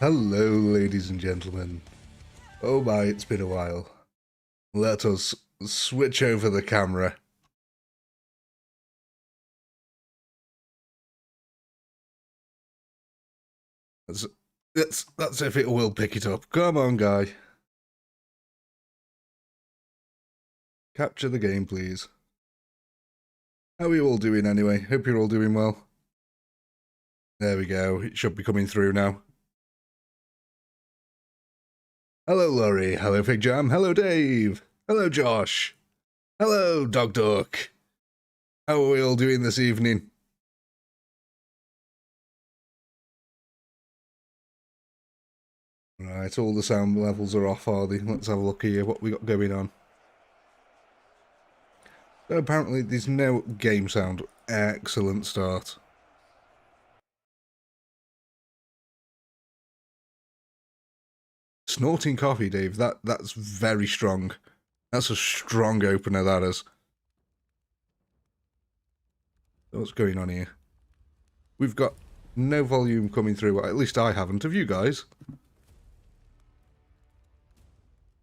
Hello, ladies and gentlemen. Oh my, it's been a while. Let us switch over the camera. That's if it will pick it up. Come on, guy. Capture the game, please. How are you all doing anyway? Hope you're all doing well. There we go. It should be coming through now. Hello, Laurie. Hello, Fig Jam. Hello, Dave. Hello, Josh. Hello, Dog Duck. How are we all doing this evening? Right, all the sound levels are off, are they? Let's have a look here, what we got going on. So apparently there's no game sound. Excellent start. Snorting coffee, Dave, that's very strong. That's a strong opener, that is. What's going on here? We've got no volume coming through, at least I haven't. Have you guys?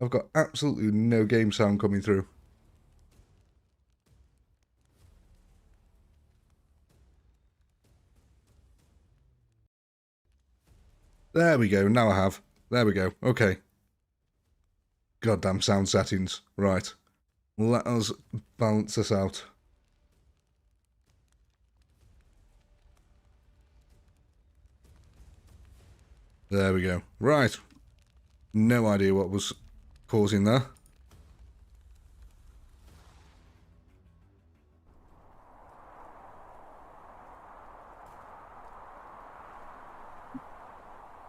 I've got absolutely no game sound coming through. There we go, now I have. There we go, okay. Goddamn sound settings. Right. Let us balance this out. There we go. Right. No idea what was causing that.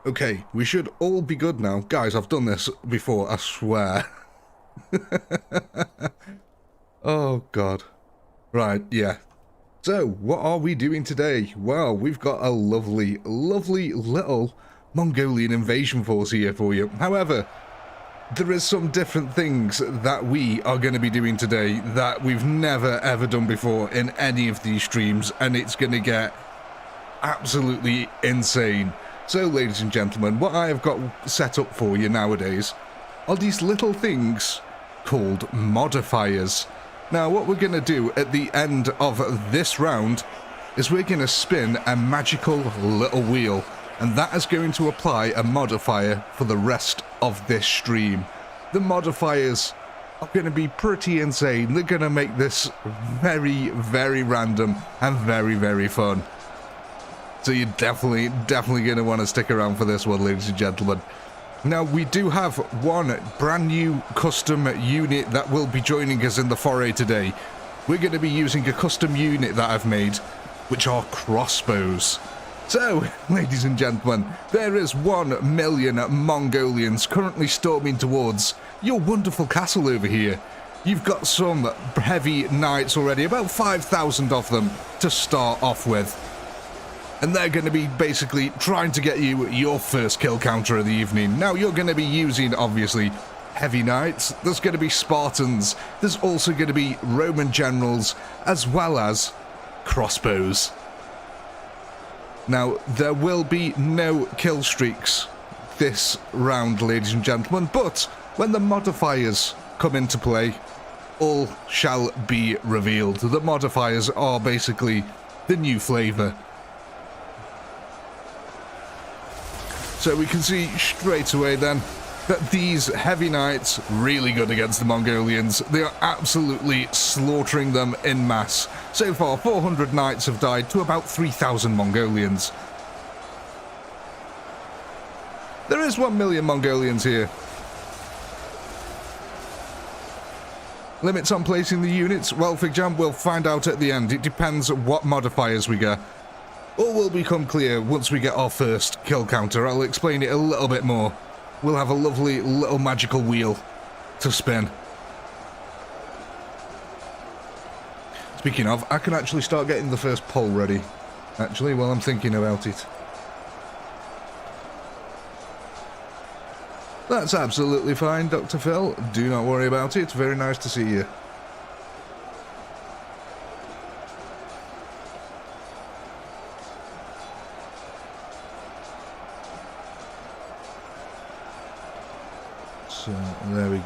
Okay, we should all be good now. Guys, I've done this before, I swear. Oh, God. Right, yeah. So, what are we doing today? Well, we've got a lovely, lovely little Mongolian invasion force here for you. However, there is some different things that we are going to be doing today that we've never ever done before in any of these streams, and it's going to get absolutely insane. So, ladies and gentlemen, what I have got set up for you nowadays are these little things called modifiers. Now, what we're going to do at the end of this round is we're going to spin a magical little wheel, and that is going to apply a modifier for the rest of this stream. The modifiers are going to be pretty insane. They're going to make this very, very random and very, very fun. So you're definitely going to want to stick around for this one, ladies and gentlemen. Now, we do have one brand new custom unit that will be joining us in the foray today. We're going to be using a custom unit that I've made, which are crossbows. So, ladies and gentlemen, there is 1 million Mongolians currently storming towards your wonderful castle over here. You've got some heavy knights already, about 5,000 of them to start off with. And they're going to be basically trying to get you your first kill counter of the evening. Now, you're going to be using, obviously, heavy knights. There's going to be Spartans. There's also going to be Roman generals, as well as crossbows. Now, there will be no kill streaks this round, ladies and gentlemen, but when the modifiers come into play, all shall be revealed. The modifiers are basically the new flavour. So we can see straight away then that these heavy knights really good against the Mongolians. They are absolutely slaughtering them en masse. So far, 400 knights have died to about 3,000 Mongolians. There is 1 million Mongolians here. Limits on placing the units? Well, Fig Jam, we'll find out at the end. It depends what modifiers we get. All will become clear once we get our first kill counter. I'll explain it a little bit more. We'll have a lovely little magical wheel to spin. Speaking of, I can actually start getting the first poll ready, actually, while I'm thinking about it. That's absolutely fine, Dr. Phil. Do not worry about it. Very nice to see you.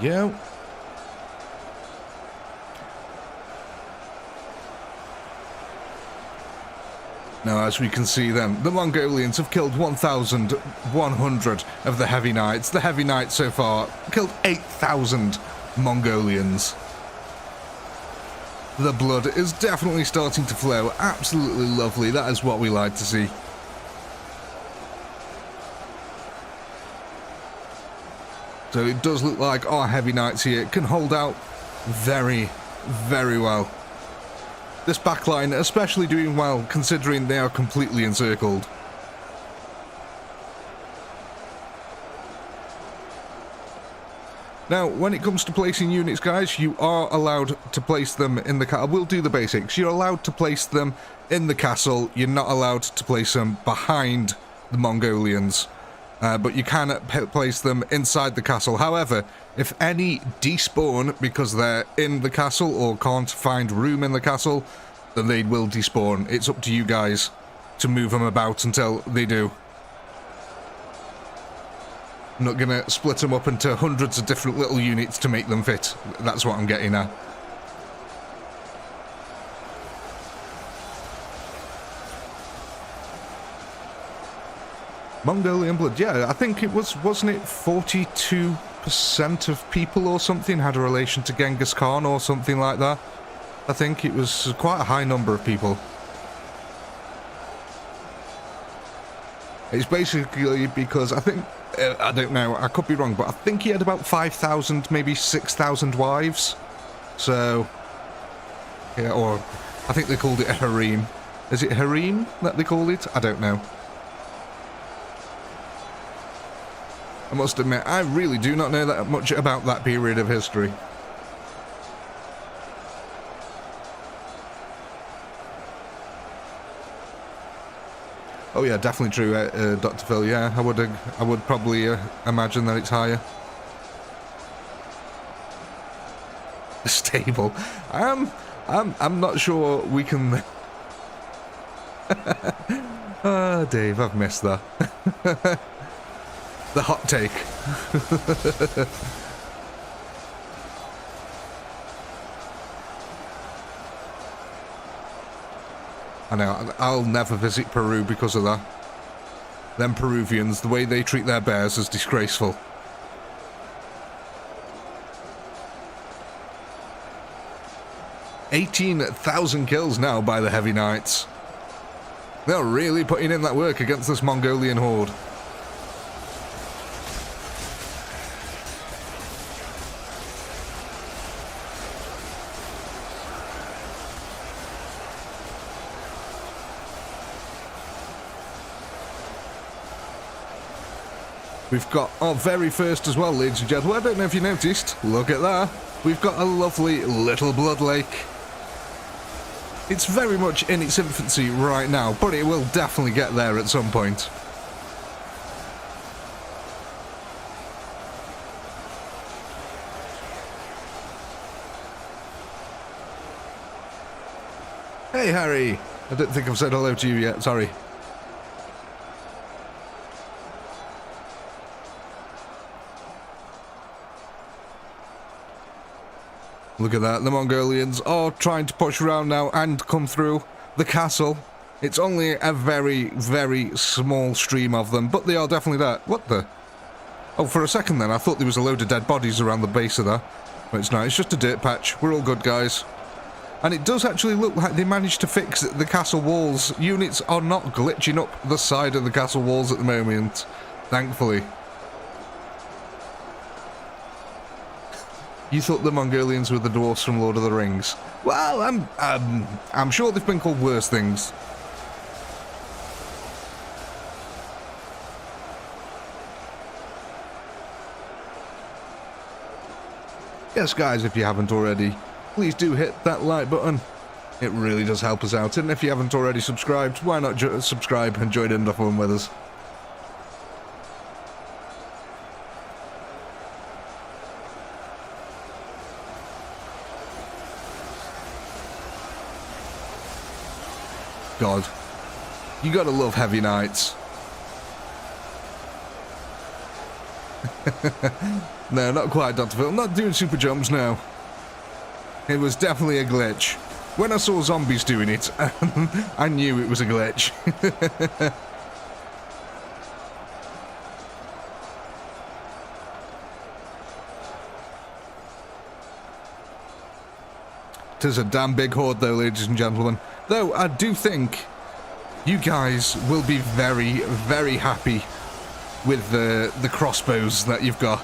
go. Now, as we can see then, the Mongolians have killed 1,100 of the Heavy Knights. The Heavy Knights so far killed 8,000 Mongolians. The blood is definitely starting to flow. Absolutely lovely. That is what we like to see. So it does look like our Heavy Knights here can hold out very, very well. This backline especially doing well considering they are completely encircled. Now, when it comes to placing units, guys, you are allowed to place them in the castle. We'll do the basics. You're allowed to place them in the castle. You're not allowed to place them behind the Mongolians. But you can place them inside the castle. However, if any despawn because they're in the castle or can't find room in the castle, then they will despawn. It's up to you guys to move them about until they do. I'm not going to split them up into hundreds of different little units to make them fit. That's what I'm getting at. Mongolian blood, yeah, I think it was, wasn't it 42% of people or something had a relation to Genghis Khan or something like that? I think it was quite a high number of people. It's basically because I think, I don't know, I could be wrong, but I think he had about 5,000, maybe 6,000 wives. So, yeah, or I think they called it a harem. Is it harem that they called it? I don't know. I must admit, I really do not know that much about that period of history. Oh yeah, definitely true, Dr. Phil. Yeah, I would probably imagine that it's higher. Stable. I'm not sure we can. Ah, Dave, I've missed that. The hot take. I know, I'll never visit Peru because of that. Them Peruvians, the way they treat their bears is disgraceful. "18,000 kills now by the Heavy Knights. They're really putting in that work against this Mongolian horde. We've got our very first as well, ladies and gentlemen. I don't know if you noticed. Look at that. We've got a lovely little blood lake. It's very much in its infancy right now, but it will definitely get there at some point. Hey, Harry. I don't think I've said hello to you yet. Sorry. Look at that, the Mongolians are trying to push around now and come through the castle. It's only a very, very small stream of them, but they are definitely there. What the? Oh, for a second then, I thought there was a load of dead bodies around the base of that. But it's not, it's just a dirt patch. We're all good, guys. And it does actually look like they managed to fix the castle walls. Units are not glitching up the side of the castle walls at the moment, thankfully. You thought the Mongolians were the dwarfs from Lord of the Rings? Well, I'm sure they've been called worse things. Yes, guys, if you haven't already, please do hit that like button. It really does help us out. And if you haven't already subscribed, why not subscribe and join in the fun with us? God, you gotta love Heavy Knights. No, not quite, Dr. Phil. Not doing super jumps, no. It was definitely a glitch. When I saw zombies doing it, I knew it was a glitch. Tis a damn big horde, though, ladies and gentlemen. Though, I do think you guys will be very, very happy with the crossbows that you've got.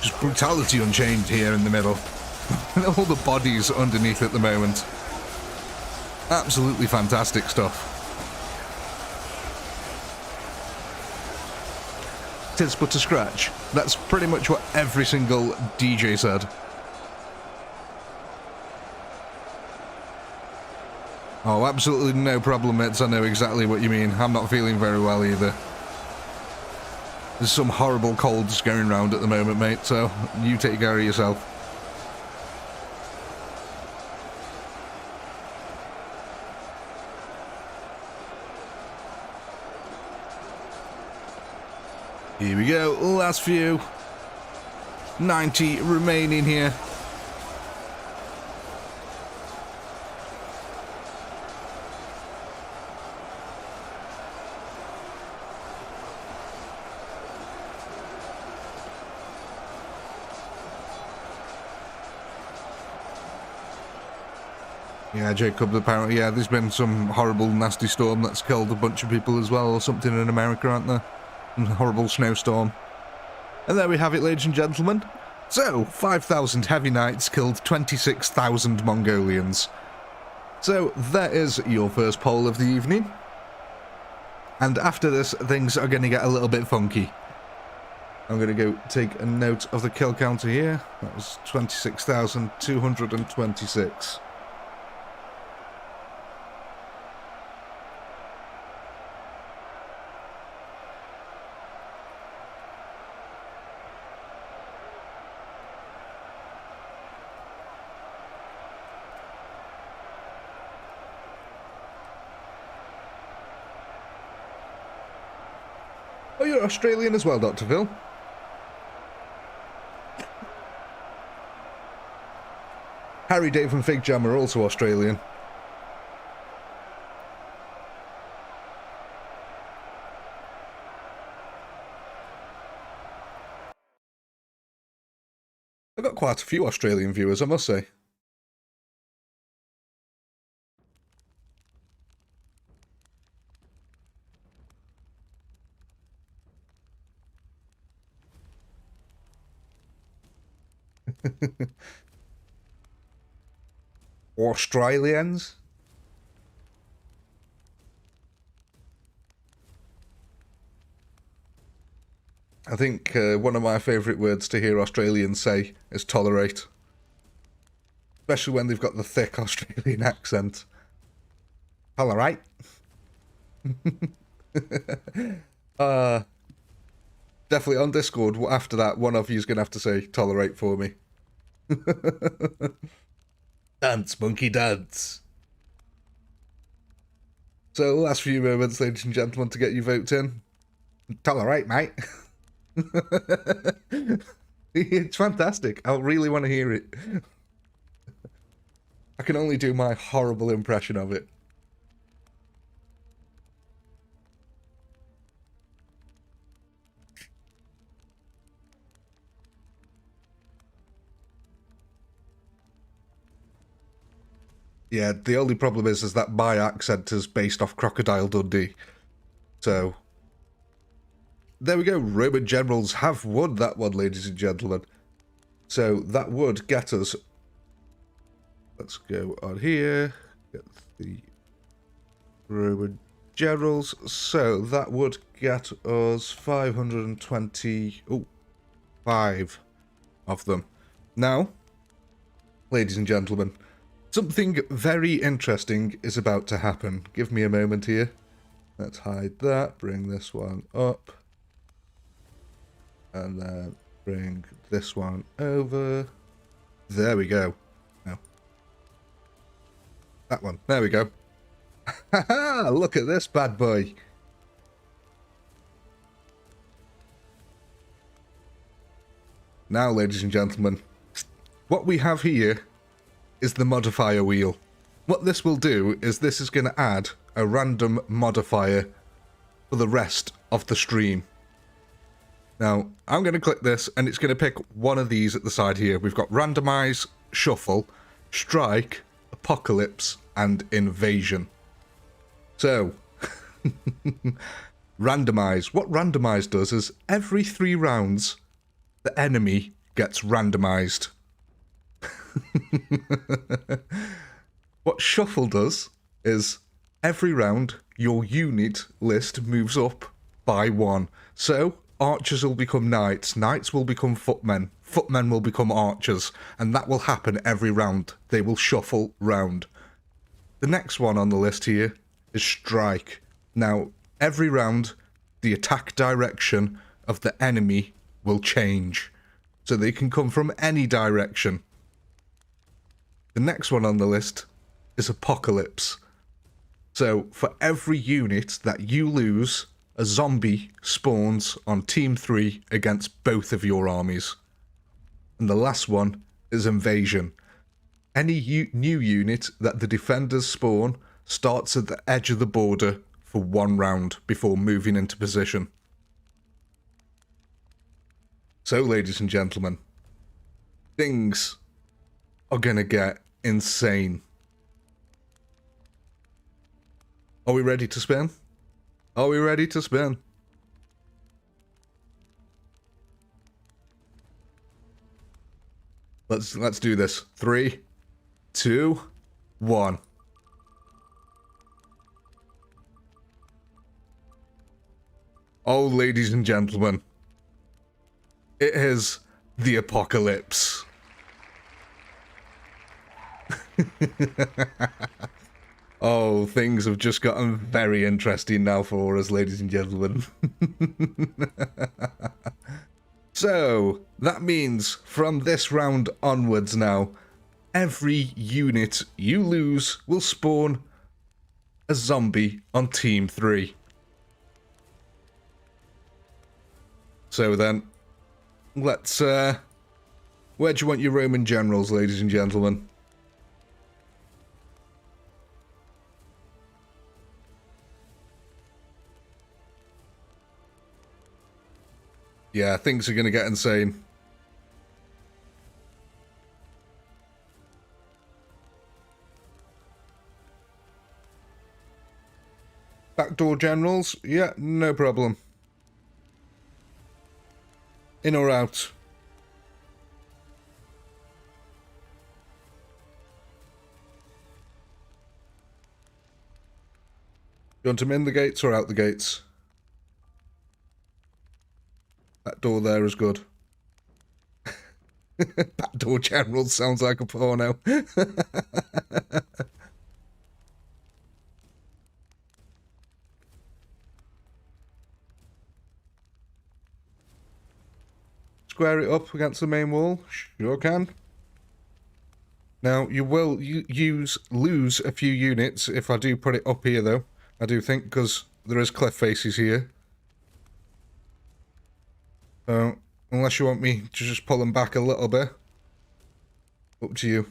Just brutality unchained here in the middle. All the bodies underneath at the moment. Absolutely fantastic stuff. Tis but a scratch. That's pretty much what every single DJ said. Oh, absolutely no problem, mates. I know exactly what you mean. I'm not feeling very well either. There's some horrible colds going around at the moment, mate, so you take care of yourself. Here we go, last few. 90 remaining here. Yeah, Jacob, apparently, yeah, there's been some horrible, nasty storm that's killed a bunch of people as well, or something in America, aren't there? A horrible snowstorm. And there we have it, ladies and gentlemen. So, 5,000 heavy knights killed 26,000 Mongolians. So, that is your first poll of the evening. And after this, things are going to get a little bit funky. I'm going to go take a note of the kill counter here. That was 26,226. Oh, you're Australian as well, Dr. Phil. Harry, Dave and Fig Jam are also Australian. I've got quite a few Australian viewers, I must say. Australians? I think one of my favourite words to hear Australians say is tolerate. Especially when they've got the thick Australian accent. Tolerate? Definitely on Discord, after that, one of you's going to have to say tolerate for me. Dance, monkey, dance. So, last few moments, ladies and gentlemen, to get your votes in. Tolerate, mate. It's fantastic. I really want to hear it. I can only do my horrible impression of it. Yeah, the only problem is that my accent is based off Crocodile Dundee. So, there we go. Roman generals have won that one, ladies and gentlemen. So, that would get us... Let's go on here. Get the Roman generals. So, that would get us 525 of them. Now, ladies and gentlemen, something very interesting is about to happen. Give me a moment here. Let's hide that. Bring this one up. And then bring this one over. There we go. No. That one. There we go. Haha, look at this bad boy. Now, ladies and gentlemen, what we have here is the modifier wheel. What this will do is this is going to add a random modifier for the rest of the stream. Now, I'm going to click this and it's going to pick one of these at the side here. We've got randomize, shuffle, strike, apocalypse, and invasion. So, randomize. What randomize does is every 3 rounds, the enemy gets randomized. What shuffle does is every round, your unit list moves up by 1. So, archers will become knights, knights will become footmen, footmen will become archers, and that will happen every round. They will shuffle round. The next one on the list here is strike. Now, every round, the attack direction of the enemy will change. So they can come from any direction. The next one on the list is apocalypse. So for every unit that you lose, a zombie spawns on Team 3 against both of your armies. And the last one is invasion. Any new unit that the defenders spawn starts at the edge of the border for 1 round before moving into position. So, ladies and gentlemen, things are gonna get insane. Are we ready to spin? Are we ready to spin? Let's do this. 3, 2, 1. Oh, ladies and gentlemen, it is the apocalypse. Oh, things have just gotten very interesting now for us, ladies and gentlemen. So, that means from this round onwards now, every unit you lose will spawn a zombie on Team 3. So then, let's, where do you want your Roman generals, ladies and gentlemen? Yeah, things are going to get insane. Backdoor generals? Yeah, no problem. In or out? You want them in the gates or out the gates? That door there is good. Backdoor general sounds like a porno. Square it up against the main wall. Sure can. Now, you will lose a few units if I do put it up here, though. I do think, because there is cliff faces here. So, unless you want me to just pull them back a little bit. Up to you.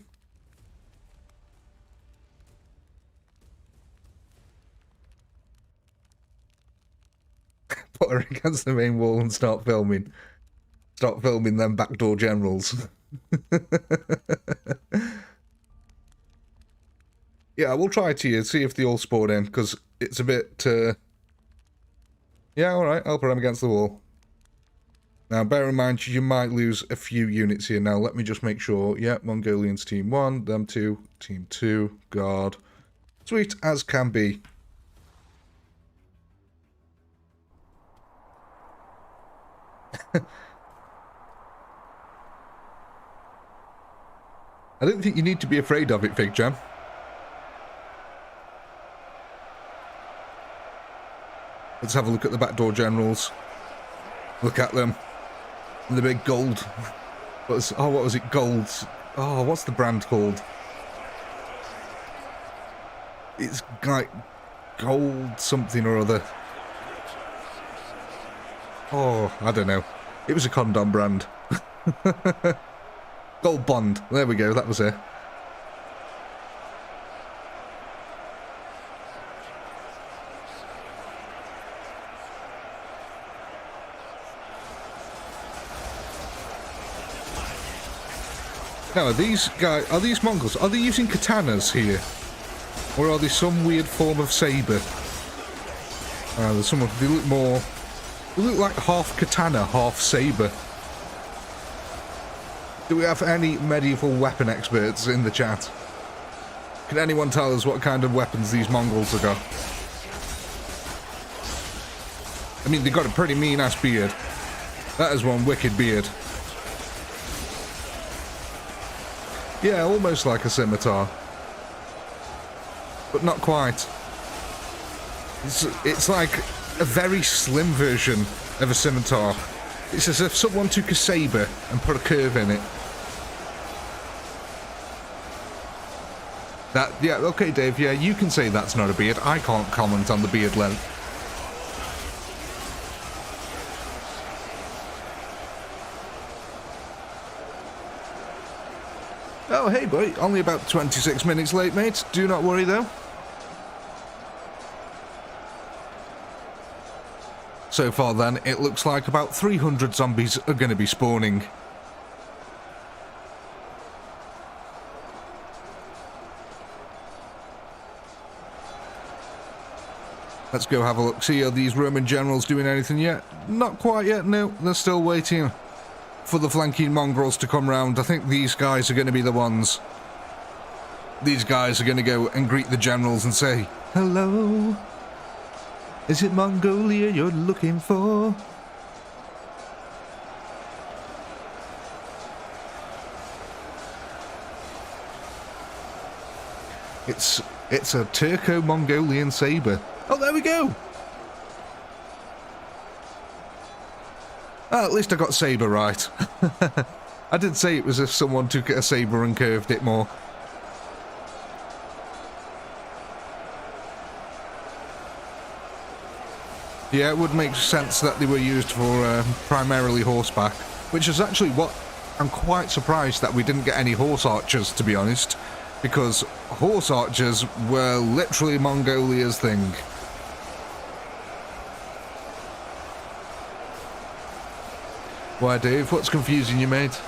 Put her against the main wall and start filming. Start filming them backdoor generals. Yeah, we'll try to see if they all spawn in, because it's a bit... Yeah, alright, I'll put them against the wall. Now, bear in mind, you might lose a few units here. Now, let me just make sure. Yeah, Mongolians Team 1, them 2, Team 2, guard. Sweet as can be. I don't think you need to be afraid of it, Fig Jam. Let's have a look at the backdoor generals. Look at them. And the big gold. What was it? Gold. Oh, what's the brand called? It's like gold something or other. Oh, I don't know. It was a condom brand. Gold Bond. There we go, that was it. Now, are these Mongols, are they using katanas here? Or are they some weird form of saber? There's some of, they look like half katana, half saber. Do we have any medieval weapon experts in the chat? Can anyone tell us what kind of weapons these Mongols have got? I mean, they've got a pretty mean-ass beard. That is one wicked beard. Yeah, almost like a scimitar. But not quite. It's like a very slim version of a scimitar. It's as if someone took a saber and put a curve in it. Yeah, okay, Dave, yeah, you can say that's not a beard. I can't comment on the beard length. Oh, hey, boy, only about 26 minutes late, mate. Do not worry, though. So far, then, it looks like about 300 zombies are going to be spawning. Let's go have a look. See, are these Roman generals doing anything yet? Not quite yet, no. They're still waiting for the flanking mongrels to come round. I think these guys are going to be the ones. These guys are going to go and greet the generals and say, "Hello, is it Mongolia you're looking for?" It's a Turco-Mongolian saber. Oh, there we go. At least I got saber right. I did say it was if someone took a saber and curved it more. Yeah, it would make sense that they were used for primarily horseback, which is actually what I'm quite surprised that we didn't get any horse archers, to be honest, because horse archers were literally Mongolia's thing. Why, Dave? What's confusing you, mate?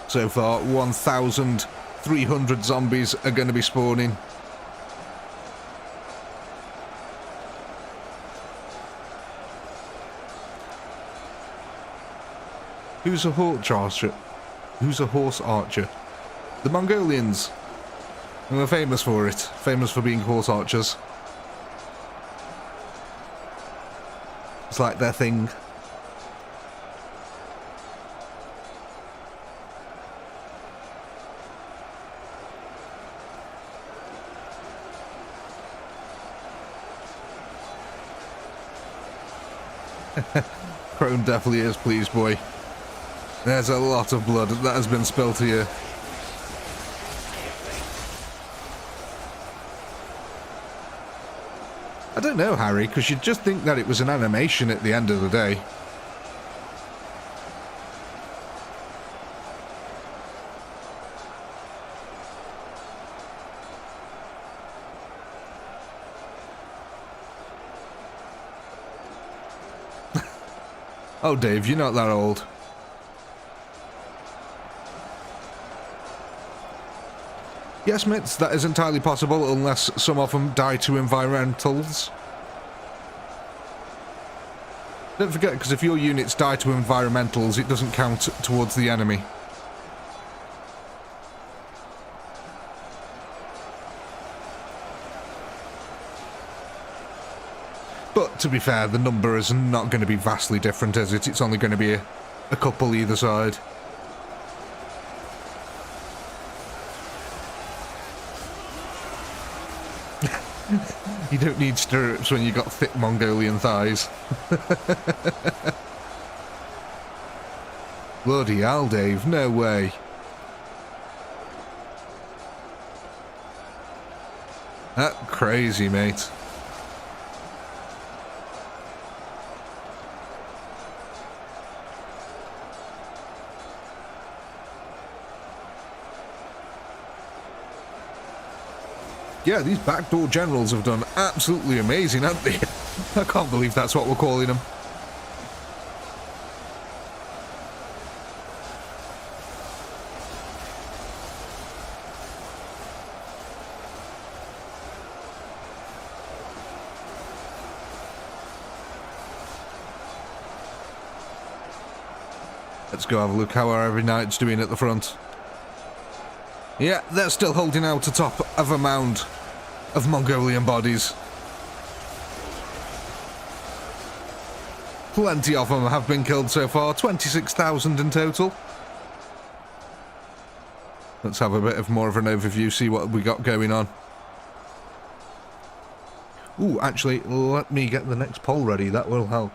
So far, 1,300 zombies are going to be spawning. Who's a horse archer? Who's a horse archer? The Mongolians. And they're famous for it. Famous for being horse archers. It's like their thing. Crone definitely is pleased, boy. There's a lot of blood that has been spilled here. I don't know, Harry, because you'd just think that it was an animation at the end of the day. Oh, Dave, you're not that old. Yes, mates, that is entirely possible, unless some of them die to environmentals. Don't forget, because if your units die to environmentals, it doesn't count towards the enemy. But, to be fair, the number is not going to be vastly different, is it? It's only going to be a couple either side. You don't need stirrups when you got thick Mongolian thighs. Bloody hell, Dave, no way. That's crazy, mate. Yeah, these backdoor generals have done absolutely amazing, haven't they? I can't believe that's what we're calling them. Let's go have a look how our every knight's doing at the front. Yeah, they're still holding out atop of a mound of Mongolian bodies. Plenty of them have been killed so far, 26,000 in total. Let's have a bit of more of an overview, see what we got going on. Ooh, actually, let me get the next poll ready, that will help.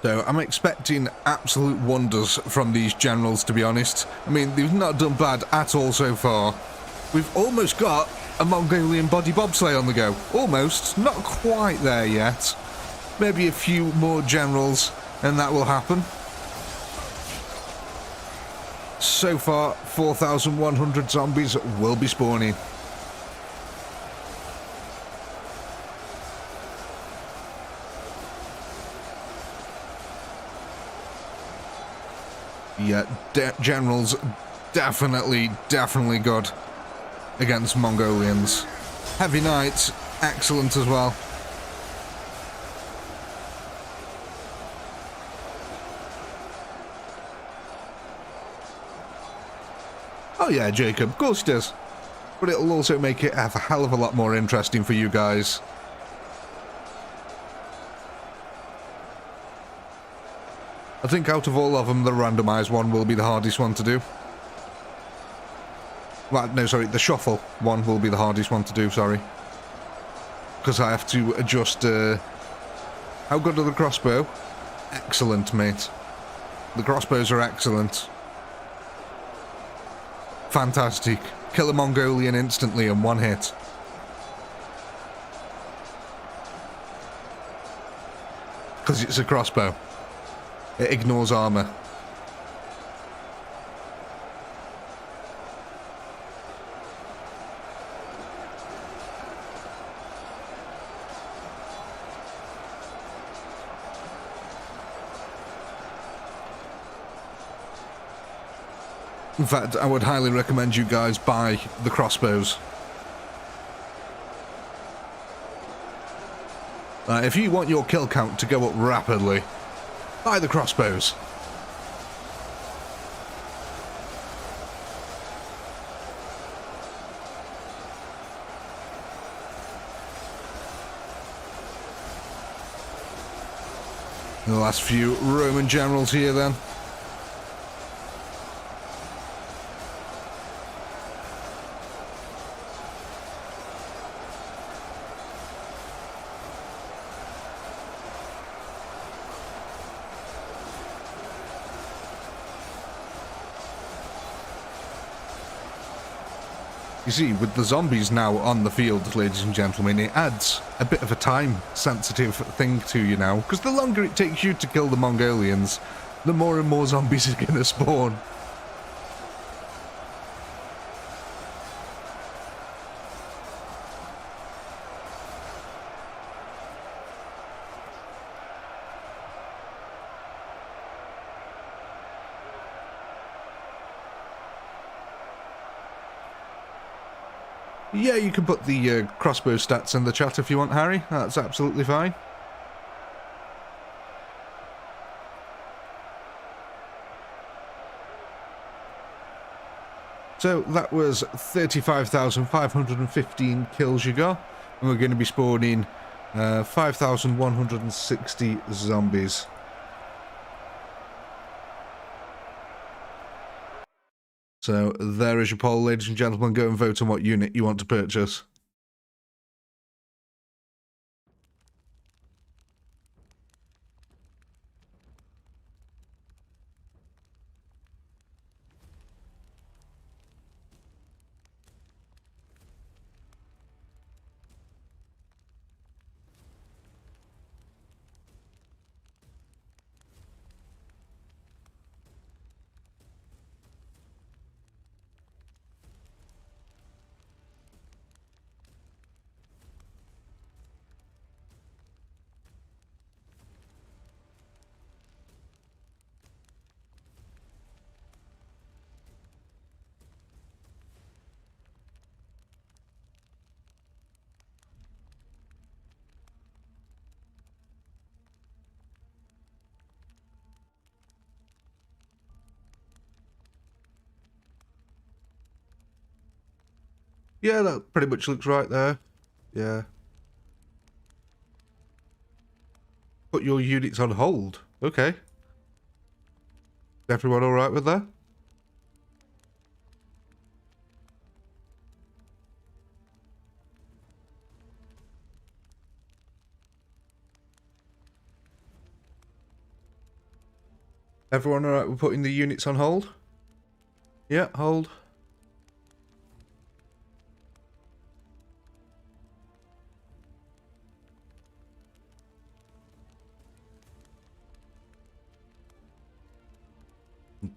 So I'm expecting absolute wonders from these generals, to be honest. I mean, they've not done bad at all so far. We've almost got a Mongolian body bobsleigh on the go. Almost. Not quite there yet. Maybe a few more generals and that will happen. So far, 4,100 zombies will be spawning. Yeah, generals definitely good against Mongolians. Heavy knights, excellent as well. Oh yeah, Jacob, of course it does. But it'll also make it a hell of a lot more interesting for you guys. I think out of all of them, the randomised one will be the hardest one to do. Well, no, sorry, the shuffle one will be the hardest one to do, sorry. Because I have to adjust, how good are the crossbow? Excellent, mate. The crossbows are excellent. Fantastic. Kill a Mongolian instantly in one hit. Because it's a crossbow. It ignores armour. In fact, I would highly recommend you guys buy the crossbows. If you want your kill count to go up rapidly, buy the crossbows. The last few Roman generals here then. You see, with the zombies now on the field, ladies and gentlemen, it adds a bit of a time-sensitive thing to you now, because the longer it takes you to kill the Mongolians, the more and more zombies are going to spawn. Yeah, you can put the crossbow stats in the chat if you want, Harry. That's absolutely fine. So that was 35,515 kills you got. And we're going to be spawning 5,160 zombies. So there is your poll, ladies and gentlemen. Go and vote on what unit you want to purchase. Yeah, that pretty much looks right there. Yeah. Put your units on hold. Okay. Everyone alright with that? Everyone alright with putting the units on hold? Yeah, hold.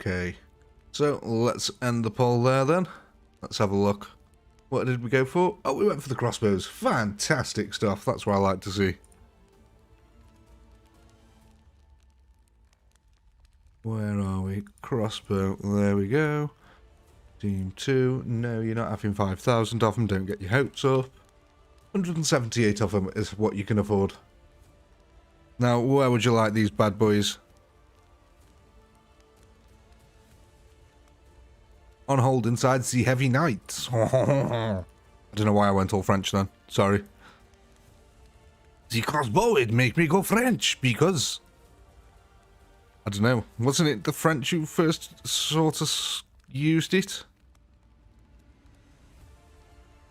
Okay. So, let's end the poll there then. Let's have a look. What did we go for? Oh, we went for the crossbows. Fantastic stuff. That's what I like to see. Where are we? Crossbow. There we go. Team 2. No, you're not having 5,000 of them. Don't get your hopes up. 178 of them is what you can afford. Now, where would you like these bad boys? On hold inside the heavy knights. I don't know why I went all French then. Sorry. The crossbow, it make me go French because... I don't know. Wasn't it the French who first sort of used it?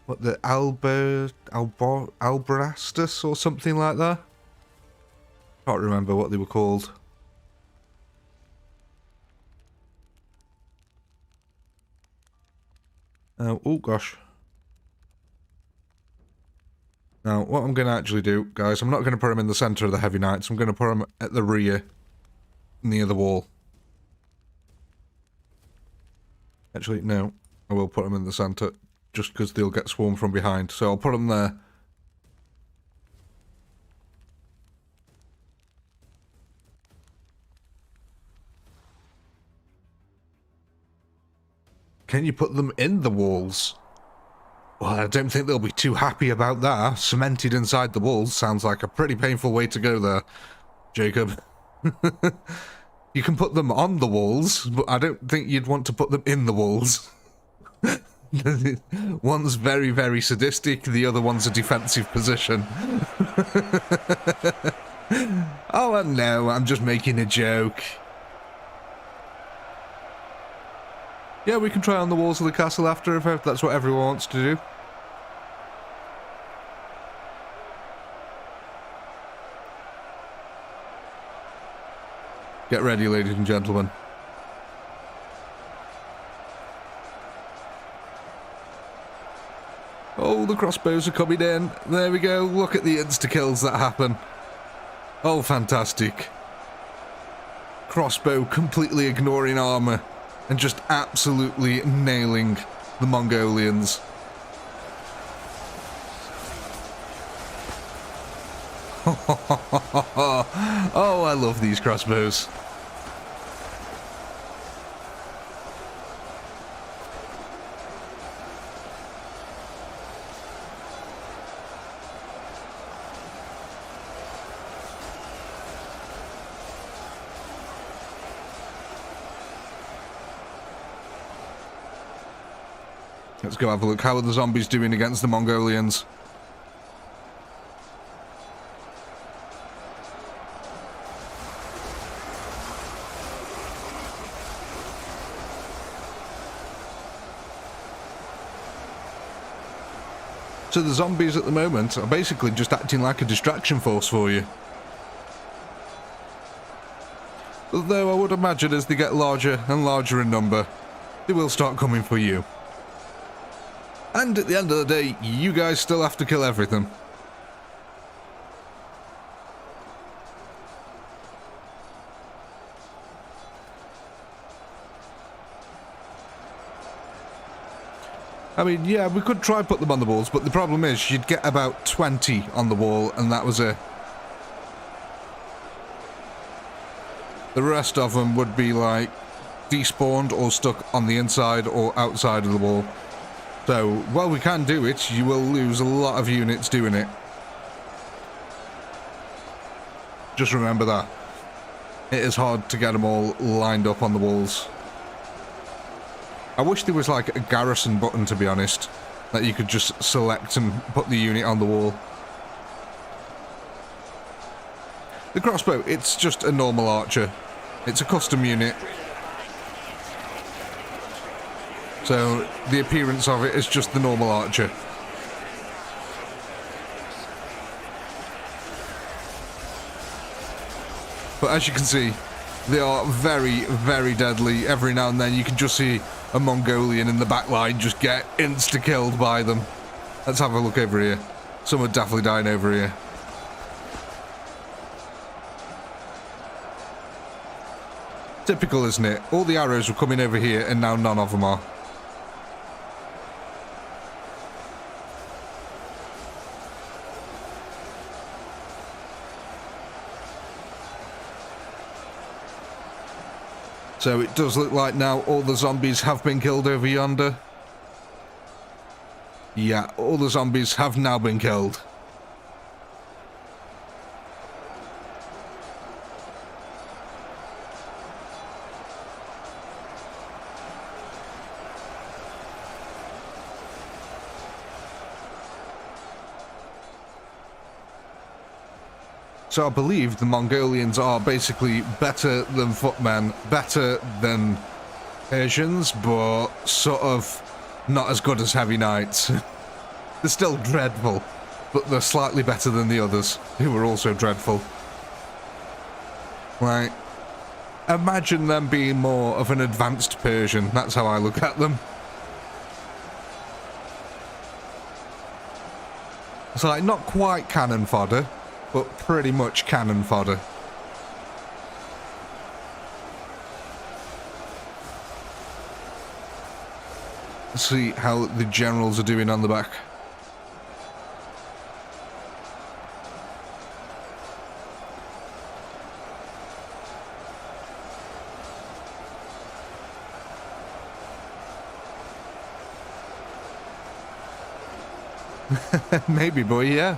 What, the Albrastus or something like that? Can't remember what they were called. Oh gosh. Now, what I'm going to actually do, guys, I'm not going to put them in the centre of the heavy knights. I'm going to put them at the rear, near the wall. Actually, no. I will put them in the centre, just because they'll get swarmed from behind. So I'll put them there. Can you put them in the walls? Well, I don't think they'll be too happy about that. Cemented inside the walls sounds like a pretty painful way to go there, Jacob. You can put them on the walls, but I don't think you'd want to put them in the walls. One's very, very sadistic, the other one's a defensive position. Oh, no, I'm just making a joke. Yeah, we can try on the walls of the castle after, if that's what everyone wants to do. Get ready, ladies and gentlemen. Oh, the crossbows are coming in. There we go. Look at the insta-kills that happen. Oh, fantastic. Crossbow completely ignoring armor and just absolutely nailing the Mongolians. Oh, I love these crossbows. Let's go have a look. How are the zombies doing against the Mongolians? So the zombies at the moment are basically just acting like a distraction force for you. Although I would imagine as they get larger and larger in number, they will start coming for you. And at the end of the day, you guys still have to kill everything. I mean, yeah, we could try put them on the walls, but the problem is you'd get about 20 on the wall, and that was it. The rest of them would be, like, despawned or stuck on the inside or outside of the wall. So, while we can do it, you will lose a lot of units doing it. Just remember that. It is hard to get them all lined up on the walls. I wish there was like a garrison button, to be honest, that you could just select and put the unit on the wall. The crossbow, it's just a normal archer. It's a custom unit. So the appearance of it is just the normal archer. But as you can see, they are very, very deadly. Every now and then you can just see a Mongolian in the back line just get insta-killed by them. Let's have a look over here. Some are definitely dying over here. Typical, isn't it? All the arrows were coming over here and now none of them are. So it does look like now all the zombies have been killed over yonder. Yeah, all the zombies have now been killed. So I believe the Mongolians are basically better than footmen, better than Persians, but sort of not as good as heavy knights. They're still dreadful, but they're slightly better than the others, who were also dreadful. Like, imagine them being more of an advanced Persian, that's how I look at them. It's like, not quite cannon fodder, but pretty much cannon fodder. Let's see how the generals are doing on the back. Maybe, boy, yeah.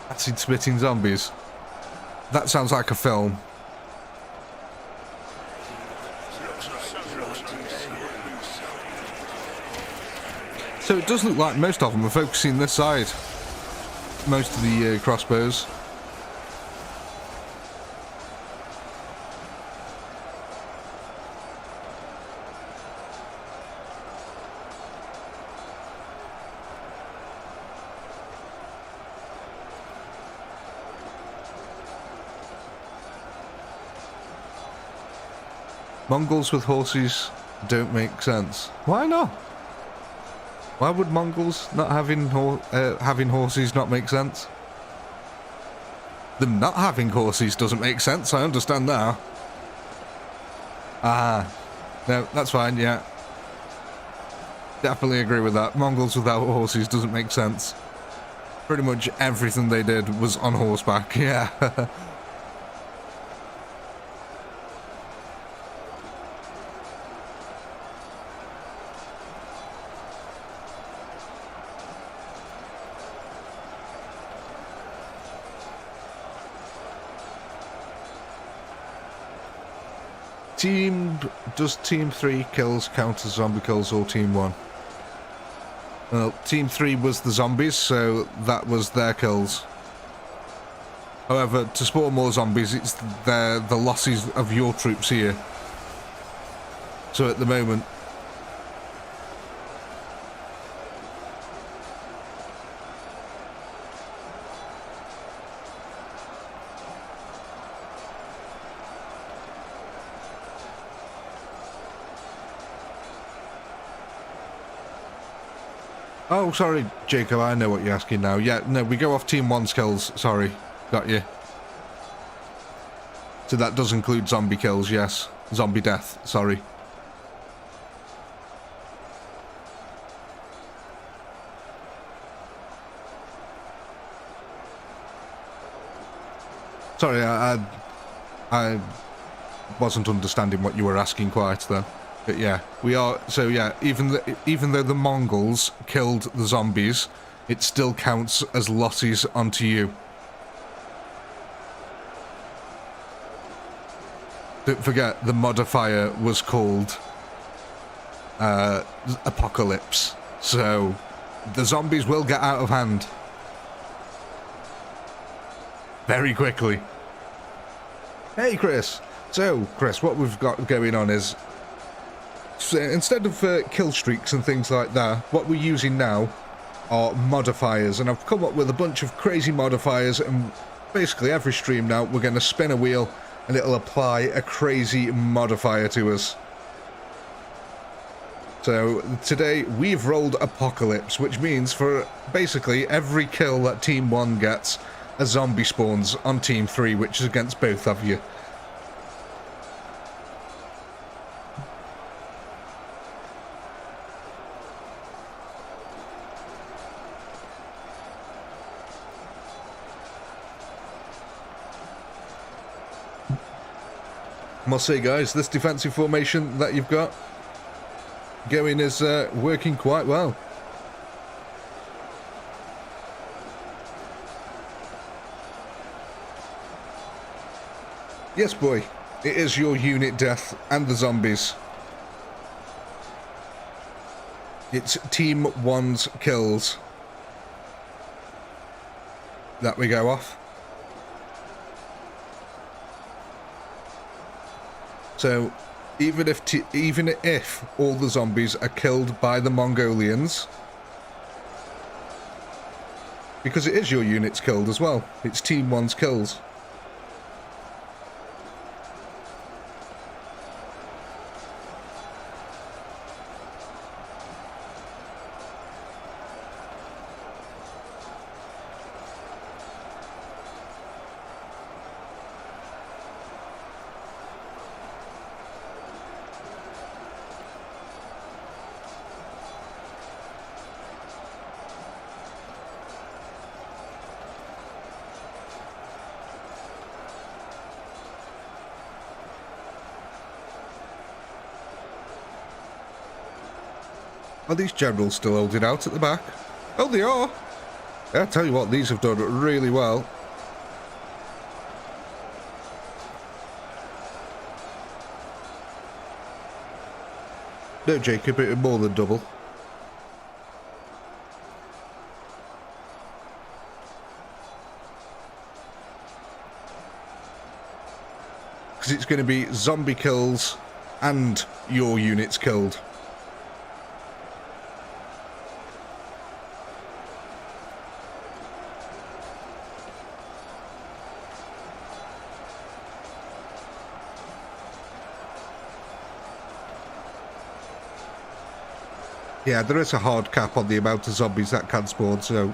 Acid spitting zombies. That sounds like a film. So it does look like most of them are focusing this side. Most of the crossbows. Mongols with horses don't make sense. Why not? Why would Mongols not having horses not make sense? Them not having horses doesn't make sense, I understand now. Ah, no, that's fine, yeah. Definitely agree with that. Mongols without horses doesn't make sense. Pretty much everything they did was on horseback, yeah. Does Team 3 kills count as zombie kills or Team 1? Well, Team 3 was the zombies, so that was their kills. However, to spawn more zombies, it's the losses of your troops here. So at the moment... Oh, sorry, Jacob, I know what you're asking now. Yeah, no, we go off Team 1's kills. Sorry, got you. So that does include zombie kills, yes. Zombie death, sorry. Sorry, I wasn't understanding what you were asking quite then. But yeah, we are... So yeah, even though the Mongols killed the zombies, it still counts as losses onto you. Don't forget, the modifier was called Apocalypse. So the zombies will get out of hand. Very quickly. Hey, Chris. So, Chris, what we've got going on is... So instead of kill streaks and things like that, what we're using now are modifiers, and I've come up with a bunch of crazy modifiers, and basically every stream now we're going to spin a wheel and it'll apply a crazy modifier to us. So today we've rolled Apocalypse, which means for basically every kill that Team 1 gets, a zombie spawns on Team 3, which is against both of you. I must say, guys, this defensive formation that you've got going is working quite well. Yes, boy, it is your unit death and the zombies. It's Team 1's kills that we go off. So, even if all the zombies are killed by the Mongolians, because it is your units killed as well, it's Team 1's kills. Are these generals still holding out at the back? Oh, they are! Yeah, I tell you what, these have done really well. No, Jacob, it more than double. Because it's going to be zombie kills and your units killed. Yeah, there is a hard cap on the amount of zombies that can spawn, so...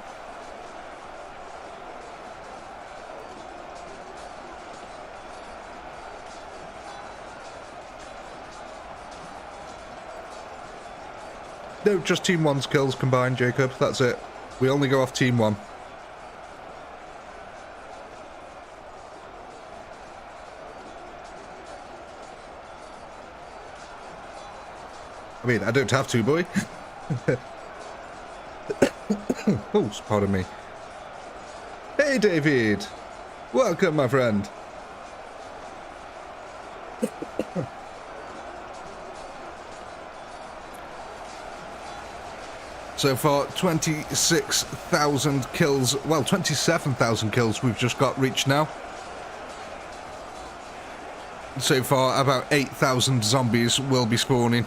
No, just Team 1's kills combined, Jacob. That's it. We only go off Team 1. I mean, I don't have to, boy. Oh, pardon me. Hey, David. Welcome, my friend. So far, 26,000 kills. Well, 27,000 kills we've just got reached now. So far, about 8,000 zombies will be spawning.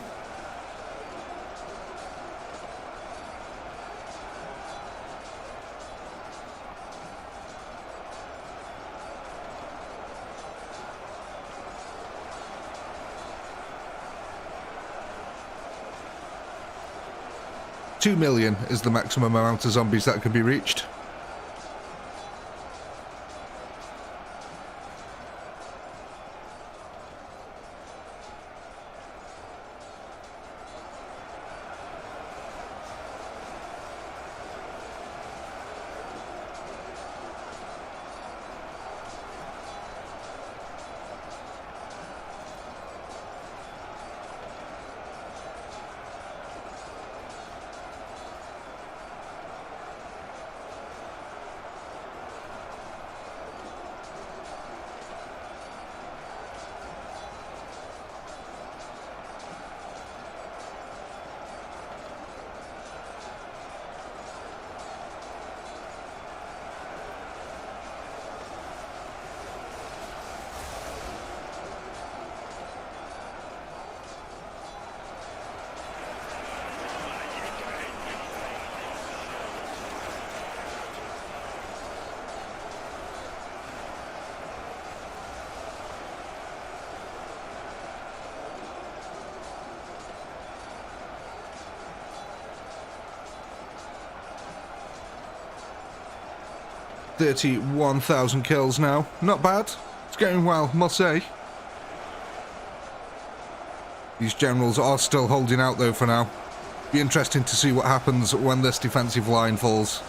$2 million is the maximum amount of zombies that can be reached. $31,000 kills now. Not bad. It's going well, must say. These generals are still holding out though for now. Be interesting to see what happens when this defensive line falls.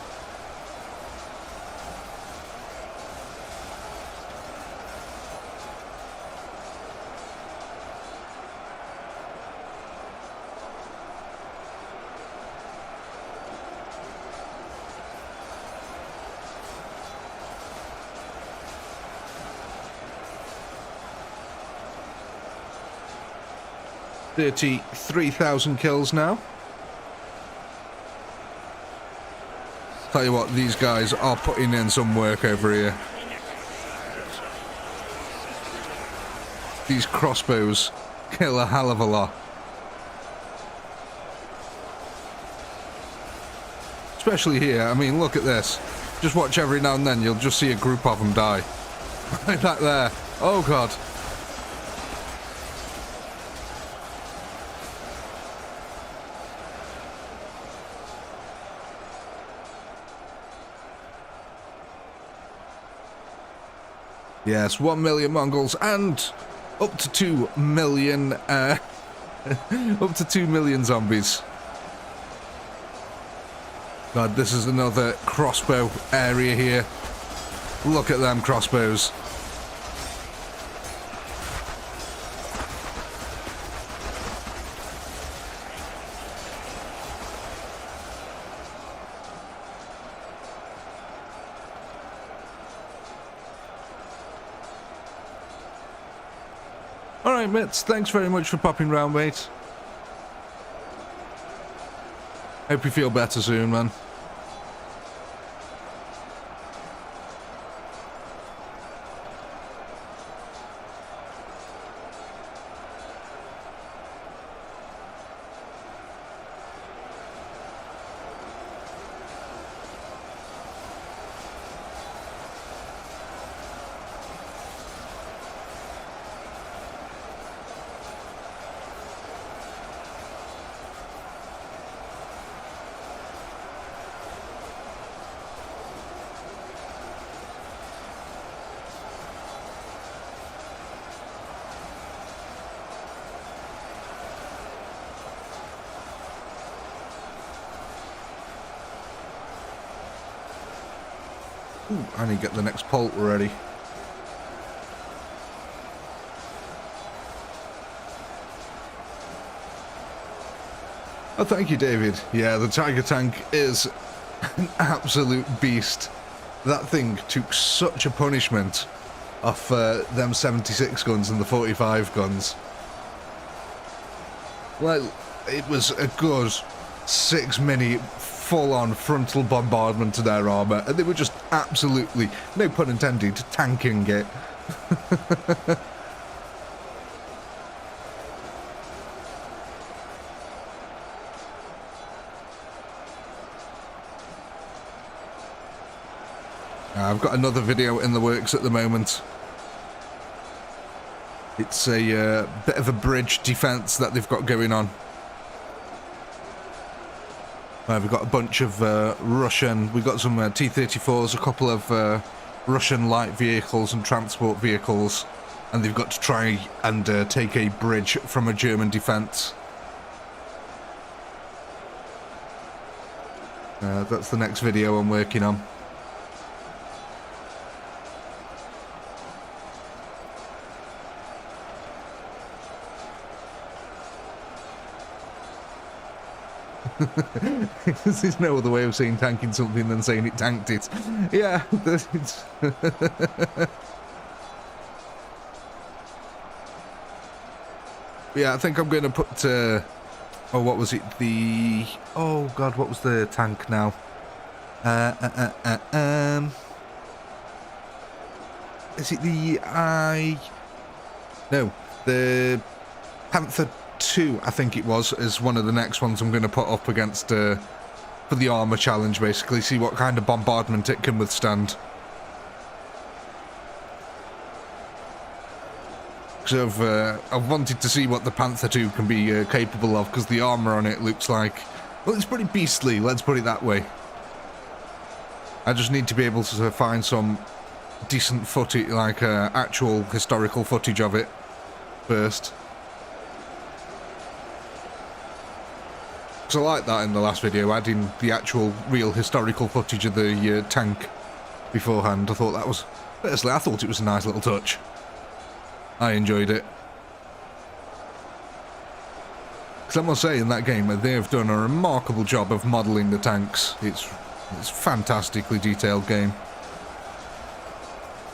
$33,000 kills now. Tell you what, these guys are putting in some work over here. These crossbows kill a hell of a lot. Especially here, I mean, look at this. Just watch every now and then, you'll just see a group of them die. Right back there. Oh god. Yes, 1 million Mongols and up to 2 million, up to 2 million zombies. God, this is another crossbow area here. Look at them crossbows. Alright, Mitz, thanks very much for popping round, mate. Hope you feel better soon, man. Ooh, I need to get the next pult ready. Oh, thank you, David. Yeah, the Tiger tank is an absolute beast. That thing took such a punishment off them 76 guns and the 45 guns. Well, it was a good 6 mini full-on frontal bombardment to their armor, and they were just absolutely, no pun intended, tanking it. I've got another video in the works at the moment. It's a bit of a bridge defense that they've got going on. We've got a bunch of Russian, we've got some T-34s, a couple of Russian light vehicles and transport vehicles, and they've got to try and take a bridge from a German defense. That's the next video I'm working on. There's no other way of saying tanking something than saying it tanked it. Yeah, it's yeah, I think I'm going to put, oh, what was it, oh god, what was the tank now? Is it the Panther 2, I think it was, is one of the next ones I'm going to put up against, for the armor challenge, basically, see what kind of bombardment it can withstand. So I've wanted to see what the Panther 2 can be capable of, because the armor on it looks like, well, it's pretty beastly, let's put it that way. I just need to be able to find some decent footage, like actual historical footage of it first. Because I like that in the last video, adding the actual real historical footage of the tank beforehand. I thought that was, personally, I thought it was a nice little touch. I enjoyed it. Because I must say, in that game, they have done a remarkable job of modelling the tanks. It's a fantastically detailed game.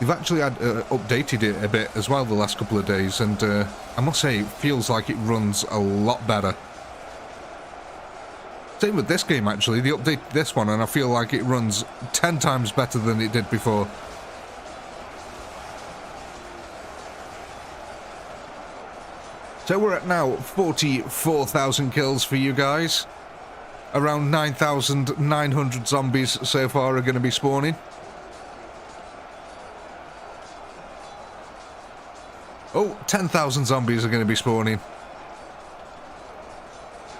They've actually updated it a bit as well the last couple of days, and I must say, it feels like it runs a lot better. Same with this game, actually. They updated this one, and I feel like it runs 10 times better than it did before. So we're at now 44,000 kills for you guys. Around 9,900 zombies so far are going to be spawning. Oh, 10,000 zombies are going to be spawning.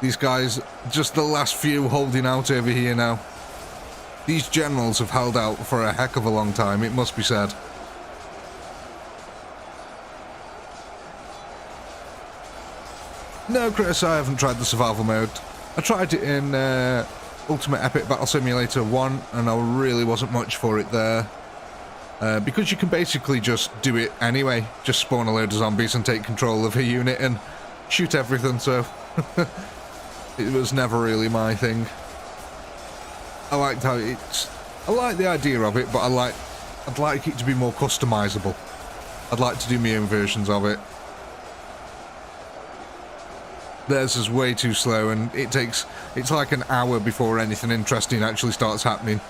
These guys, just the last few holding out over here now. These generals have held out for a heck of a long time, it must be said. No, Chris, I haven't tried the survival mode. I tried it in Ultimate Epic Battle Simulator 1, and I really wasn't much for it there. Because you can basically just do it anyway. Just spawn a load of zombies and take control of a unit and shoot everything, so... It was never really my thing. I liked how it's... I like the idea of it, but I'd like it to be more customizable. I'd like to do my own versions of it. Theirs is way too slow, and it's like an hour before anything interesting actually starts happening.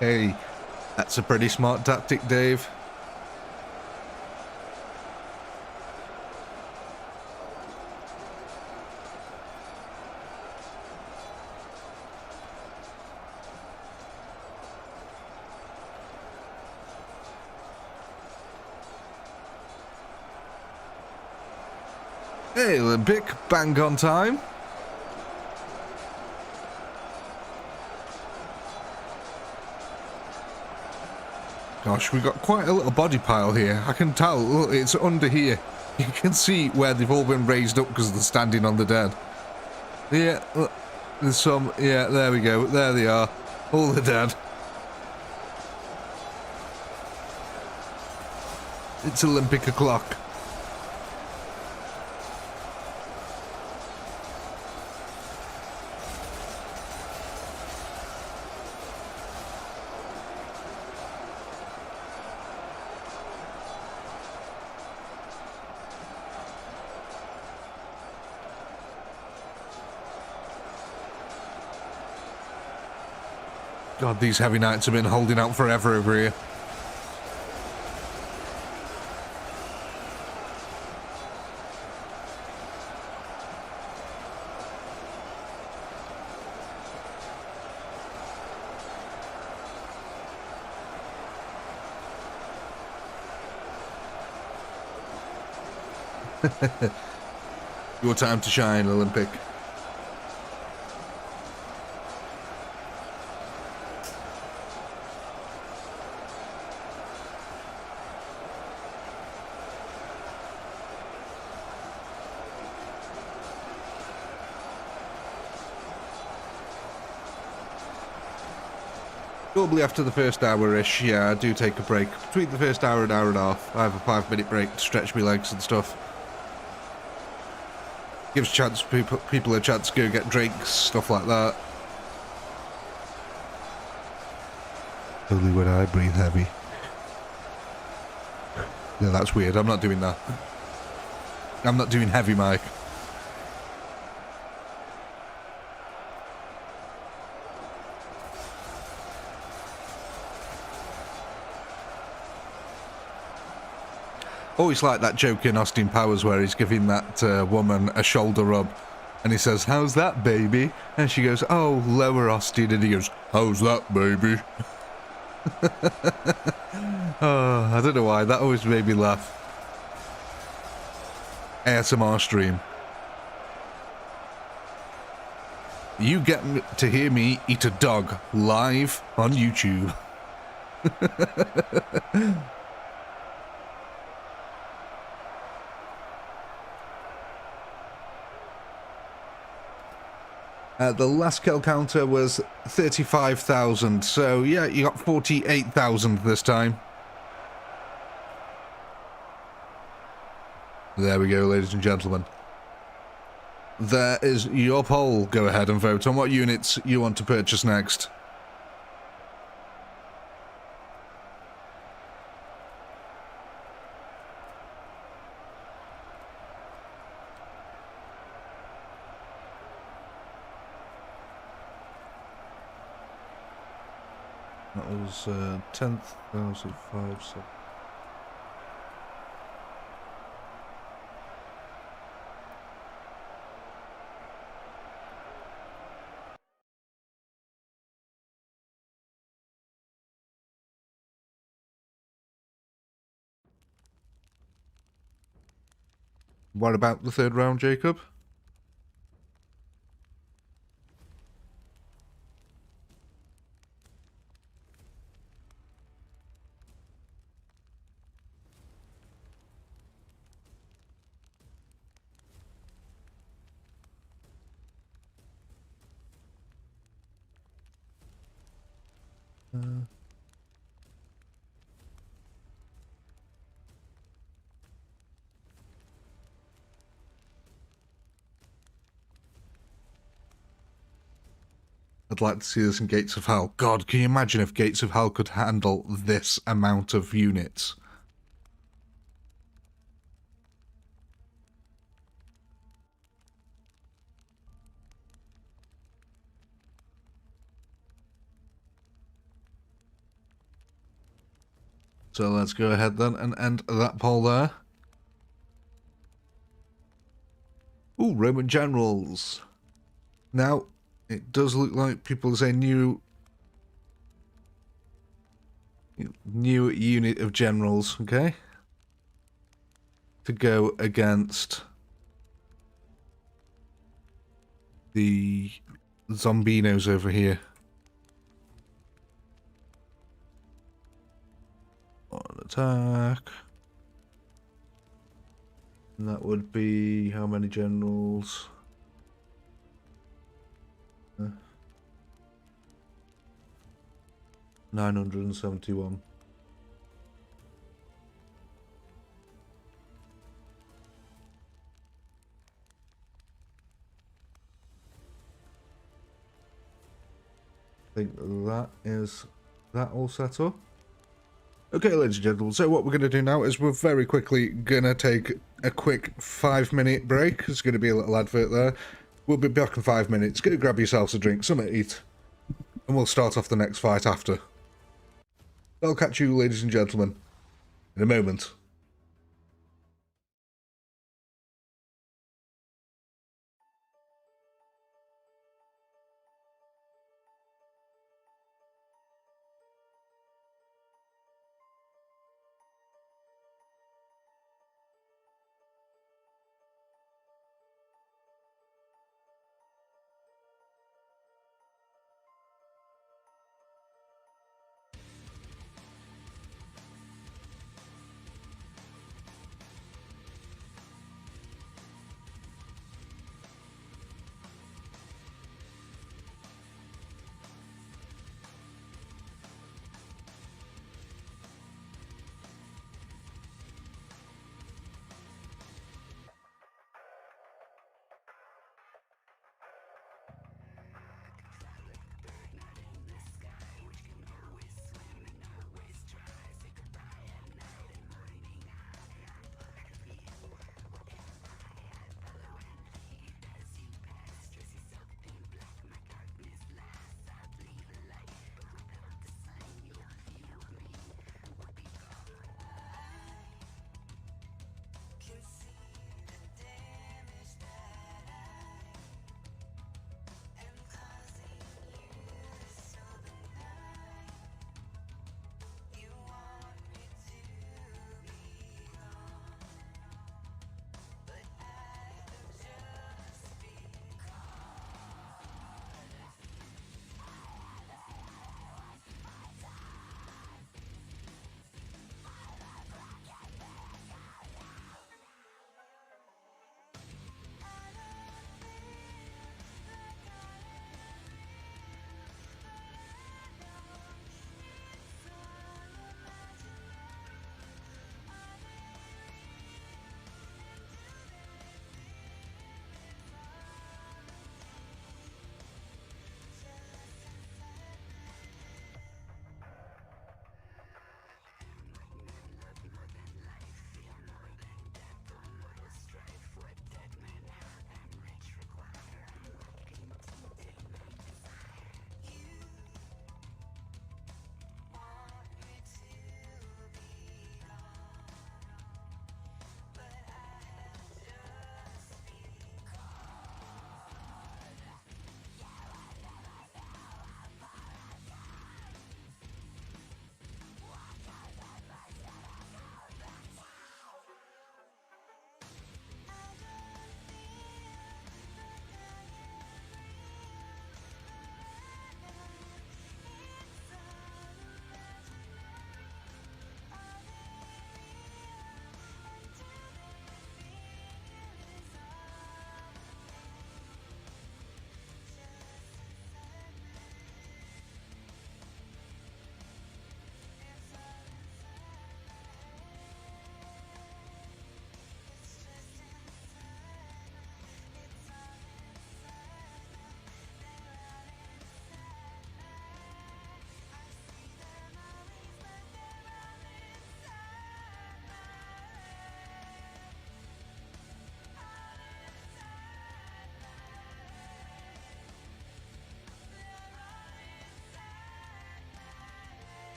Hey, that's a pretty smart tactic, Dave. Hey, Olympic, bang on time. Gosh, we've got quite a little body pile here. I can tell, look, it's under here. You can see where they've all been raised up because they're standing on the dead. Yeah, look, there's some, yeah, there we go. There they are. All the dead. It's Olympic o'clock. God, these heavy knights have been holding out forever over here. Your time to shine, Olympic. Probably after the first hour-ish, yeah, I do take a break. Between the first hour and a half, I have a 5-minute break to stretch my legs and stuff. Gives people a chance to go get drinks, stuff like that. Only when I breathe heavy. Yeah, that's weird. I'm not doing that. I'm not doing heavy, Mike. Always like that joke in Austin Powers where he's giving that woman a shoulder rub. And he says, "How's that, baby?" And she goes, "Oh, lower, Austin." And he goes, "How's that, baby?" Oh, I don't know why. That always made me laugh. ASMR stream. You get to hear me eat a dog live on YouTube. The last kill counter was 35,000, so yeah, you got 48,000 this time. There we go, ladies and gentlemen. There is your poll. Go ahead and vote on what units you want to purchase next. That was 10,500. What about the third round, Jacob? I'd like to see this in Gates of Hell. God, can you imagine if Gates of Hell could handle this amount of units? So let's go ahead then and end that poll there. Ooh, Roman generals. Now, it does look like people say new unit of generals, okay? To go against the zombinos over here. On attack. And that would be how many generals? 971. I think that is that all set up. Okay, ladies and gentlemen, so what we're going to do now is we're very quickly going to take a quick 5-minute break. There's going to be a little advert there. We'll be back in 5 minutes. Go grab yourselves a drink, something to eat. and we'll start off the next fight after. I'll catch you, ladies and gentlemen, in a moment.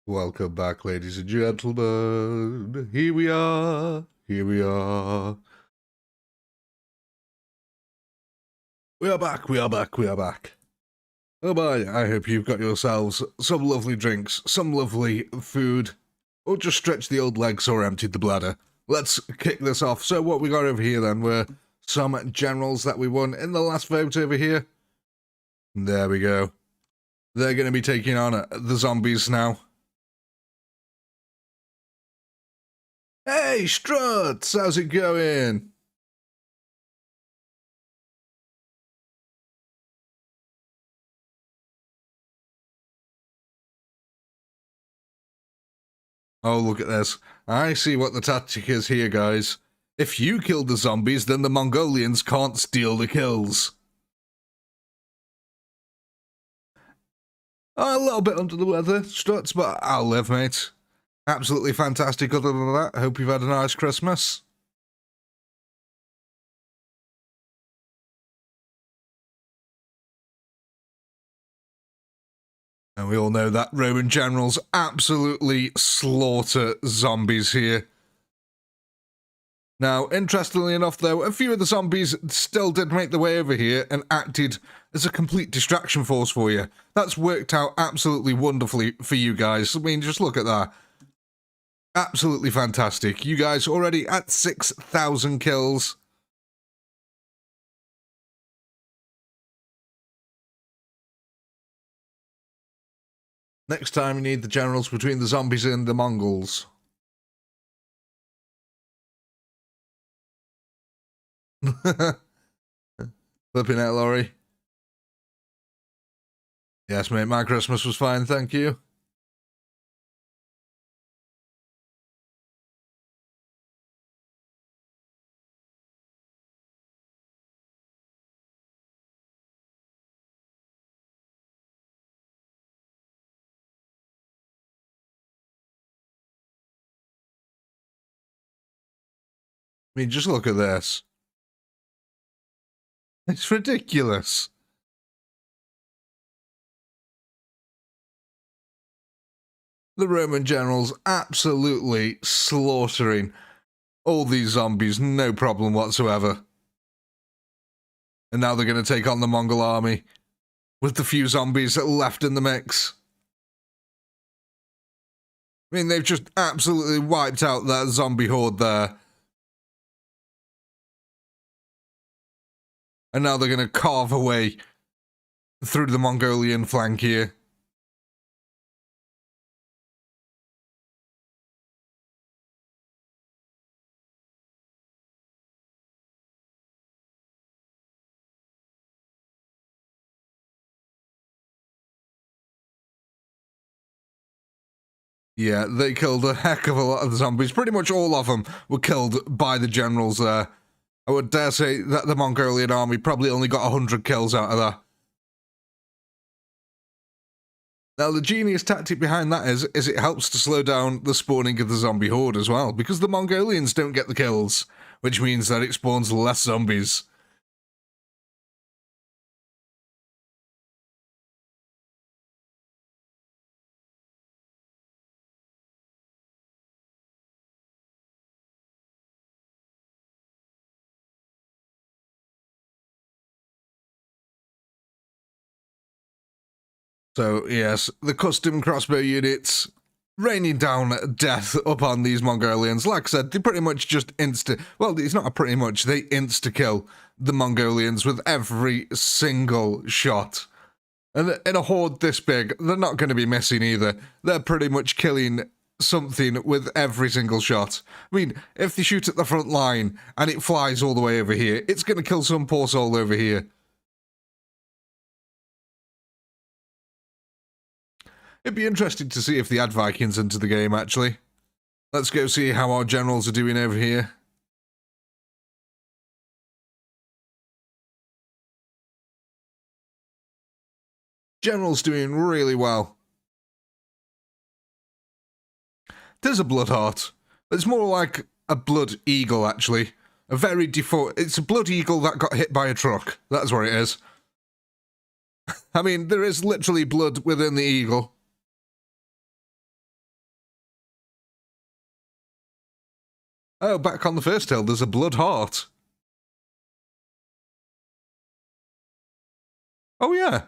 Welcome back, ladies and gentlemen. Here we are. Here we are. We are back. We are back. We are back. Oh boy, I hope you've got yourselves some lovely drinks, some lovely food, or just stretched the old legs or emptied the bladder. Let's kick this off. So what we got over here then were some generals that we won in the last vote over here. There we go. They're going to be taking on the zombies now. Hey, Struts! How's it going? Oh, look at this. I see what the tactic is here, guys. If you kill the zombies, then the Mongolians can't steal the kills. A little bit under the weather, Struts, but I'll live, mate. Absolutely fantastic other than that. Hope you've had a nice Christmas. And we all know that Roman generals absolutely slaughter zombies here. Now, interestingly enough, though, a few of the zombies still did make their way over here and acted as a complete distraction force for you. That's worked out absolutely wonderfully for you guys. I mean, just look at that. Absolutely fantastic. You guys already at 6,000 kills. Next time you need the generals between the zombies and the Mongols. Flipping out, Laurie. Yes, mate, my Christmas was fine, thank you. I mean, just look at this. It's ridiculous. The Roman generals absolutely slaughtering all these zombies, no problem whatsoever. And now they're going to take on the Mongol army with the few zombies left in the mix. I mean, they've just absolutely wiped out that zombie horde there. And now they're going to carve away through the Mongolian flank here. Yeah, they killed a heck of a lot of the zombies. Pretty much all of them were killed by the generals there. I would dare say that the Mongolian army probably only got 100 kills out of that. Now, the genius tactic behind that is it helps to slow down the spawning of the zombie horde as well, because the Mongolians don't get the kills, which means that it spawns less zombies. So, yes, the custom crossbow units raining down death upon these Mongolians. Like I said, they pretty much just well, it's not a pretty much, they insta-kill the Mongolians with every single shot. And in a horde this big, they're not going to be missing either. They're pretty much killing something with every single shot. I mean, if they shoot at the front line and it flies all the way over here, it's going to kill some poor soul over here. It'd be interesting to see if they add Vikings into the game, actually. Let's go see how our generals are doing over here. General's doing really well. There's a blood heart. It's more like a blood eagle, actually. A very default. It's a blood eagle that got hit by a truck. That's what it is. I mean, there is literally blood within the eagle. Oh, back on the first hill, there's a blood heart. Oh, yeah.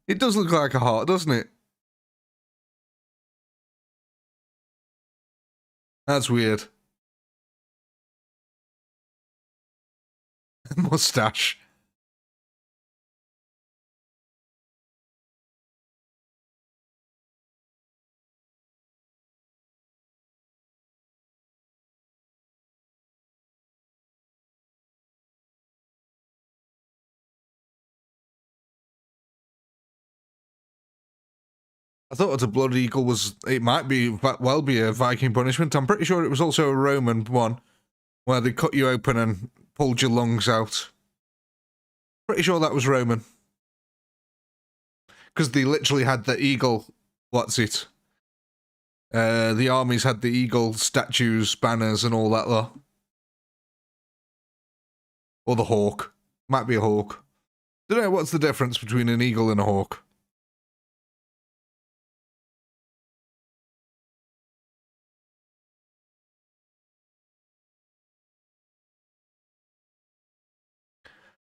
It does look like a heart, doesn't it? That's weird. Mustache. I thought a blood eagle was, it might well be a Viking punishment. I'm pretty sure it was also a Roman one, where they cut you open and pulled your lungs out. Pretty sure that was Roman. Because they literally had the eagle, what's it? The armies had the eagle statues, banners, and all that lot. Or the hawk. Might be a hawk. Don't know, what's the difference between an eagle and a hawk?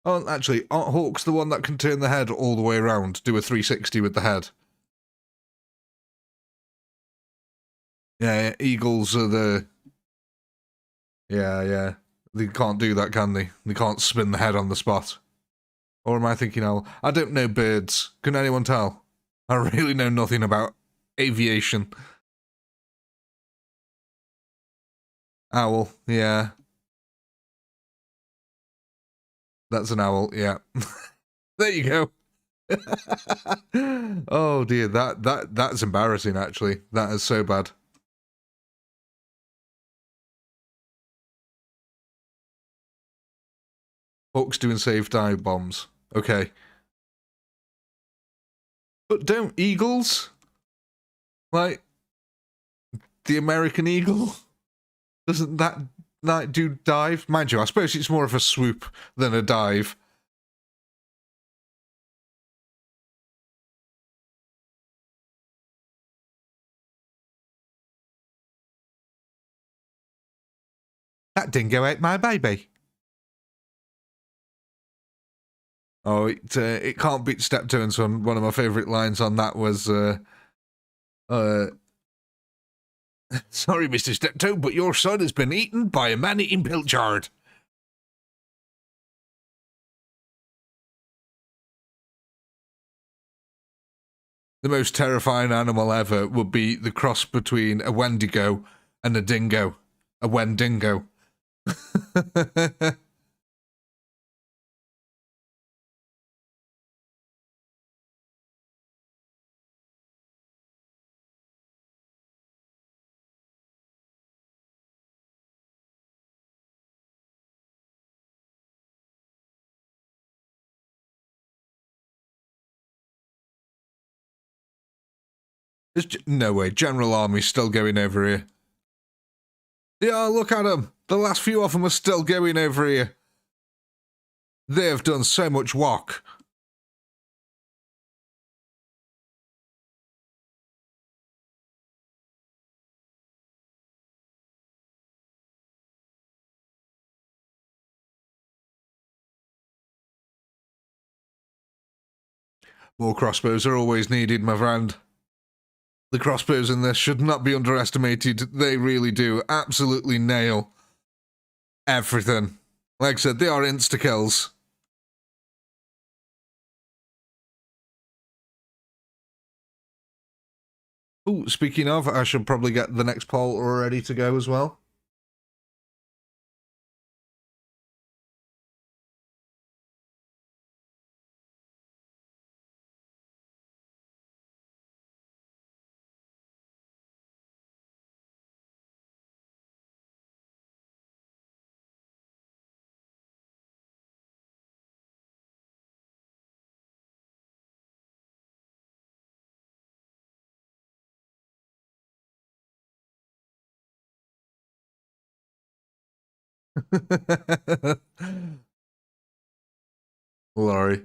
Oh, actually, aren't hawks the one that can turn the head all the way around, do a 360 with the head? Yeah, eagles are the... Yeah. They can't do that, can they? They can't spin the head on the spot. Or am I thinking owl? I don't know birds. Can anyone tell? I really know nothing about aviation. Owl, yeah. That's an owl, yeah. There you go. Oh dear, that's embarrassing actually. That is so bad. Hawks doing save dive bombs. Okay. But don't eagles? Like the American eagle? Doesn't that like do dive? Mind you, I suppose it's more of a swoop than a dive. That dingo ate my baby. Oh, it can't beat Steptones. One of my favourite lines on that was, sorry, Mr. Steptoe, but your son has been eaten by a man-eating pilchard. The most terrifying animal ever would be the cross between a Wendigo and a dingo. A Wendingo. No way, General Army's still going over here. Yeah, look at them. The last few of them are still going over here. They have done so much work. More crossbows are always needed, my friend. The crossbows in this should not be underestimated. They really do absolutely nail everything. Like I said, they are insta-kills. Oh, speaking of, I should probably get the next poll ready to go as well. Laurie.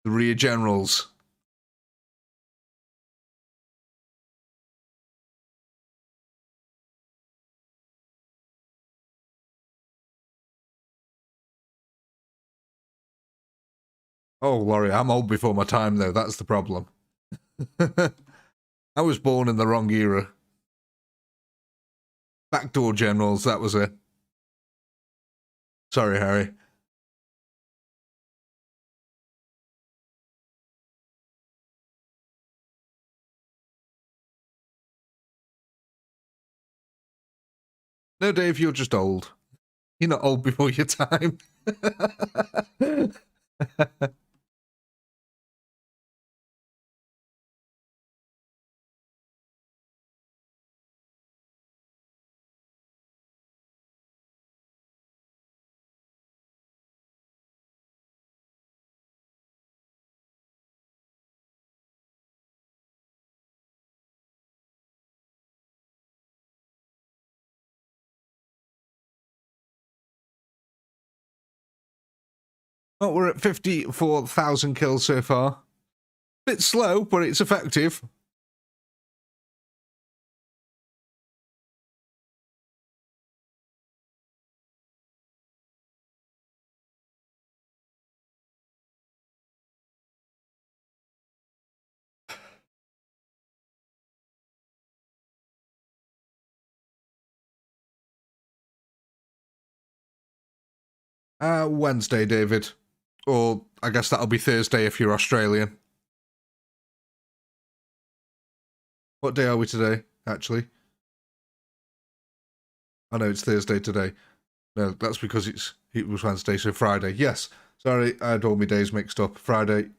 The rear generals. Oh, Laurie, I'm old before my time, though. That's the problem. I was born in the wrong era. Backdoor generals, that was it. Sorry, Harry. No, Dave, you're just old. You're not old before your time. Oh, we're at 54,000 kills so far. Bit slow, but it's effective. Wednesday, David. Or I guess that'll be Thursday if you're Australian. What day are we today, actually? I know it's Thursday today. No, that's because it was Wednesday, so Friday. Yes. Sorry, I had all my days mixed up. Friday.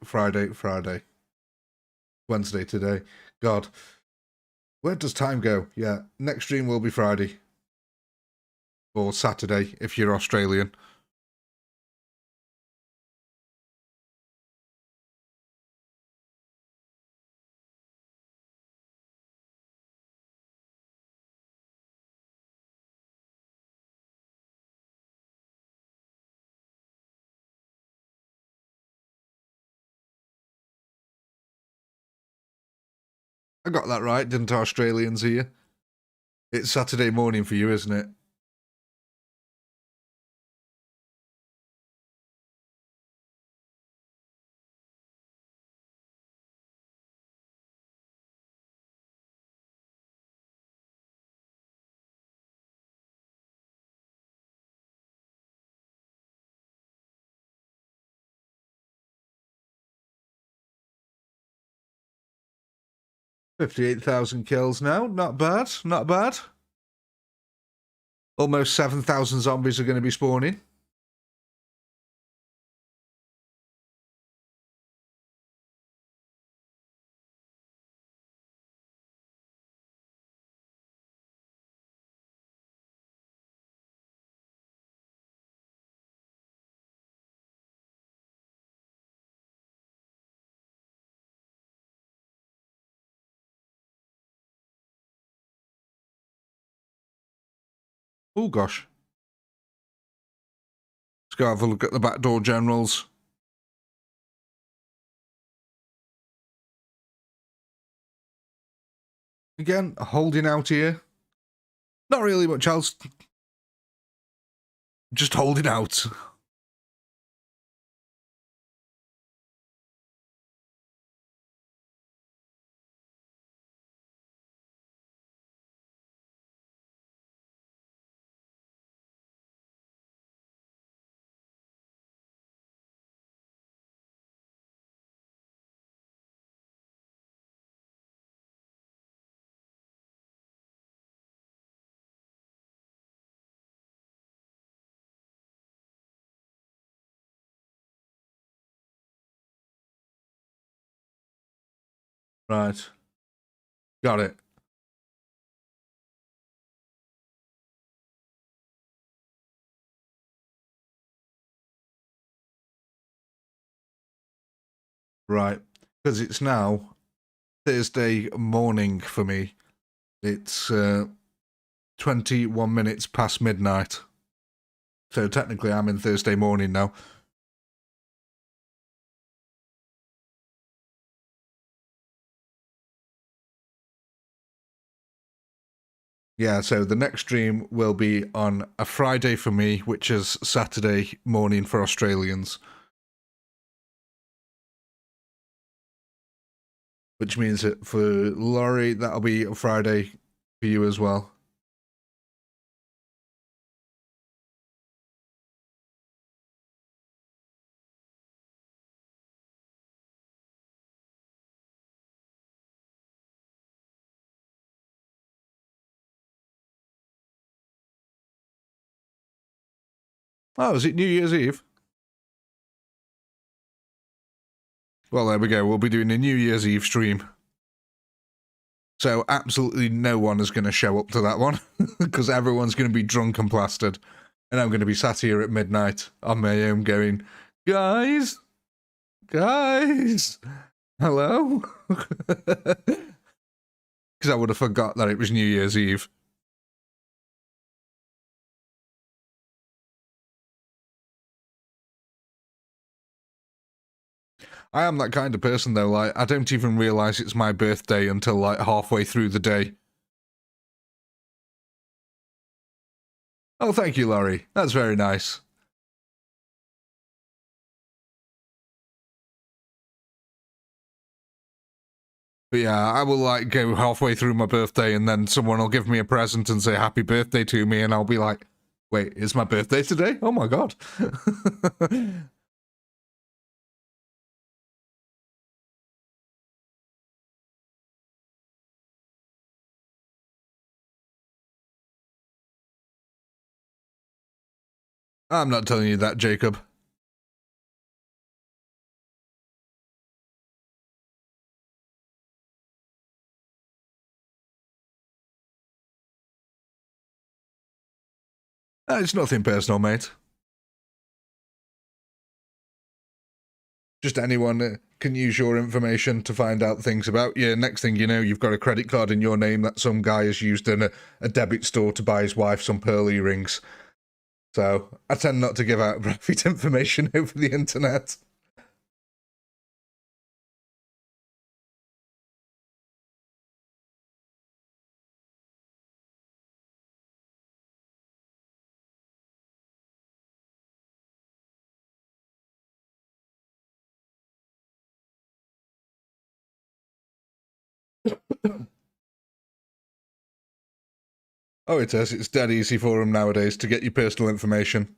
Wednesday today. God. Where does time go? Yeah, next stream will be Friday. Or Saturday, if you're Australian. I got that right, didn't Australians here? It's Saturday morning for you, isn't it? $58,000 kills now. Not bad, not bad. Almost 7,000 zombies are going to be spawning. Oh, gosh. Let's go have a look at the backdoor generals. Again, holding out here. Not really much else. Just holding out. Right. Got it. Right. Because it's now Thursday morning for me. It's 21 minutes past midnight. So technically I'm in Thursday morning now. Yeah, so the next stream will be on a Friday for me, which is Saturday morning for Australians. Which means that for Laurie, that'll be a Friday for you as well. Oh, is it New Year's Eve? Well, there we go. We'll be doing a New Year's Eve stream. So absolutely no one is going to show up to that one because everyone's going to be drunk and plastered. And I'm going to be sat here at midnight on my own going, guys, hello? Because I would have forgot that it was New Year's Eve. I am that kind of person though, like, I don't even realise it's my birthday until like halfway through the day. Oh, thank you, Laurie. That's very nice. But yeah, I will like go halfway through my birthday and then someone will give me a present and say happy birthday to me and I'll be like, wait, it's my birthday today? Oh my god. I'm not telling you that, Jacob. It's nothing personal, mate. Just anyone can use your information to find out things about you. Next thing you know, you've got a credit card in your name that some guy has used in a debit store to buy his wife some pearl earrings. So I tend not to give out private information over the internet. Oh, it is. It's dead easy for them nowadays to get your personal information.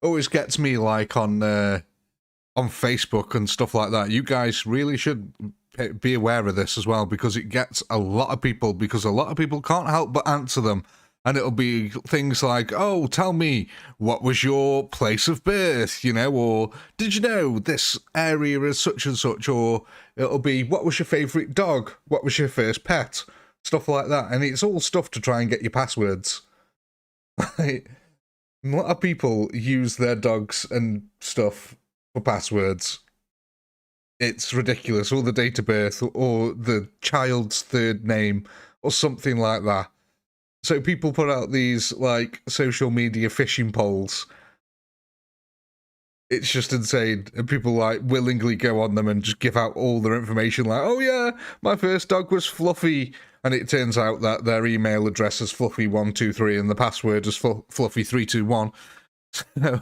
Always gets me like on Facebook and stuff like that. You guys really should be aware of this as well because it gets a lot of people because a lot of people can't help but answer them. And it'll be things like, oh, tell me, what was your place of birth, you know, or did you know this area is such and such, or it'll be, what was your favourite dog? What was your first pet? Stuff like that. And it's all stuff to try and get your passwords. Like, a lot of people use their dogs and stuff for passwords. It's ridiculous. Or the date of birth, or the child's third name, or something like that. So people put out these, like, social media phishing polls. It's just insane. And people, like, willingly go on them and just give out all their information, like, oh yeah, my first dog was Fluffy. And it turns out that their email address is Fluffy123 and the password is Fluffy321. So...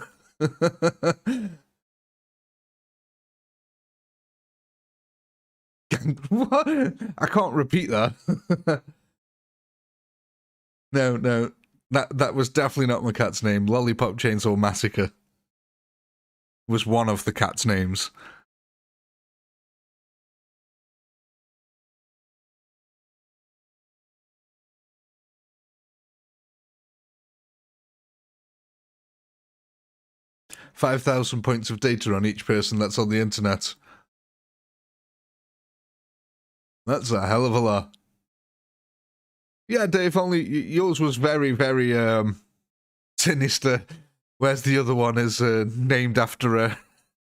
What? I can't repeat that. No. That was definitely not my cat's name. Lollipop Chainsaw Massacre was one of the cat's names. $5,000 points of data on each person that's on the internet. That's a hell of a lot. Yeah, Dave, only yours was very, very sinister. Whereas the other one is named after a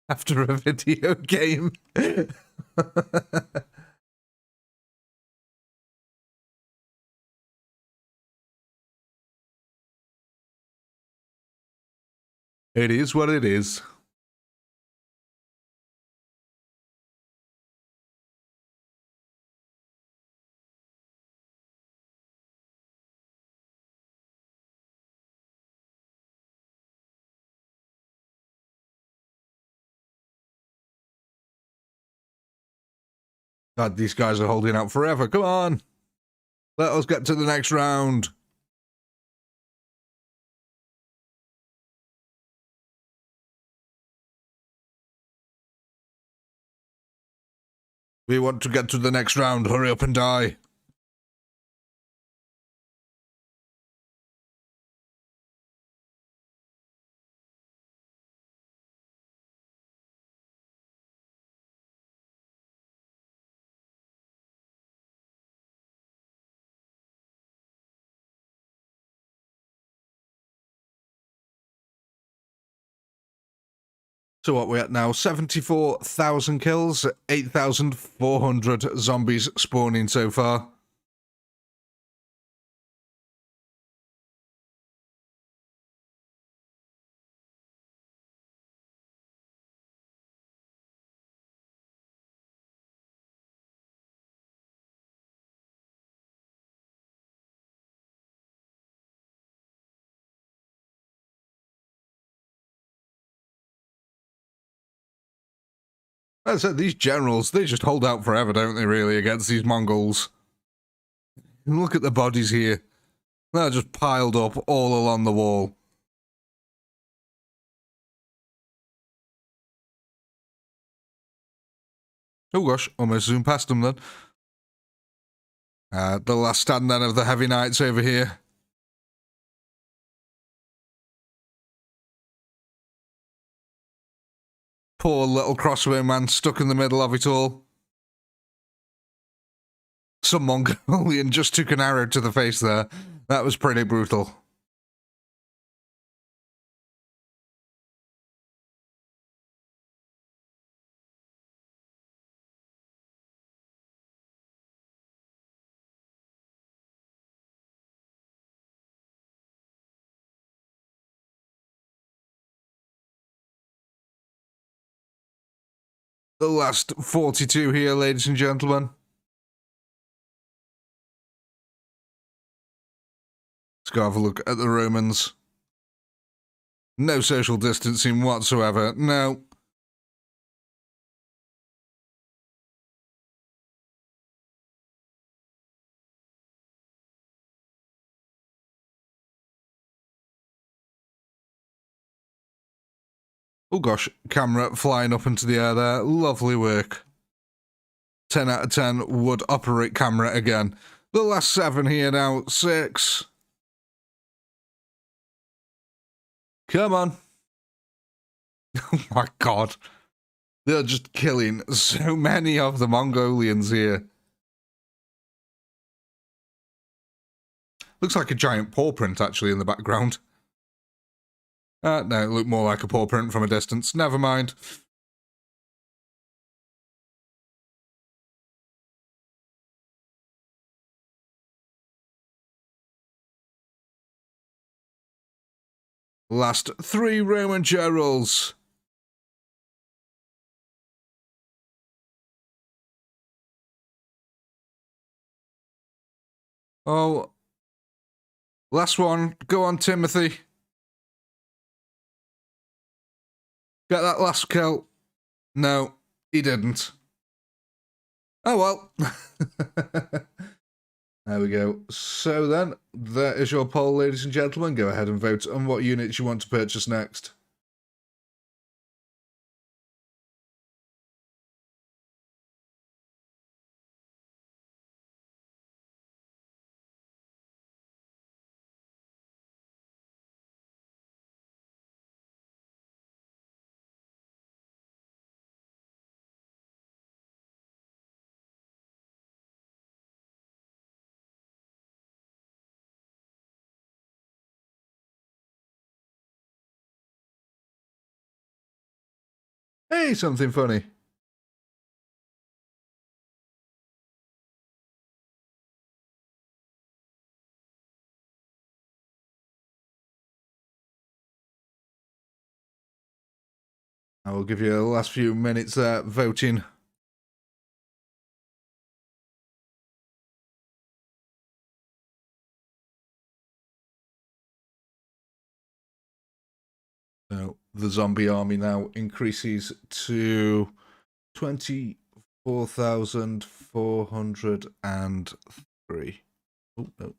video game. It is what it is. God, these guys are holding out forever. Come on. Let us get to the next round. We want to get to the next round. Hurry up and die. So what we're at now, 74,000 kills, 8,400 zombies spawning so far. As I said, these generals, they just hold out forever, don't they, really, against these Mongols? Look at the bodies here. They're just piled up all along the wall. Oh gosh, almost zoomed past them then. The last stand then of the heavy knights over here. Poor little crossbow man stuck in the middle of it all. Some Mongolian just took an arrow to the face there. That was pretty brutal. The last 42 here, ladies and gentlemen. Let's go have a look at the Romans. No social distancing whatsoever. No. Oh gosh, camera flying up into the air there. Lovely work. 10 out of 10 would operate camera again. The last 7 here now. 6. Come on. Oh my god. They're just killing so many of the Mongolians here. Looks like a giant paw print actually in the background. No, it looked more like a paw print from a distance. Never mind. Last 3 Roman generals. Oh. Last one. Go on, Timothy. Get that last kill. No, he didn't. Oh well. There we go. So then, there is your poll, ladies and gentlemen. Go ahead and vote on what units you want to purchase next. Hey, something funny. I will give you the last few minutes there voting. So the zombie army now increases to 24,400. 403. Oh, no.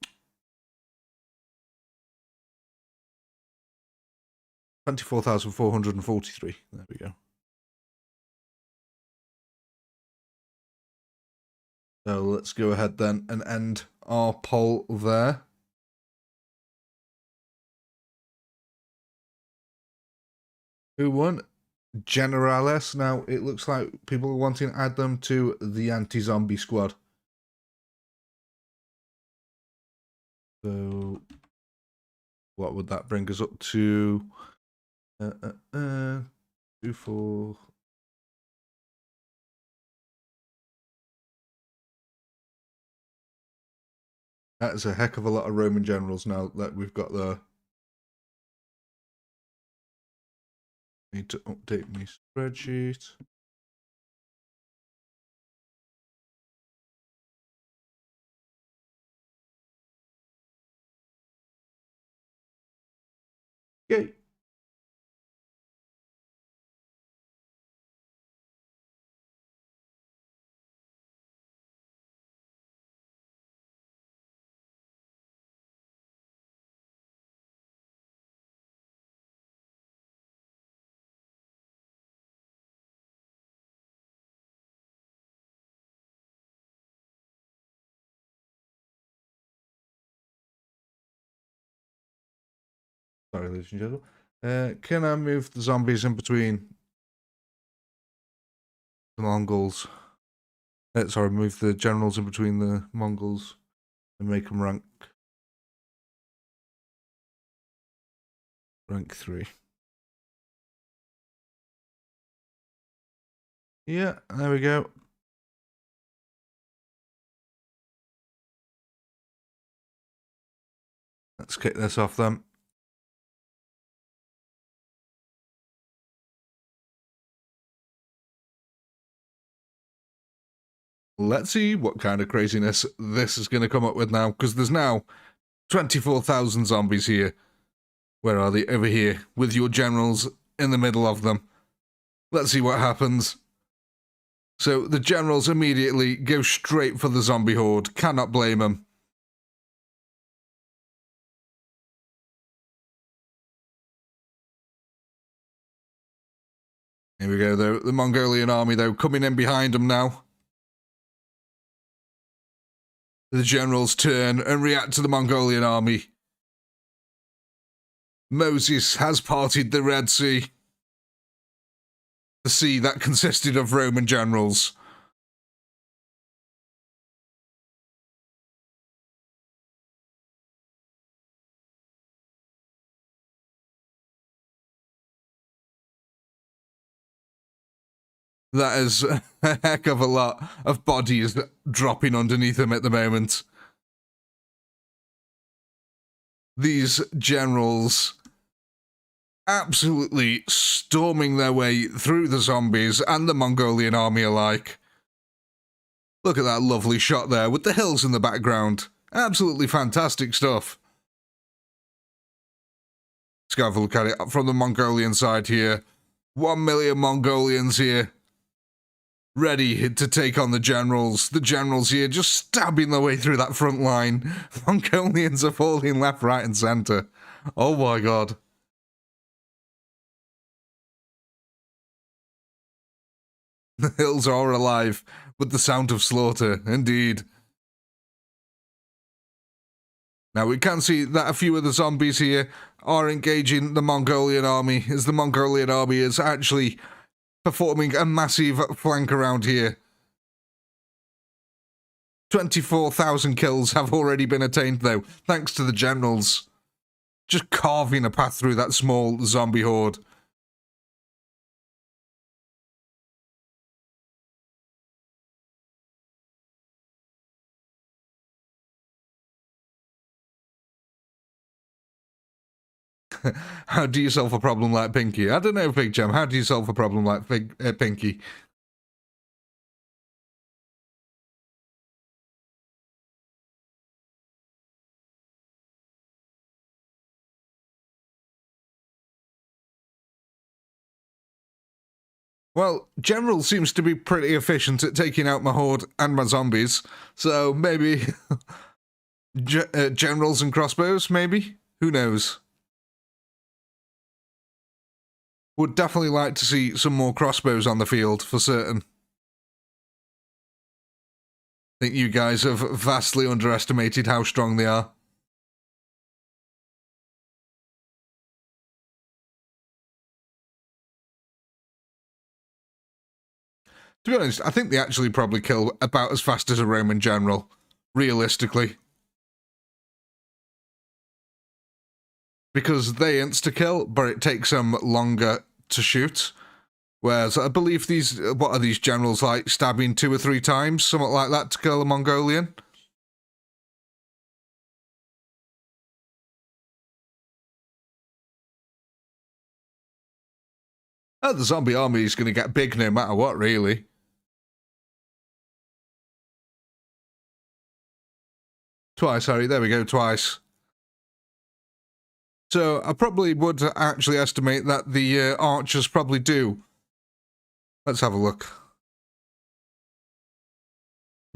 24,443. There we go. So let's go ahead then and end our poll there. Who won? Generales. Now, it looks like people are wanting to add them to the anti-zombie squad. So, what would that bring us up to? 2, 4. That is a heck of a lot of Roman generals now that we've got there. Need to update my spreadsheet. Yay. Sorry, ladies and gentlemen. Can I move the zombies in between the Mongols? Sorry, move the generals in between the Mongols and make them rank 3. Yeah, there we go. Let's kick this off then. Let's see what kind of craziness this is going to come up with now, because there's now 24,000 zombies here. Where are they? Over here, with your generals in the middle of them. Let's see what happens. So the generals immediately go straight for the zombie horde. Cannot blame them. Here we go, though. The Mongolian army, though, coming in behind them now. The generals turn and react to the Mongolian army. Moses has parted the Red Sea. The sea that consisted of Roman generals. That is a heck of a lot of bodies dropping underneath him at the moment. These generals absolutely storming their way through the zombies and the Mongolian army alike. Look at that lovely shot there with the hills in the background. Absolutely fantastic stuff. Let's go have a look at it from the Mongolian side here. 1 million Mongolians here. Ready to take on the generals. The generals here just stabbing their way through that front line. Mongolians are falling left, right, and centre. Oh my god. The hills are alive with the sound of slaughter, indeed. Now we can see that a few of the zombies here are engaging the Mongolian army, as the Mongolian army is actually performing a massive flank around here. 24,000 kills have already been attained, though, thanks to the generals. Just carving a path through that small zombie horde. How do you solve a problem like Pinky? I don't know, Big Jam. How do you solve a problem like Pinky? Well, General seems to be pretty efficient at taking out my horde and my zombies, so maybe generals and crossbows, maybe? Who knows? Would definitely like to see some more crossbows on the field, for certain. I think you guys have vastly underestimated how strong they are. To be honest, I think they actually probably kill about as fast as a Roman general, realistically. Because they insta-kill, but it takes them longer to shoot. Whereas I believe these, what are these generals like, stabbing 2 or 3 times, something like that, to kill a Mongolian? Oh, the zombie army is going to get big no matter what, really. Twice, sorry, there we go, twice. So I probably would actually estimate that the archers probably do. Let's have a look.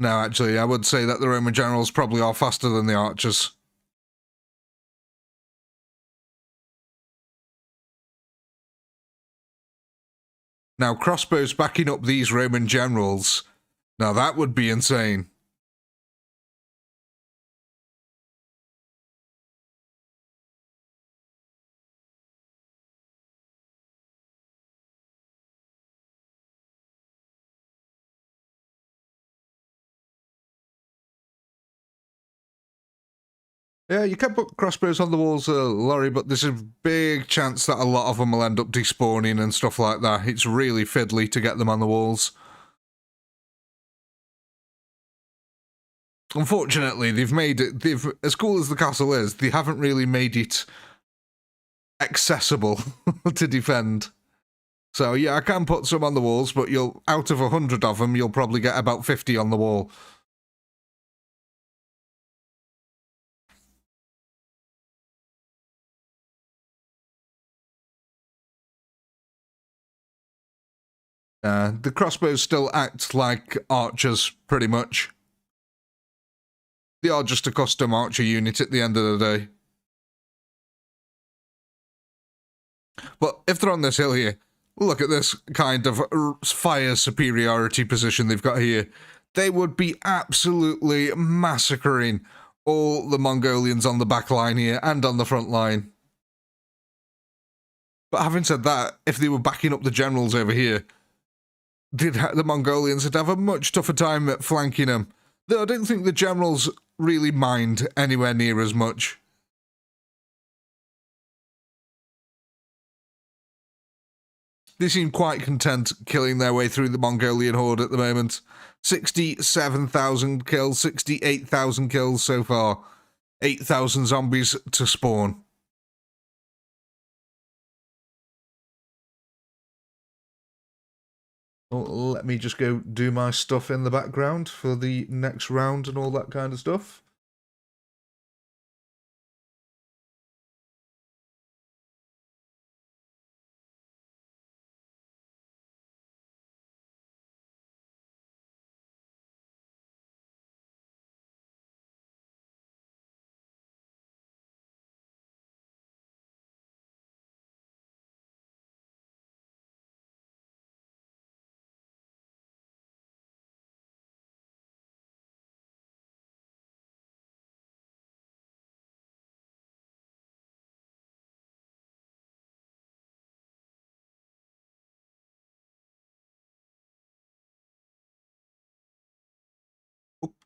No, actually, I would say that the Roman generals probably are faster than the archers. Now, crossbows backing up these Roman generals. Now, that would be insane. Yeah, you can put crossbows on the walls, Laurie, but there's a big chance that a lot of them will end up despawning and stuff like that. It's really fiddly to get them on the walls. Unfortunately, they've as cool as the castle is, they haven't really made it accessible to defend. So yeah, I can put some on the walls, but you'll out of 100 of them, you'll probably get about 50 on the wall. The crossbows still act like archers, pretty much. They are just a custom archer unit at the end of the day. But if they're on this hill here, look at this kind of fire superiority position they've got here. They would be absolutely massacring all the Mongolians on the back line here and on the front line. But having said that, if they were backing up the generals over here, the Mongolians would have a much tougher time at flanking them. Though I don't think the generals really mind anywhere near as much. They seem quite content killing their way through the Mongolian horde at the moment. 67,000 kills, 68,000 kills so far. 8,000 zombies to spawn. Well, let me just go do my stuff in the background for the next round and all that kind of stuff.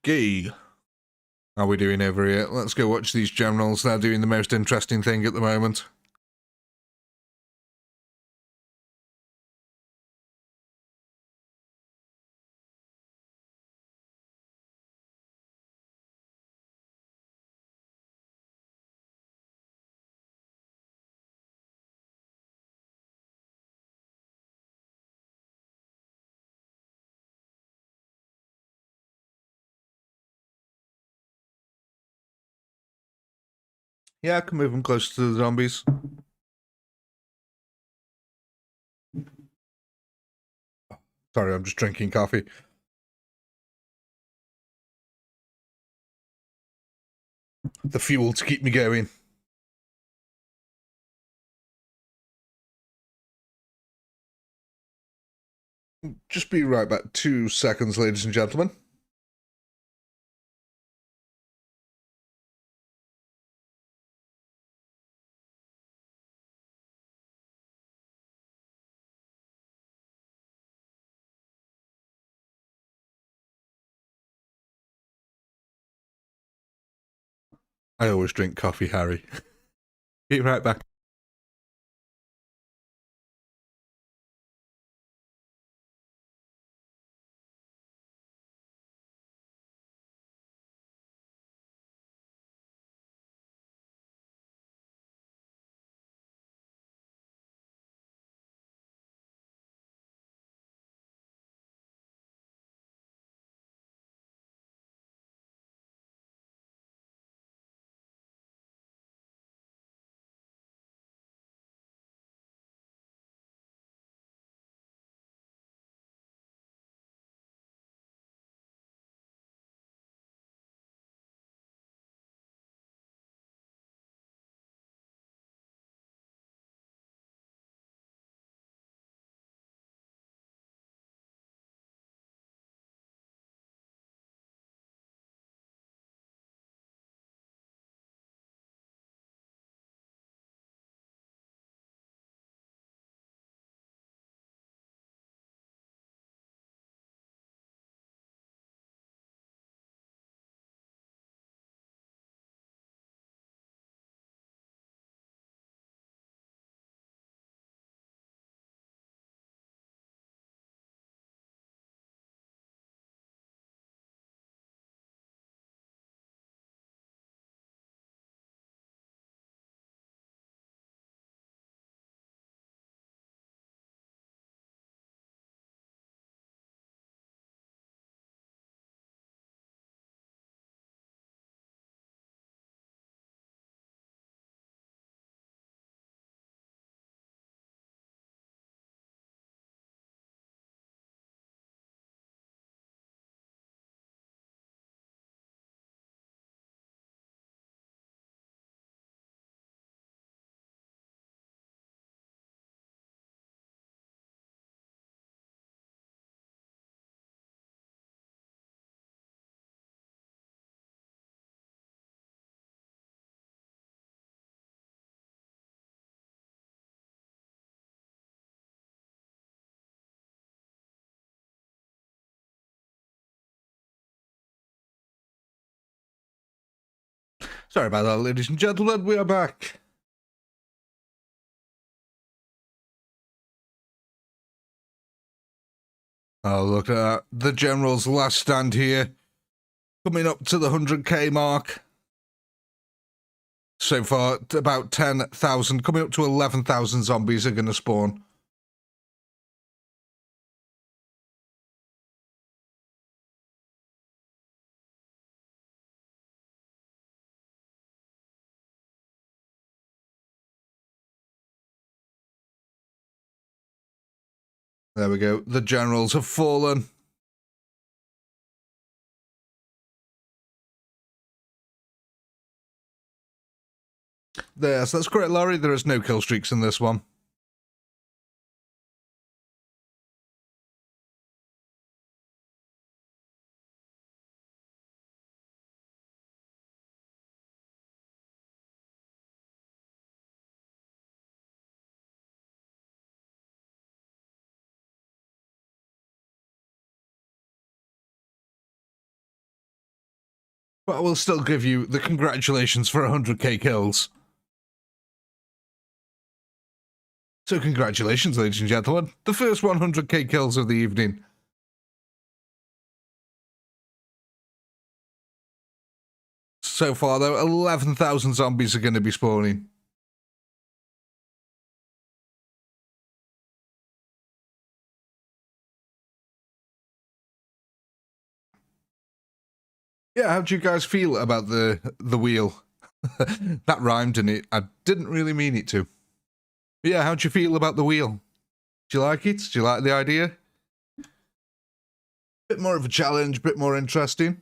Okay. How are we doing over here? Let's go watch these generals. They're doing the most interesting thing at the moment. Yeah, I can move them closer to the zombies. Sorry, I'm just drinking coffee. The fuel to keep me going. Just be right back. 2 seconds, ladies and gentlemen. I always drink coffee, Harry. Be right back. Sorry about that, ladies and gentlemen. We are back. Oh, look at that. The General's last stand here. Coming up to the 100k mark. So far, about 10,000. Coming up to 11,000 zombies are going to spawn. There we go. The generals have fallen. Yes, that's correct, Larry. There is no kill streaks in this one. But I will still give you the congratulations for 100k kills. So congratulations, ladies and gentlemen. The first 100k kills of the evening. So far, though, 11,000 zombies are going to be spawning. Yeah, how do you guys feel about the wheel? That rhymed, didn't it? I didn't really mean it to. But yeah, how do you feel about the wheel? Do you like it? Do you like the idea? Bit more of a challenge, bit more interesting.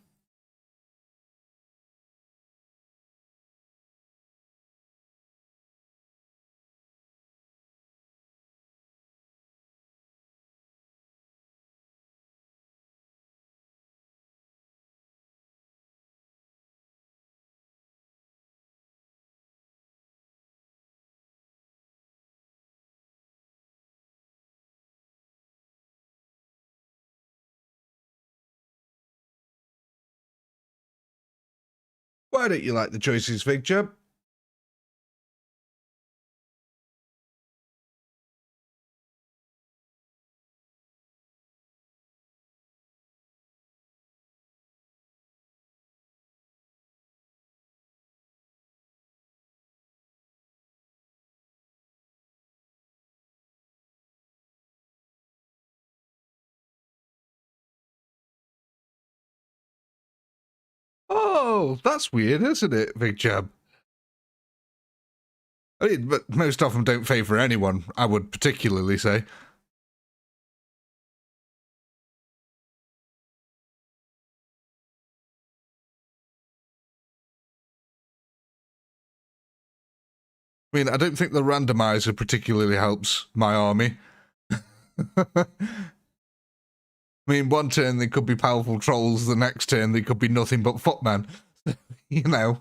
Why don't you like the choices, Fig Chub? Oh, that's weird, isn't it, Big Chub? I mean, but most of them don't favour anyone, I would particularly say. I mean, I don't think the randomizer particularly helps my army. I mean, one turn they could be powerful trolls, the next turn they could be nothing but footmen. You know.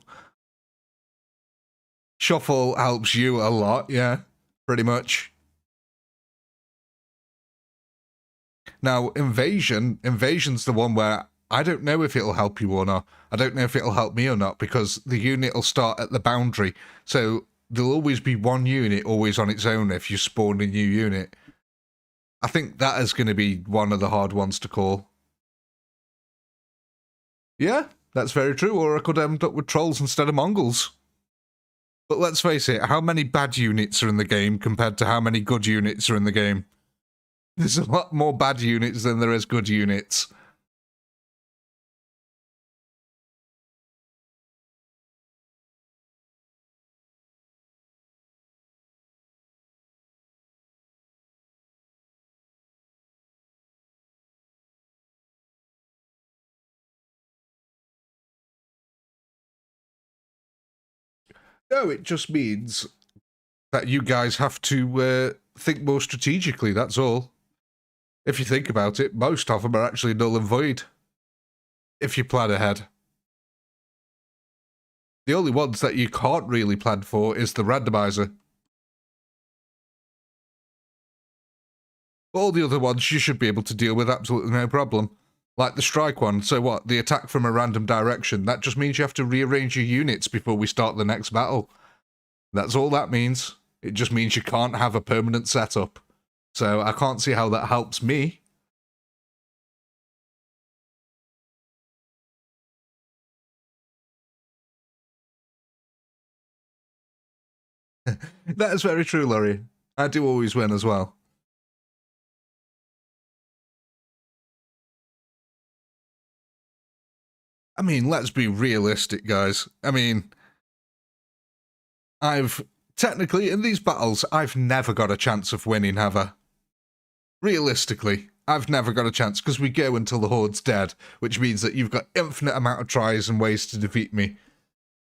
Shuffle helps you a lot, yeah, pretty much. Now, invasion's the one where I don't know if it'll help you or not. I don't know if it'll help me or not, because the unit will start at the boundary. So there'll always be one unit always on its own if you spawn a new unit. I think that is going to be one of the hard ones to call. Yeah, that's very true, or I could end up with trolls instead of Mongols. But let's face it, how many bad units are in the game compared to how many good units are in the game? There's a lot more bad units than there is good units. No, it just means that you guys have to think more strategically, that's all. If you think about it, most of them are actually null and void. If you plan ahead. The only ones that you can't really plan for is the randomizer. All the other ones you should be able to deal with absolutely no problem. Like the strike one, so what, the attack from a random direction, that just means you have to rearrange your units before we start the next battle. That's all that means. It just means you can't have a permanent setup. So I can't see how that helps me. That is very true, Laurie. I do always win as well. I mean, let's be realistic, guys. I mean, technically, in these battles, I've never got a chance of winning, have I? Realistically, I've never got a chance, because we go until the horde's dead, which means that you've got infinite amount of tries and ways to defeat me.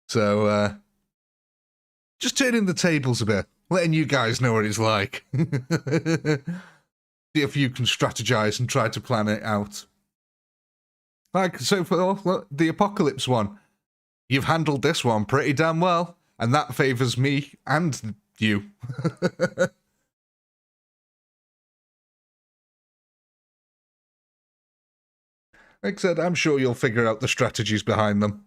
So, just turning the tables a bit, letting you guys know what it's like. See if you can strategize and try to plan it out. Like, so for the Apocalypse one, you've handled this one pretty damn well, and that favours me and you. Like I said, I'm sure you'll figure out the strategies behind them.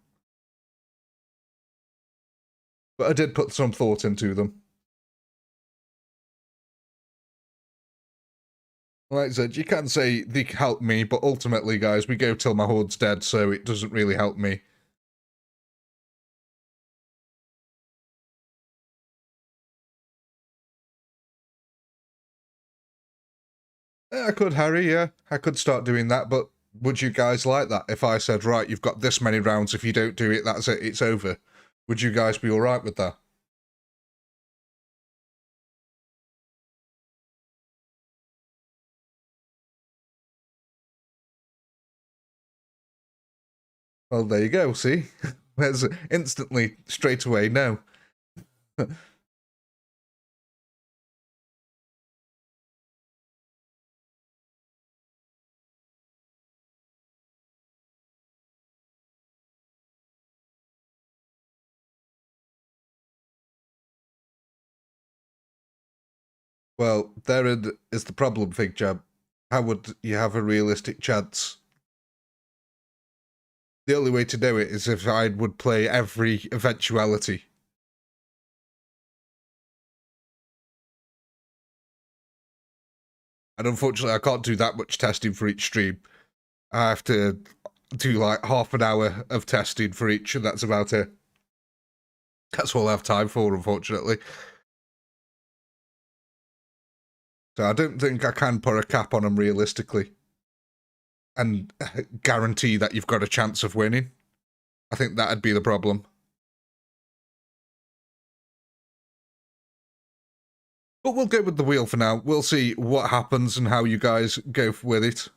But I did put some thought into them. Like I said, you can say they help me, but ultimately, guys, we go till my horde's dead, so it doesn't really help me. Yeah, I could, Harry, yeah. I could start doing that, but would you guys like that? If I said, right, you've got this many rounds, if you don't do it, that's it, it's over. Would you guys be alright with that? Well, there you go, see? There's instantly, straight away, no. Well, is the problem, Fig Jab. How would you have a realistic chance? The only way to do it is if I would play every eventuality. And unfortunately, I can't do that much testing for each stream. I have to do like half an hour of testing for each, and that's about it. That's all I have time for, unfortunately. So I don't think I can put a cap on them realistically and guarantee that you've got a chance of winning. I think that'd be the problem. But we'll go with the wheel for now. We'll see what happens and how you guys go with it.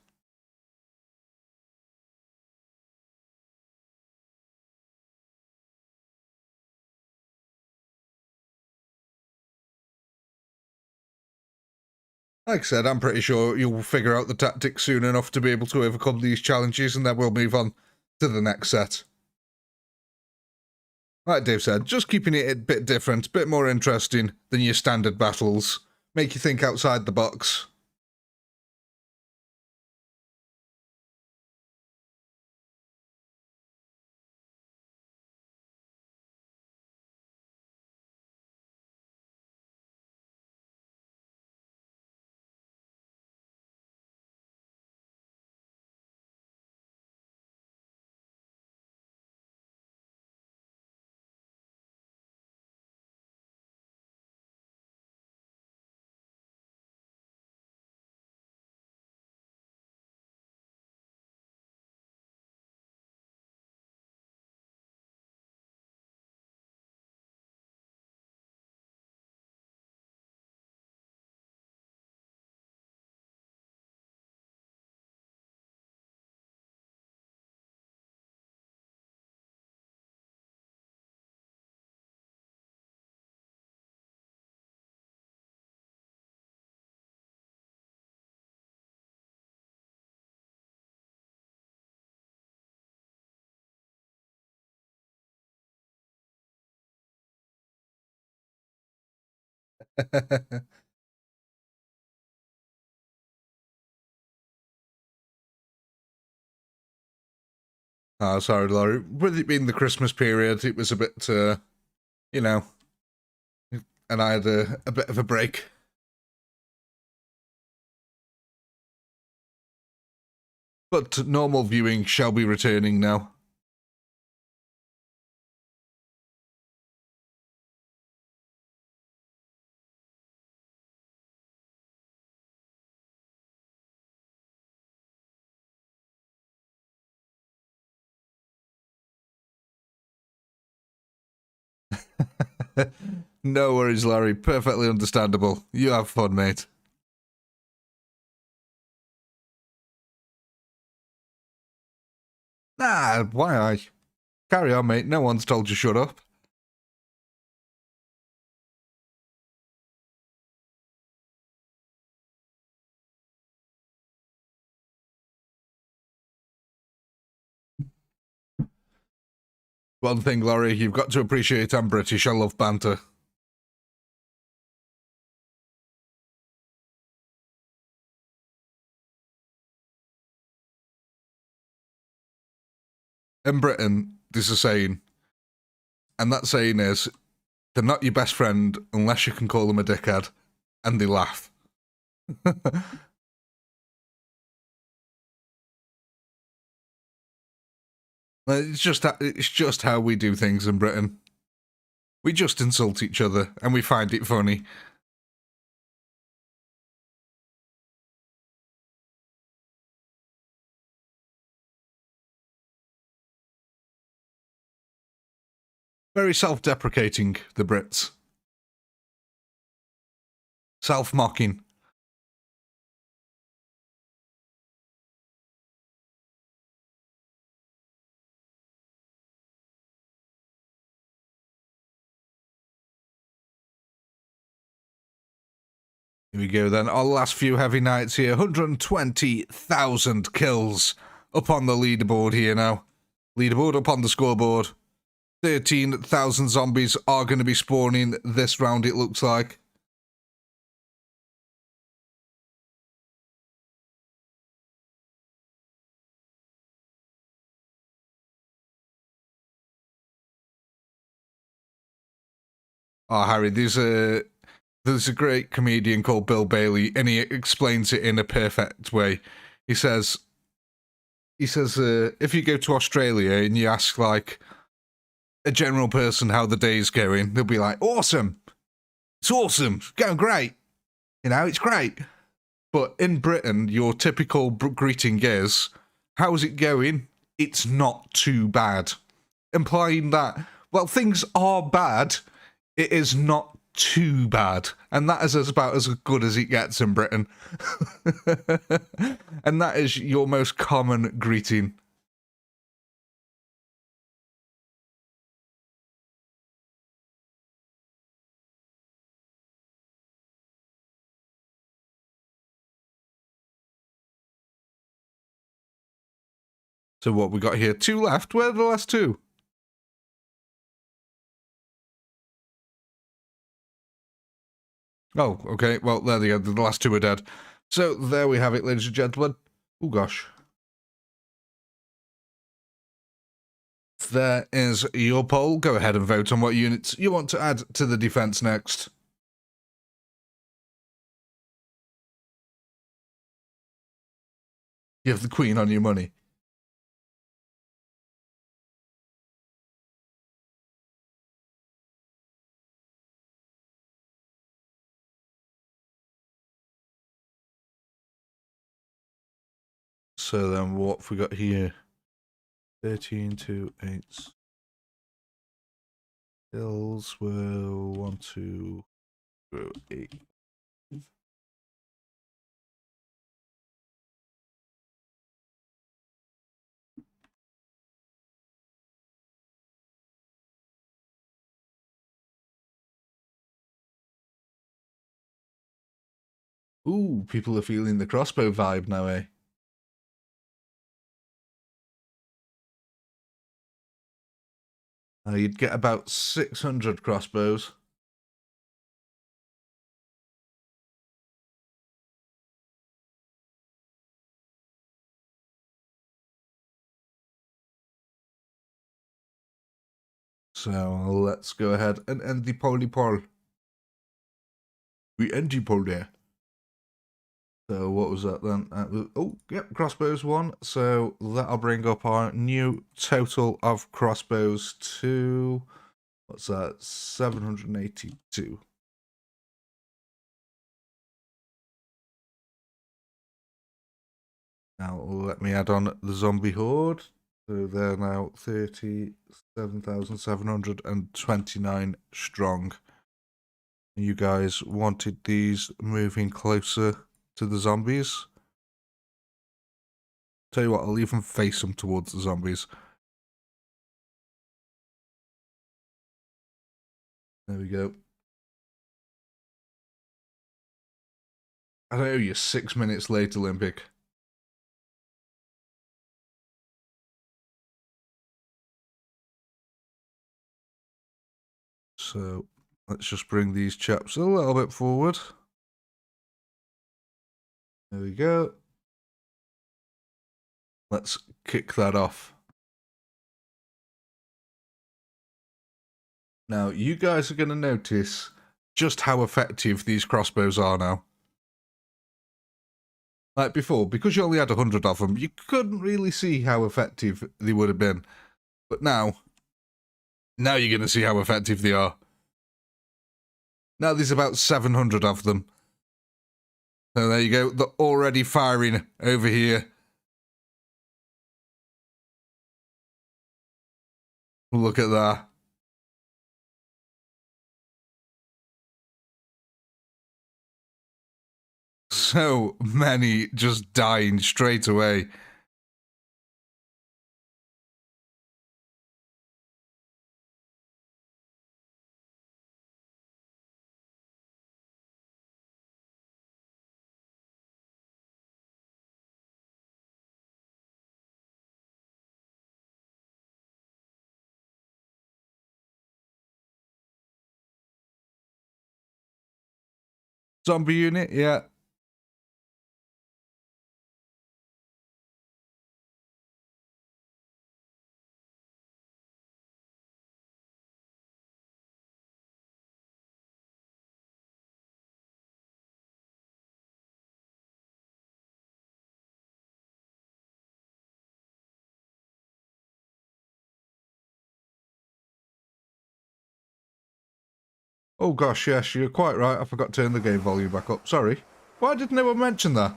Like I said, I'm pretty sure you'll figure out the tactics soon enough to be able to overcome these challenges, and then we'll move on to the next set. Like Dave said, just keeping it a bit different, a bit more interesting than your standard battles. Make you think outside the box. Oh, sorry, Laurie. With it being the Christmas period, it was a bit, you know, and I had a bit of a break. But normal viewing shall be returning now. No worries, Larry. Perfectly understandable. You have fun, mate. Nah, why I? Carry on, mate. No one's told you shut up. One thing, Laurie, you've got to appreciate I'm British. I love banter. In Britain, there's a saying, and that saying is, they're not your best friend unless you can call them a dickhead, and they laugh. It's just how we do things in Britain. We just insult each other, and we find it funny. Very self-deprecating, the Brits. Self-mocking. Here we go then. Our last few heavy nights here. 120,000 kills up on the leaderboard here now. Leaderboard up on the scoreboard. 13,000 zombies are going to be spawning this round, it looks like. Oh, Harry, there's a great comedian called Bill Bailey, and he explains it in a perfect way. He says, if you go to Australia and you ask, like, a general person how the day's going, they'll be like, awesome. It's awesome. It's going great. You know, it's great. But in Britain, your typical greeting is, how's it going? It's not too bad. Implying that, well, things are bad, it is not too bad. And that is about as good as it gets in Britain. And that is your most common greeting. So what we got here? 2 left. Where are the last 2? Oh, okay. Well, there they go. The last 2 are dead. So there we have it, ladies and gentlemen. Oh, gosh. There is your poll. Go ahead and vote on what units you want to add to the defense next. You have the Queen on your money. So then what have we got here? 13 to 8. Hills will 1, 2, 8. Ooh, people are feeling the crossbow vibe now, eh? You'd get about 600 crossbows. So let's go ahead and end the poll. We end the poll there. So what was that then? Oh, yep, crossbows 1. So that'll bring up our new total of crossbows to, what's that? 782. Now let me add on the zombie horde. So they're now 37,729 strong. You guys wanted these moving closer to the zombies. Tell you what, I'll even face them towards the zombies. There we go. I don't know, you're 6 minutes late, Olympic. So let's just bring these chaps a little bit forward. There we go. Let's kick that off. Now, you guys are going to notice just how effective these crossbows are now. Like before, because you only had 100 of them, you couldn't really see how effective they would have been. But now you're going to see how effective they are. Now there's about 700 of them. So there you go. They're already firing over here. Look at that. So many just dying straight away. Zombie unit, yeah. Oh gosh, yes, you're quite right. I forgot to turn the game volume back up. Sorry. Why did no one mention that?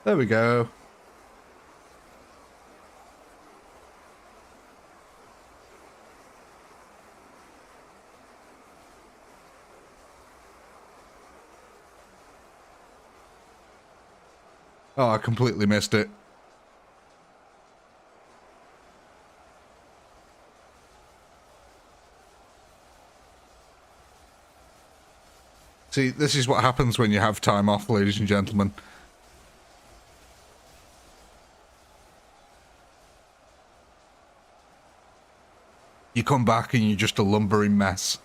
There we go. Oh, I completely missed it. See, this is what happens when you have time off, ladies and gentlemen. You come back and you're just a lumbering mess.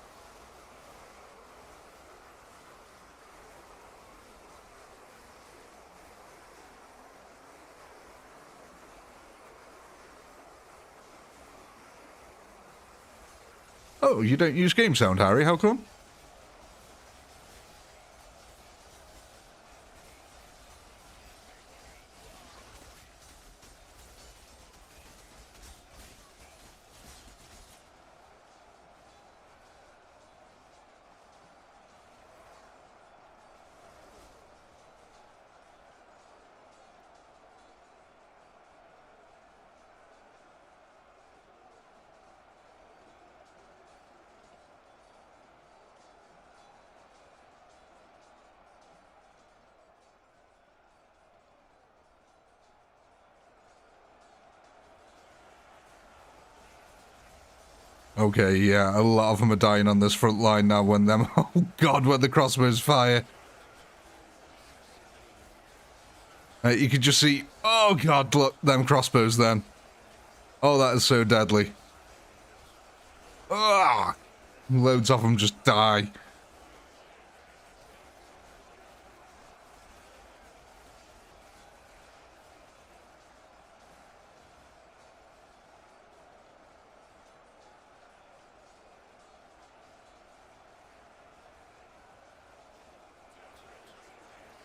Oh, you don't use game sound, Harry? How come? Okay, yeah, a lot of them are dying on this front line now when them... Oh god, when the crossbows fire. You can just see... Oh god, look, them crossbows then. Oh, that is so deadly. Ah, loads of them just die.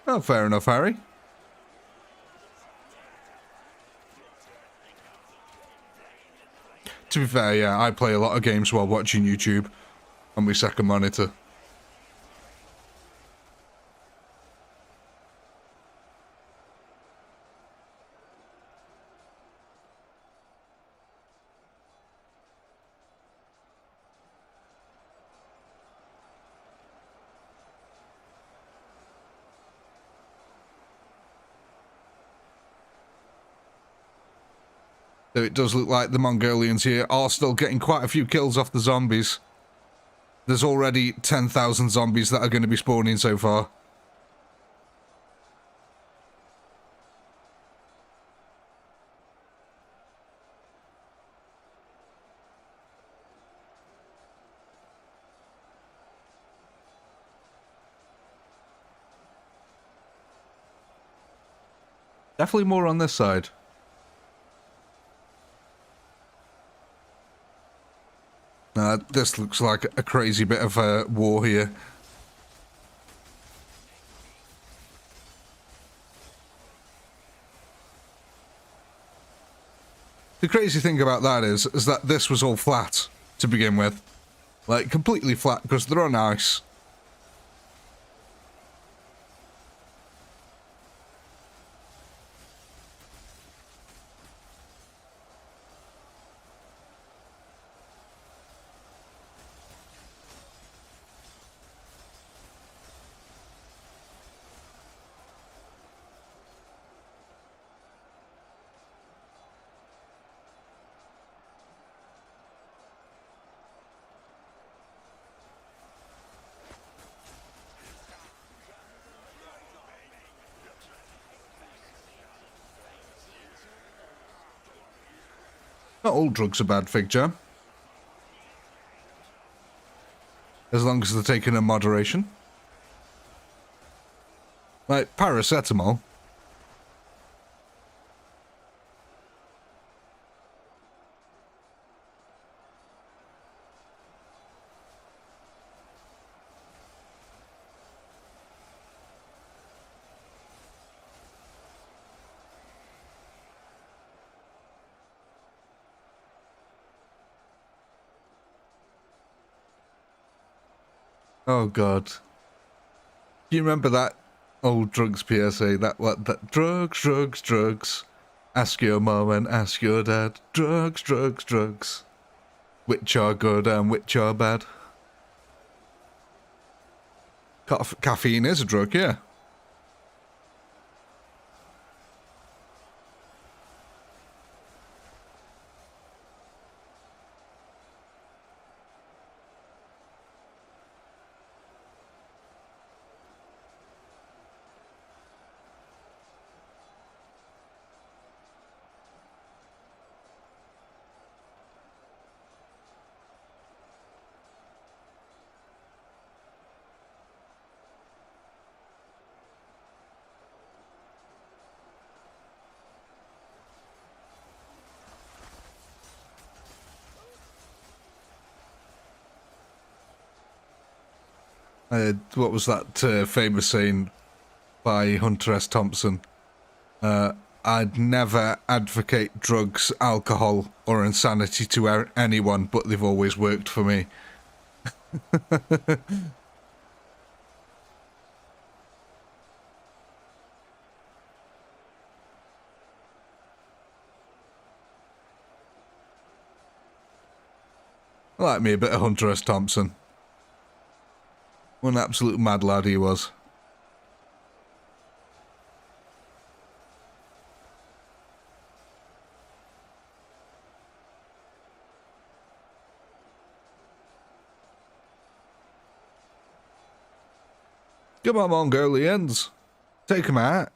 Oh, fair enough, Harry. To be fair, yeah, I play a lot of games while watching YouTube on my second monitor. So it does look like the Mongolians here are still getting quite a few kills off the zombies. There's already 10,000 zombies that are going to be spawning so far. Definitely more on this side. This looks like a crazy bit of war here. The crazy thing about that is that this was all flat to begin with. Like, completely flat because they're on ice. Not all drugs are bad, Fig Jam. As long as they're taken in moderation. Like paracetamol. Oh god. Do you remember that old drugs PSA? That drugs. Ask your mom and ask your dad. Drugs. Which are good and which are bad. Caffeine is a drug, yeah. What was that famous saying by Hunter S. Thompson? I'd never advocate drugs, alcohol, or insanity to anyone, but they've always worked for me. I like me a bit of Hunter S. Thompson. What an absolute mad lad he was. Come on, Mongolians. Take them out.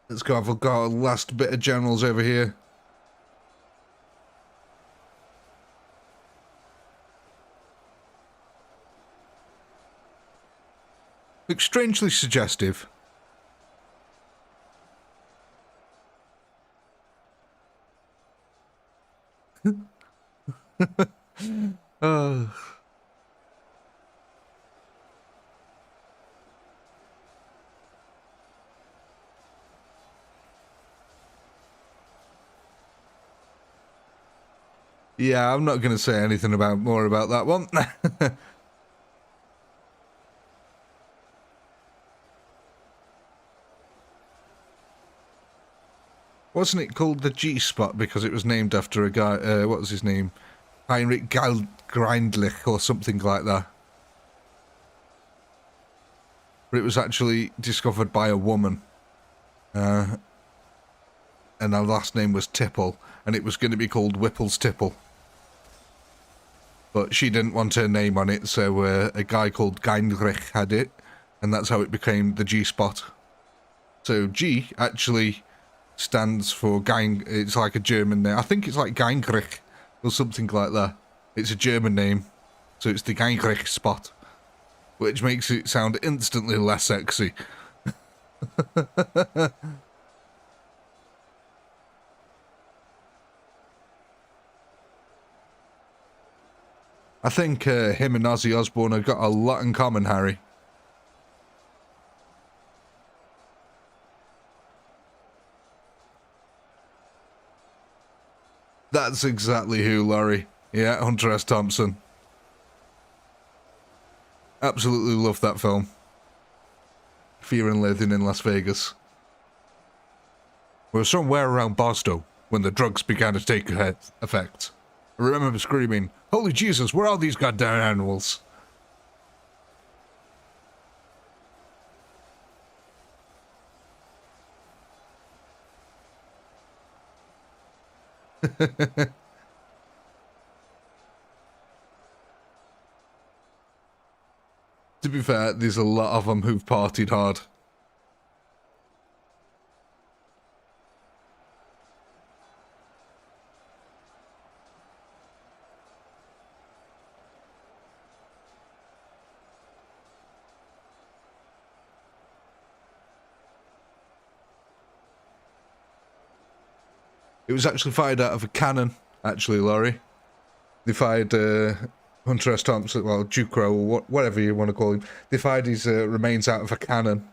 Let's go. I've got a last bit of generals over here. Looks strangely suggestive. Oh. Yeah, I'm not going to say anything more about that one. Wasn't it called the G-spot because it was named after a guy, what was his name? Heinrich Grindlich or something like that. But it was actually discovered by a woman. And her last name was Tipple, and it was going to be called Whipple's Tipple. But she didn't want her name on it, so a guy called Geinrich had it, and that's how it became the G-spot. So G actually stands for it's like a German name. I think it's like Geinrich or something like that. It's a German name, so it's the Geinrich spot, which makes it sound instantly less sexy. I think him and Ozzy Osbourne have got a lot in common, Harry. That's exactly who, Laurie. Yeah, Hunter S. Thompson. Absolutely love that film. Fear and Loathing in Las Vegas. We were somewhere around Boston when the drugs began to take effect. I remember screaming, "Holy Jesus, where are these goddamn animals?" To be fair, there's a lot of them who've partied hard. It was actually fired out of a cannon, actually, Laurie. They fired Hunter S. Thompson, well, Ducro, or whatever you want to call him. They fired his remains out of a cannon.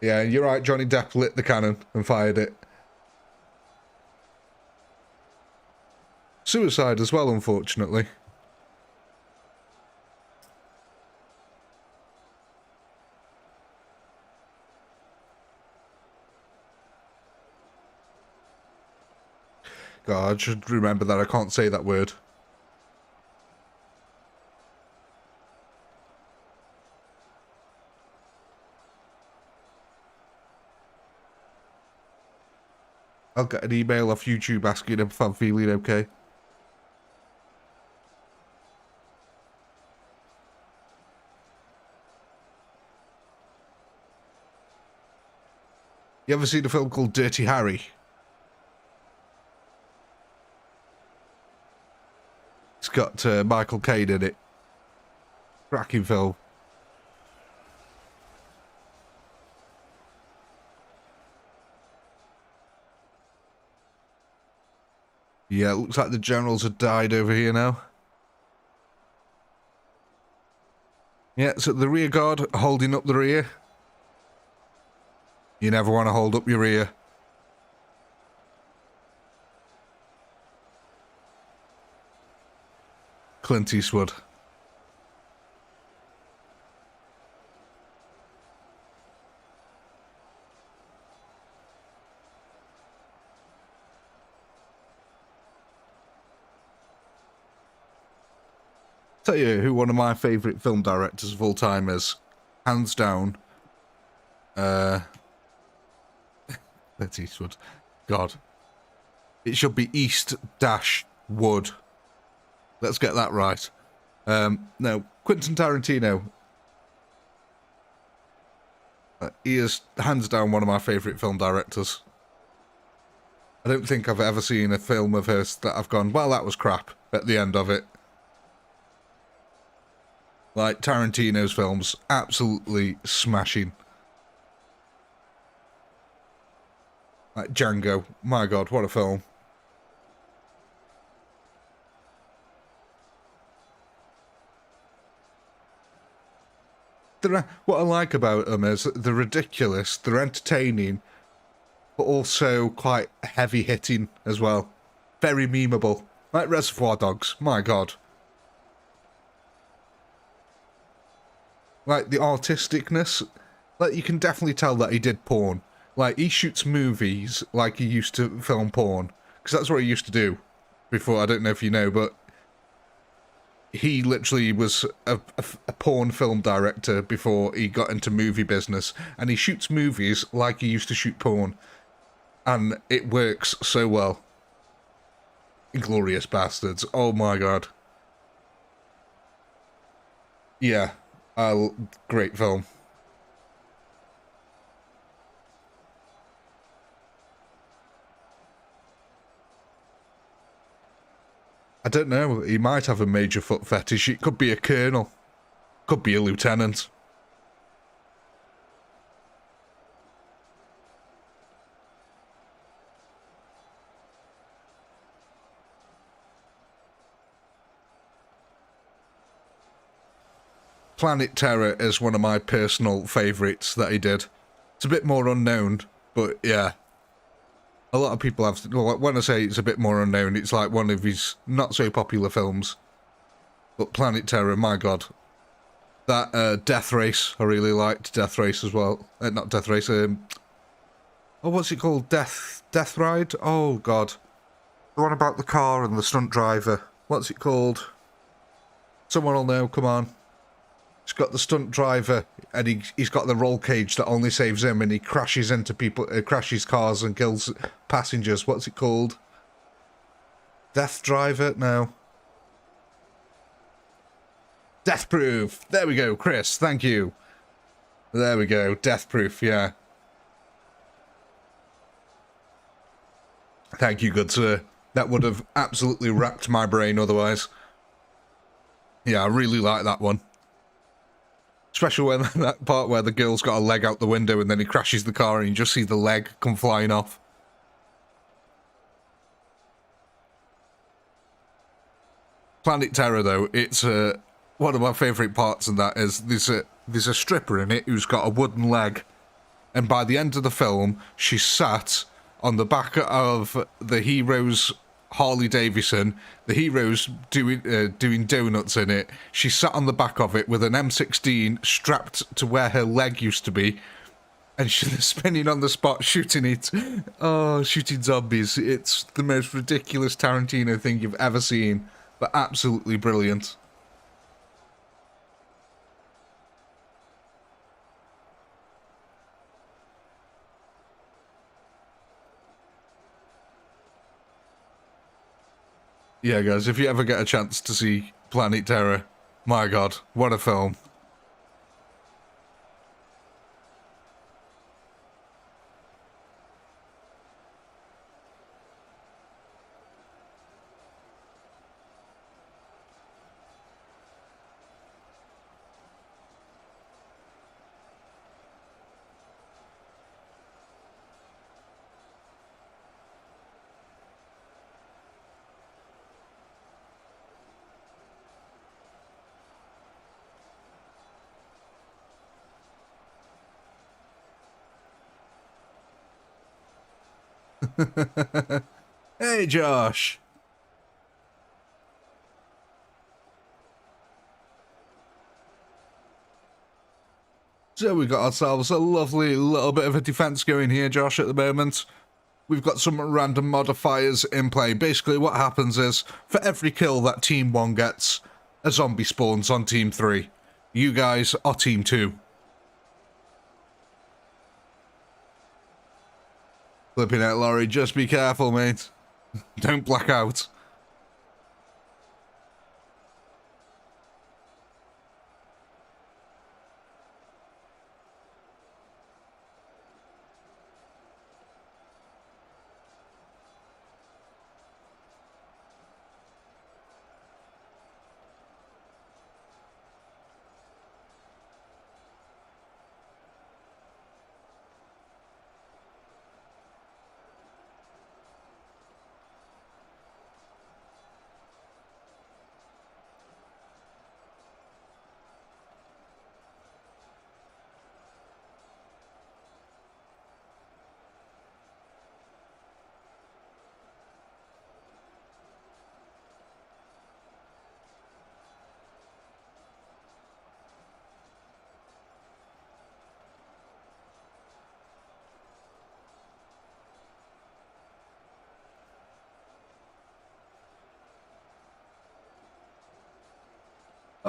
Yeah, you're right, Johnny Depp lit the cannon and fired it. Suicide as well, unfortunately. God, I should remember that I can't say that word. I'll get an email off YouTube asking if I'm feeling okay. You ever seen a film called Dirty Harry? It's got Michael Caine in it. Cracking film. Yeah, it looks like the generals have died over here now. Yeah, so the rear guard holding up the rear. You never want to hold up your rear. Clint Eastwood. Tell you who one of my favourite film directors of all time is. Hands down. Clint Eastwood. God. It should be East-Wood. Let's get that right. No, Quentin Tarantino. He is hands down one of my favourite film directors. I don't think I've ever seen a film of his that I've gone, well, that was crap at the end of it. Like, Tarantino's films, absolutely smashing. Like Django, my God, what a film. What I like about them is they're ridiculous, they're entertaining, but also quite heavy-hitting as well. Very memeable. Like Reservoir Dogs, my God. Like, the artisticness, like, you can definitely tell that he did porn. Like, he shoots movies like he used to film porn. Because that's what he used to do before, I don't know if you know, but he literally was a porn film director before he got into movie business. And he shoots movies like he used to shoot porn. And it works so well. Inglourious Bastards, oh my God. Yeah. Great film. I don't know, he might have a major foot fetish. It could be a colonel. Could be a lieutenant. Planet Terror is one of my personal favourites that he did. It's a bit more unknown, but yeah. A lot of people have... Well, when I say it's a bit more unknown, it's like one of his not-so-popular films. But Planet Terror, my God. That Death Race, I really liked Death Race as well. Not Death Race, oh, what's it called? Death Ride? Oh, God. The one about the car and the stunt driver. What's it called? Someone will know, come on. He's got the stunt driver, and he's got the roll cage that only saves him, and he crashes into people, crashes cars and kills passengers. What's it called? Death Driver? No. Death Proof! There we go, Chris, thank you. There we go, Death Proof, yeah. Thank you, good sir. That would have absolutely racked my brain otherwise. Yeah, I really like that one. Especially when that part where the girl's got a leg out the window and then he crashes the car and you just see the leg come flying off. Planet Terror, though, it's one of my favourite parts, and that is there's a stripper in it who's got a wooden leg, and by the end of the film, she's sat on the back of the hero's Harley Davidson. The hero's doing donuts in it. She sat on the back of it with an M16 strapped to where her leg used to be, and she's spinning on the spot, shooting it. Oh, shooting zombies. It's the most ridiculous Tarantino thing you've ever seen, but absolutely brilliant. Yeah, guys, if you ever get a chance to see Planet Terror, my god, what a film. Hey, Josh. So we got ourselves a lovely little bit of a defense going here, Josh, at the moment. We've got some random modifiers in play. Basically, what happens is, for every kill that Team 1 gets, a zombie spawns on Team 3. You guys are Team 2. Flipping out, Laurie. Just be careful, mate. Don't black out.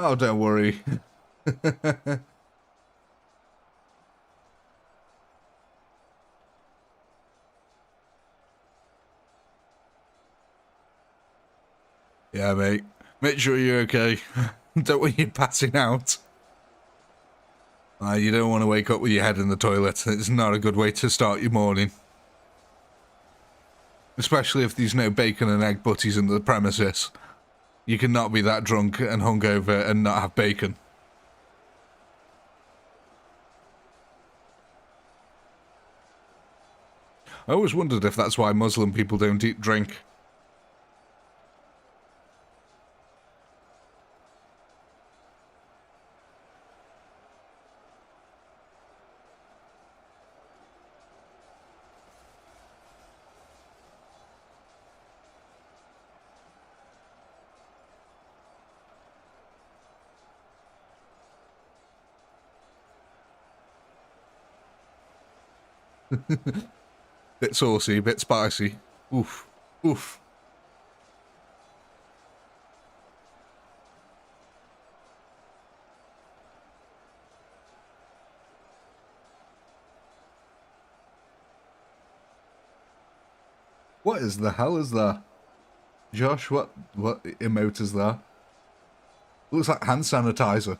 Oh, don't worry. Yeah, mate. Make sure you're okay. Don't want you passing out. You don't want to wake up with your head in the toilet. It's not a good way to start your morning. Especially if there's no bacon and egg butties in the premises. You cannot be that drunk and hungover and not have bacon. I always wondered if that's why Muslim people don't eat drink. Bit saucy, bit spicy. Oof. Oof. What is the hell is that? Josh, what emote is that? Looks like hand sanitizer.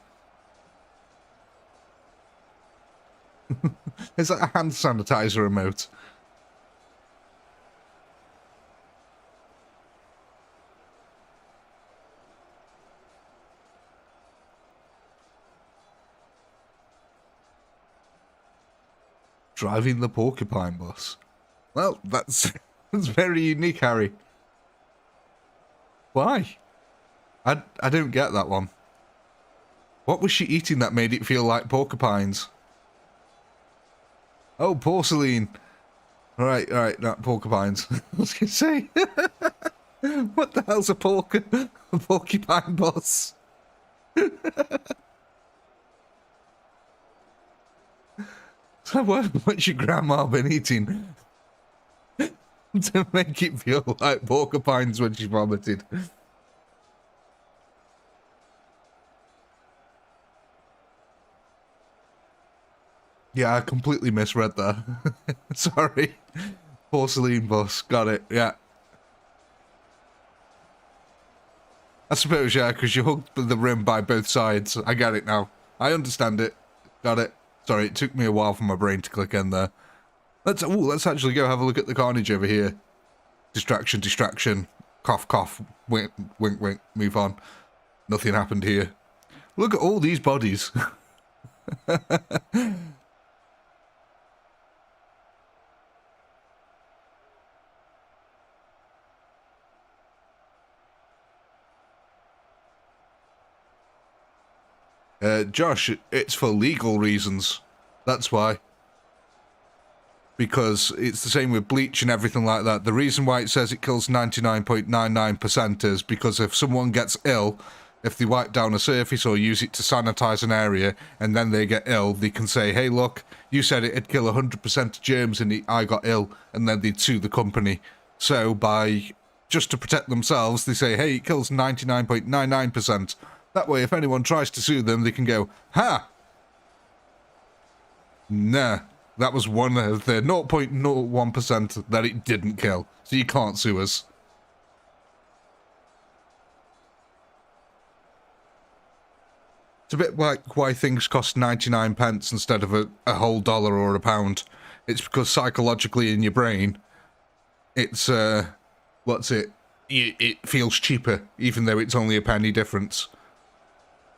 It's like a hand sanitizer emote. Driving the porcupine bus. Well, that's very unique, Harry. Why? I don't get that one. What was she eating that made it feel like porcupines? Oh, porcelain. Alright, not porcupines. I was gonna say. What the hell's a porcupine bus? So what's your grandma been eating to make it feel like porcupines when she vomited? Yeah, I completely misread that. Sorry. Porcelain bus. Got it. Yeah. I suppose, yeah, because you hugged the rim by both sides. I get it now. I understand it. Got it. Sorry, it took me a while for my brain to click in there. Let's actually go have a look at the carnage over here. Distraction, distraction. Cough, cough. Wink, wink, wink. Move on. Nothing happened here. Look at all these bodies. Josh, it's for legal reasons. That's why. Because it's the same with bleach and everything like that. The reason why it says it kills 99.99% is because if someone gets ill, if they wipe down a surface or use it to sanitize an area, and then they get ill, they can say, hey, look, you said it'd kill 100% of germs and I got ill, and then they'd sue the company. So just to protect themselves, they say, hey, it kills 99.99%. That way, if anyone tries to sue them, they can go, ha! Nah, that was one of the 0.01% that it didn't kill, so you can't sue us. It's a bit like why things cost 99 pence instead of a whole dollar or a pound. It's because psychologically in your brain, it's, it feels cheaper, even though it's only a penny difference.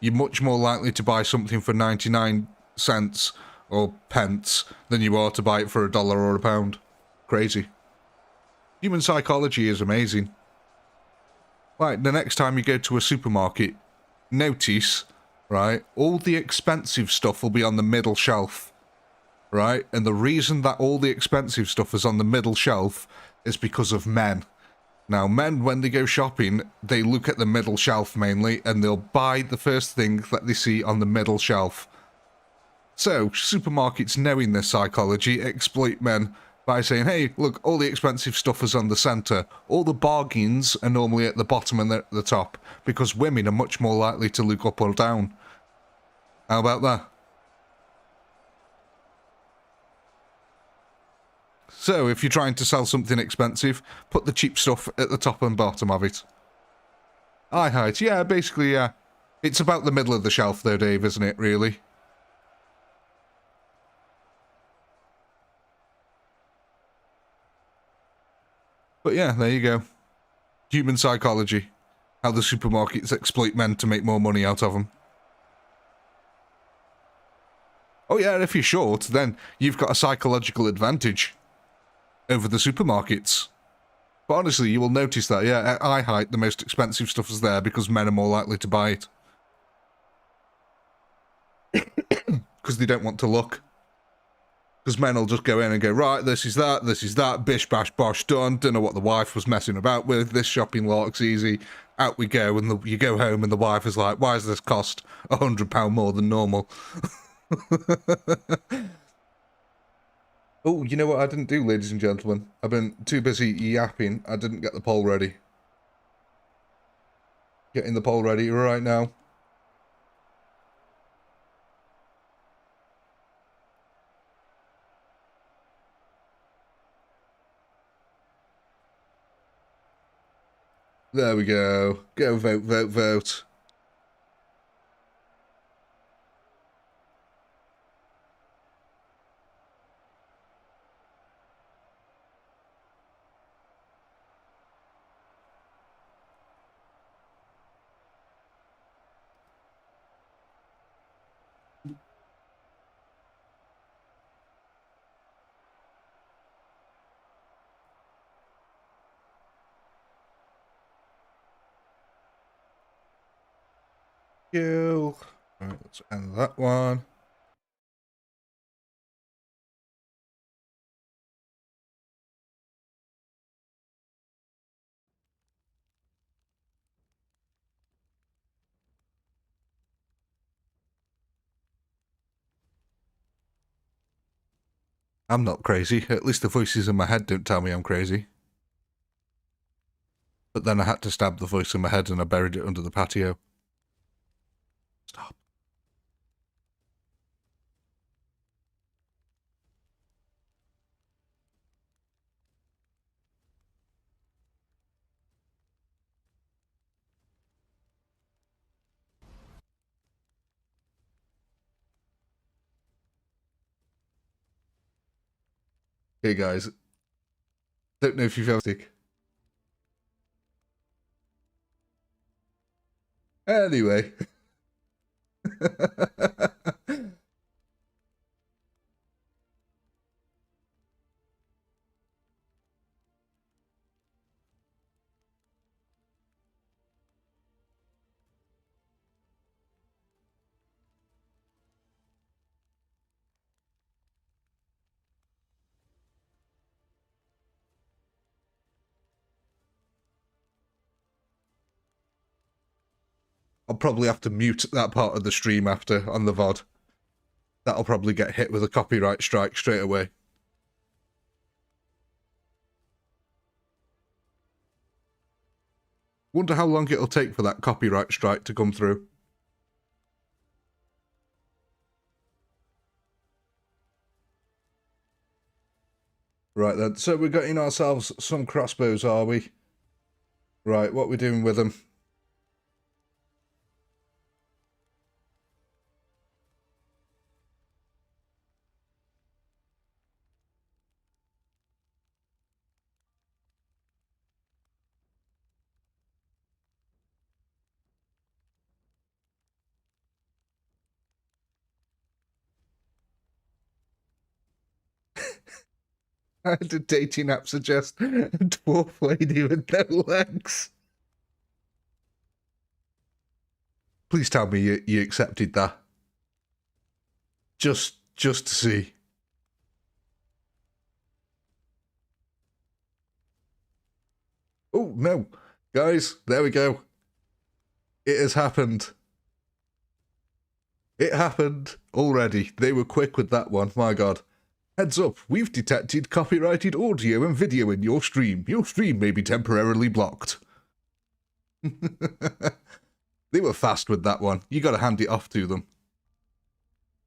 You're much more likely to buy something for 99 cents or pence than you are to buy it for a dollar or a pound. Crazy. Human psychology is amazing. Right, the next time you go to a supermarket, notice, right, all the expensive stuff will be on the middle shelf, right? And the reason that all the expensive stuff is on the middle shelf is because of men. Now, men, when they go shopping, they look at the middle shelf mainly, and they'll buy the first thing that they see on the middle shelf. So, supermarkets, knowing this psychology, exploit men by saying, hey, look, all the expensive stuff is on the centre. All the bargains are normally at the bottom and at the top, because women are much more likely to look up or down. How about that? So, if you're trying to sell something expensive, put the cheap stuff at the top and bottom of it. Eye height, yeah, basically, yeah. It's about the middle of the shelf, though, Dave, isn't it, really? But yeah, there you go. Human psychology. How the supermarkets exploit men to make more money out of them. Oh yeah, and if you're short, then you've got a psychological advantage over the supermarkets. But honestly, you will notice that, yeah, at eye height, the most expensive stuff is there because men are more likely to buy it. Because they don't want to look. Because men will just go in and go, right, this is that, bish, bash, bosh, done. Don't know what the wife was messing about with. This shopping looks easy. Out we go, and you go home, and the wife is like, why does this cost £100 more than normal? Oh, you know what I didn't do, ladies and gentlemen? I've been too busy yapping. I didn't get the poll ready. Getting the poll ready right now. There we go. Go vote, vote, vote. you. Right, let's end that one. I'm not crazy. At least the voices in my head don't tell me I'm crazy. But then I had to stab the voice in my head and I buried it under the patio. Stop. Hey guys, don't know if you've ever... Anyway. I'll probably have to mute that part of the stream after on the VOD. That'll probably get hit with a copyright strike straight away. Wonder how long it'll take for that copyright strike to come through. Right then, so we're getting ourselves some crossbows, are we? Right, what are we doing with them? How did dating app suggest a dwarf lady with no legs? Please tell me you accepted that. Just to see. Oh, no. Guys, there we go. It has happened. It happened already. They were quick with that one, my god. Heads up, we've detected copyrighted audio and video in your stream. Your stream may be temporarily blocked. They were fast with that one. You gotta hand it off to them.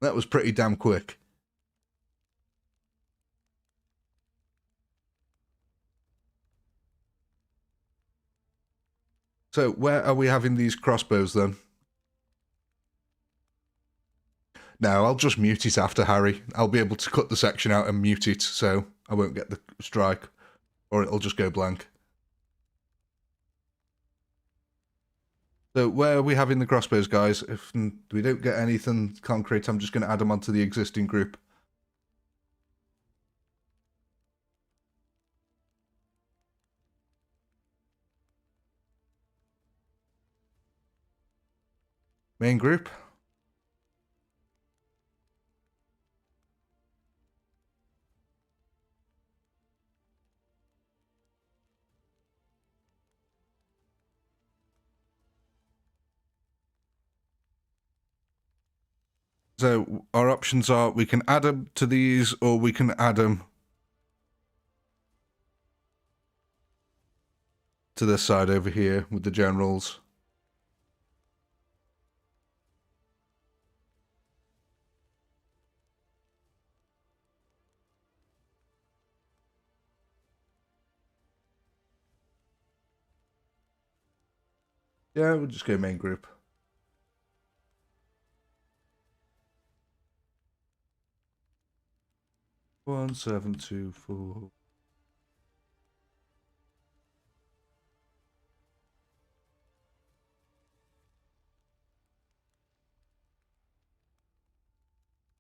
That was pretty damn quick. So, where are we having these crossbows then? No, I'll just mute it after, Harry. I'll be able to cut the section out and mute it, so I won't get the strike. Or it'll just go blank. So where are we having the crossbows, guys? If we don't get anything concrete, I'm just going to add them onto the existing group. Main group. So our options are we can add them to these or we can add them to this side over here with the generals. Yeah, we'll just go main group. One, 7, 2, 4.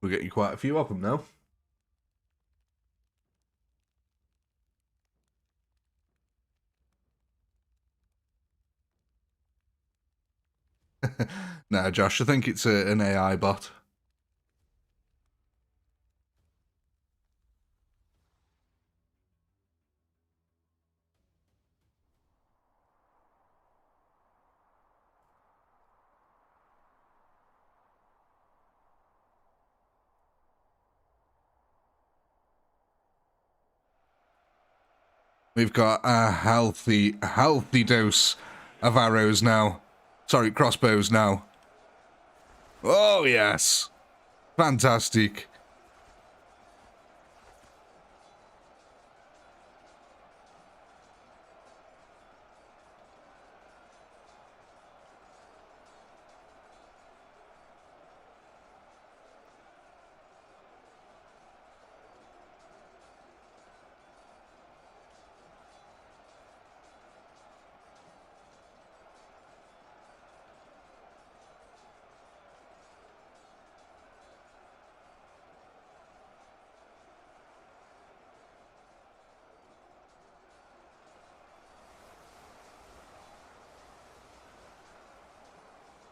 We're getting quite a few of them now. No, Josh, I think it's an AI bot. We've got a healthy dose of arrows now. Sorry, crossbows now. Oh, yes. Fantastic.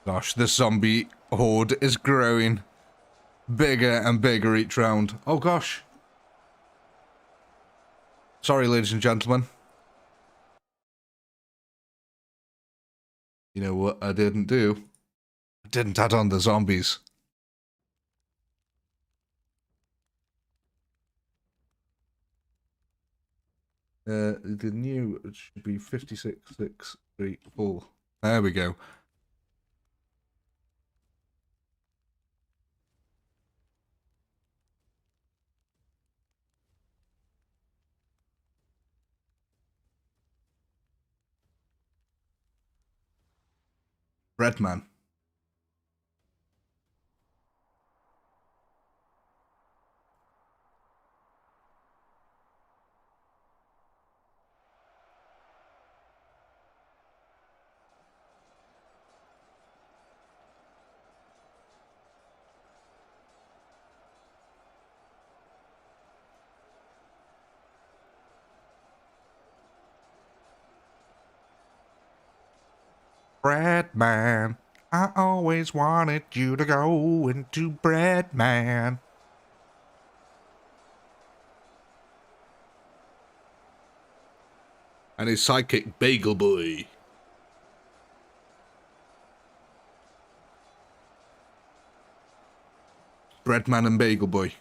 Gosh, the zombie horde is growing bigger and bigger each round. Oh, gosh. Sorry, ladies and gentlemen. You know what I didn't do? I didn't add on the zombies. The new should be 56,634. There we go. Breadman. Breadman. I always wanted you to go into Breadman. And his sidekick, Bagel Boy. Breadman and Bagel Boy.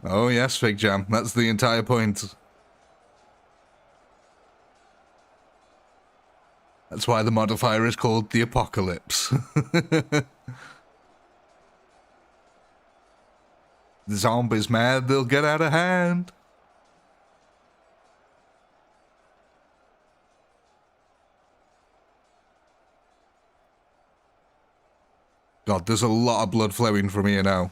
Oh yes, Fig Jam. That's the entire point. That's why the modifier is called the Apocalypse. The zombies mad, they'll get out of hand. God, there's a lot of blood flowing from here now.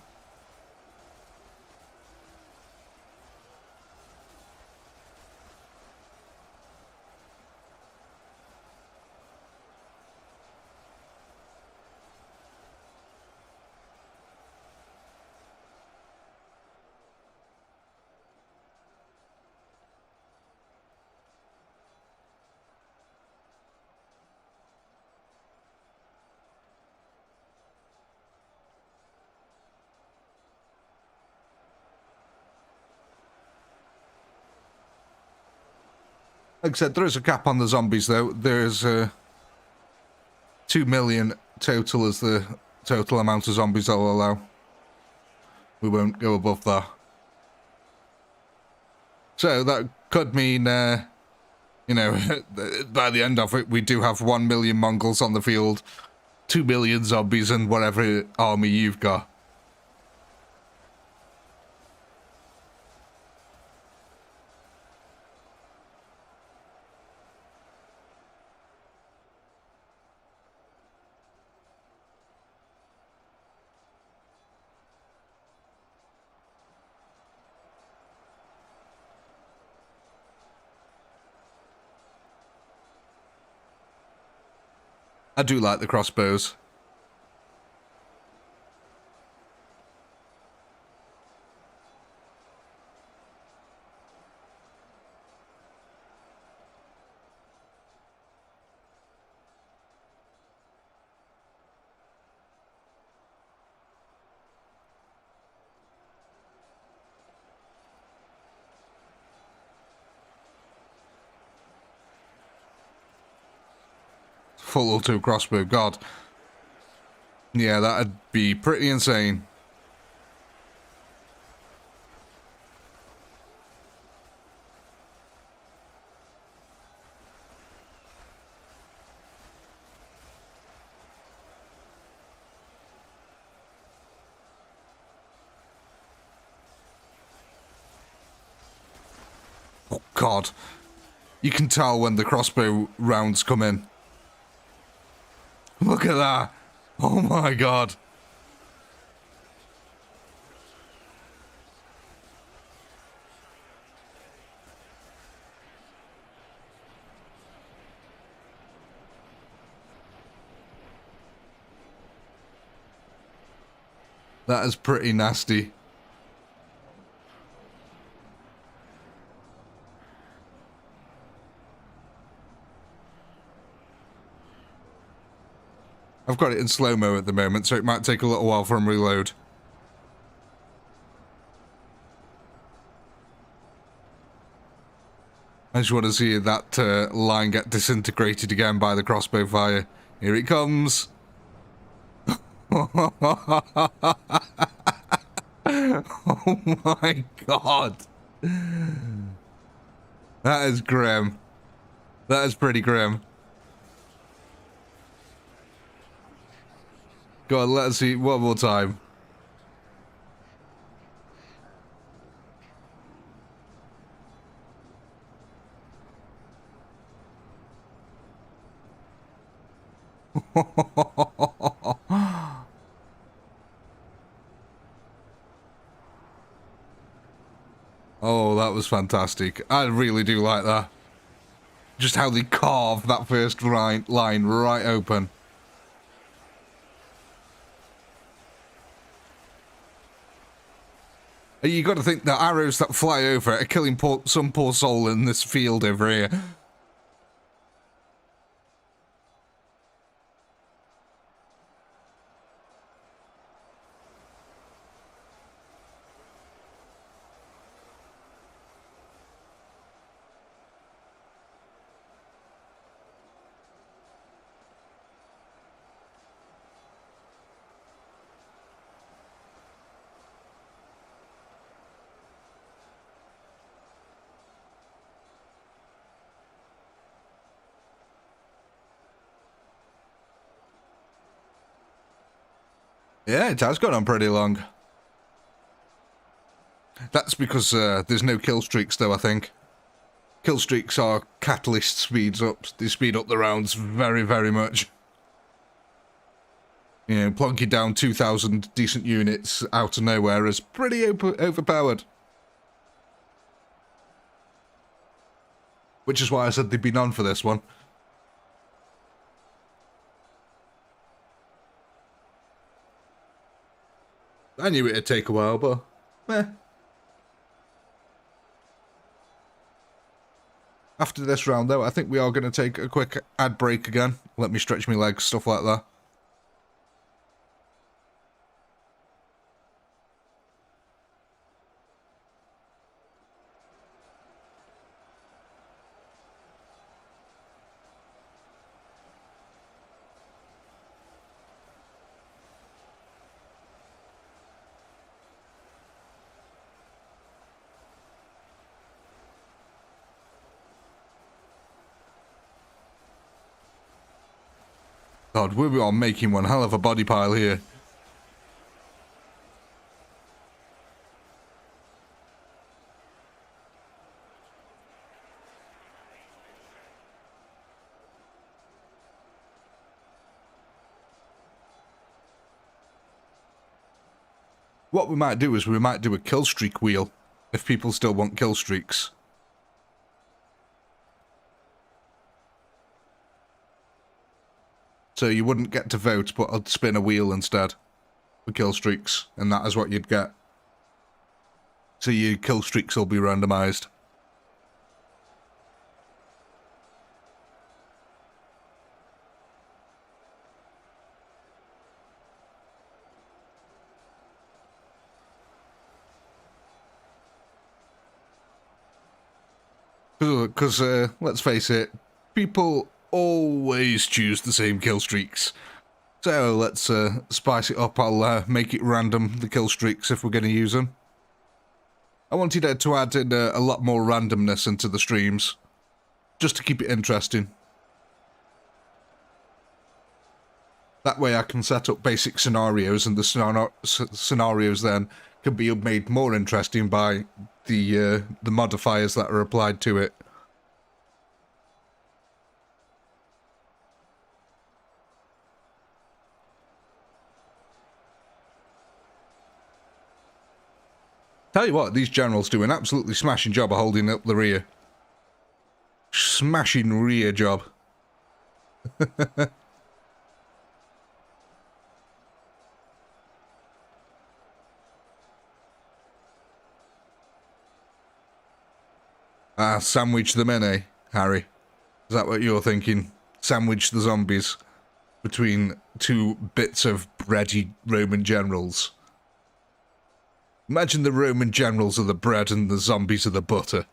Like I said, there is a cap on the zombies, though. There's 2 million total as the total amount of zombies I'll allow. We won't go above that. So that could mean, you know, by the end of it, we do have 1 million Mongols on the field, 2 million zombies, and whatever army you've got. I do like the crossbows. full auto crossbow. God. Yeah, that'd be pretty insane. Oh, God. You can tell when the crossbow rounds come in. Look at that. Oh, my God. That is pretty nasty. I've got it in slow-mo at the moment, so it might take a little while for him to reload. I just want to see that line get disintegrated again by the crossbow fire. Here it comes. Oh my God. That is grim. That is pretty grim. Go on, let's see one more time. Oh, that was fantastic. I really do like that. Just how they carve that first line right open. You got to think the arrows that fly over are killing some poor soul in this field over here. Yeah, it has gone on pretty long. That's because there's no kill streaks, though, I think. Kill streaks are catalyst speeds up. They speed up the rounds very, very much. You know, plonking down 2,000 decent units out of nowhere is pretty overpowered. Which is why I said they'd been on for this one. I knew it'd take a while, but meh. After this round, though, I think we are going to take a quick ad break again. Let me stretch my legs, stuff like that. God, we are making one hell of a body pile here. What we might do is we might do a kill streak wheel, if people still want kill streaks. So you wouldn't get to vote, but I'd spin a wheel instead for kill streaks, and that is what you'd get. So your kill streaks will be randomized. Because, let's face it, people always choose the same kill streaks. So let's spice it up. I'll make it random, the kill streaks, if we're going to use them. I wanted to add in a lot more randomness into the streams, just to keep it interesting. That way I can set up basic scenarios, and the scenarios then can be made more interesting by the modifiers that are applied to it. Tell you what, these generals do an absolutely smashing job of holding up the rear. Smashing rear job. Sandwich them in, eh, Harry? Is that what you're thinking? Sandwich the zombies between two bits of bready Roman generals. Imagine the Roman generals are the bread and the zombies are the butter.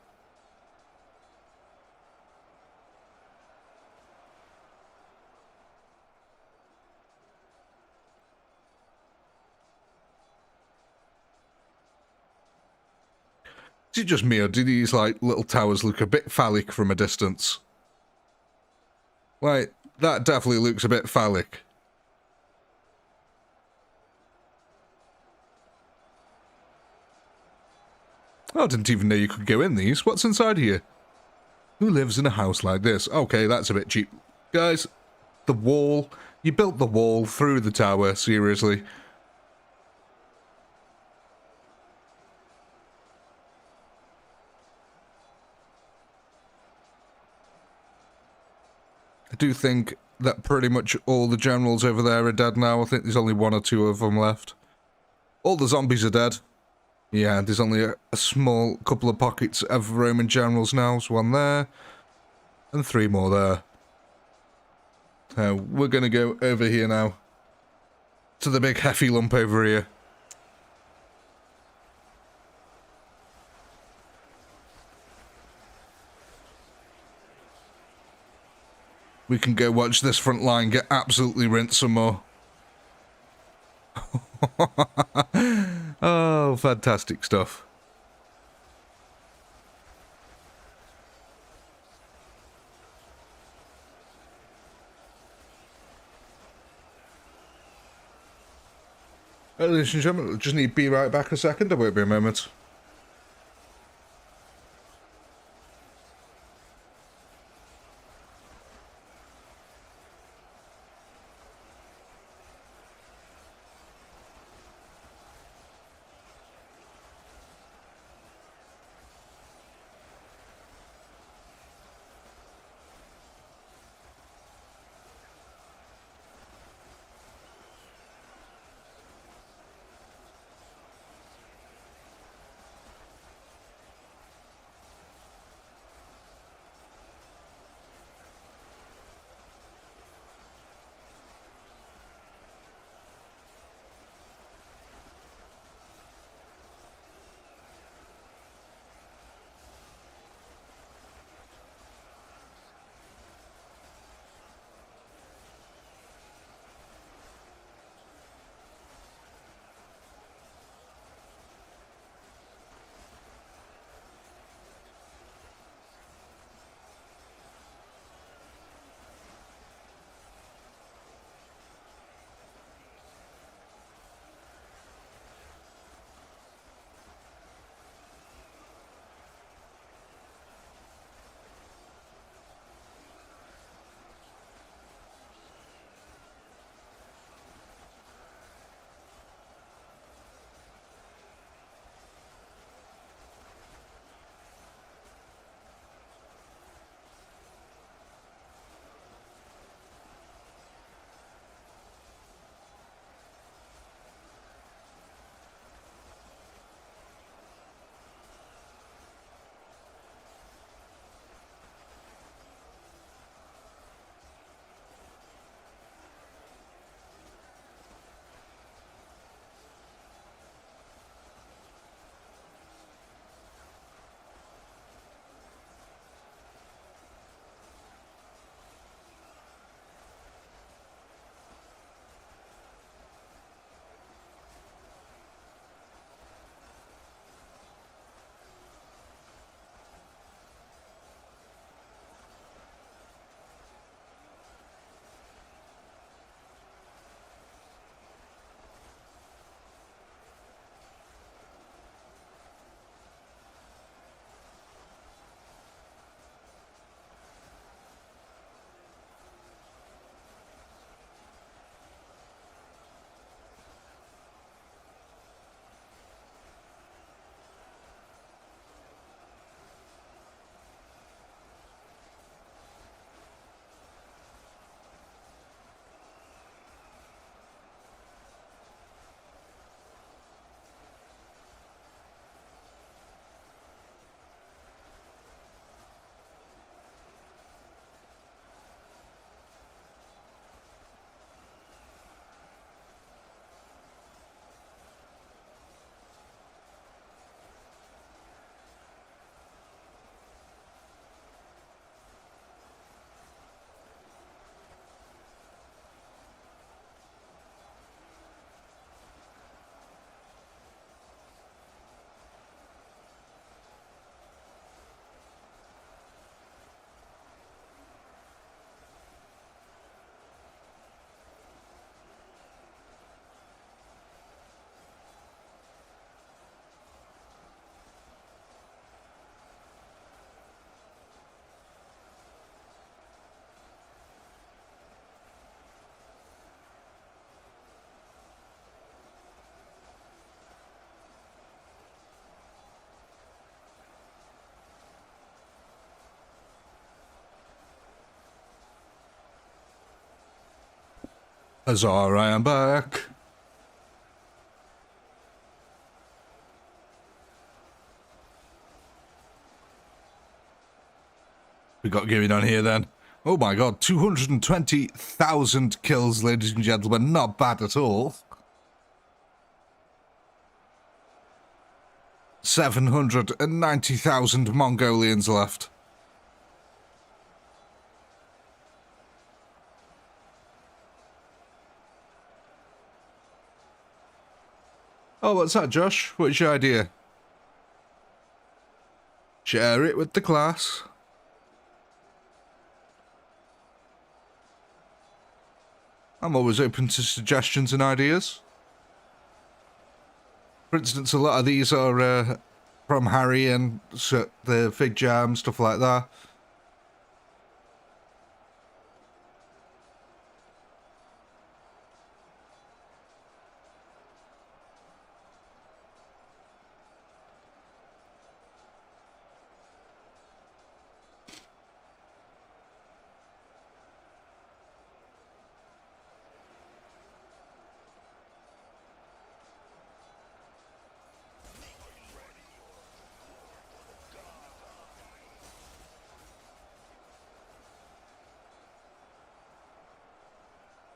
Is it just me, or do these, like, little towers look a bit phallic from a distance? Like, that definitely looks a bit phallic. Oh, I didn't even know you could go in these. What's inside here? Who lives in a house like this? Okay, that's a bit cheap. Guys, the wall. You built the wall through the tower, seriously. I do think that pretty much all the generals over there are dead now. I think there's only one or two of them left. All the zombies are dead. Yeah, there's only a small couple of pockets of Roman generals now. There's one there, and 3 more there. So we're going to go over here now, to the big hefty lump over here. We can go watch this front line get absolutely rinsed some more. Oh, fantastic stuff. Ladies and gentlemen, just need to be right back a second. I won't be a moment. Huzzah, I am back. We got going on here then. Oh my god, 220,000 kills, ladies and gentlemen. Not bad at all. 790,000 Mongolians left. Oh, what's that, Josh? What's your idea? Share it with the class. I'm always open to suggestions and ideas. For instance, a lot of these are from Harry and the Fig Jam, stuff like that.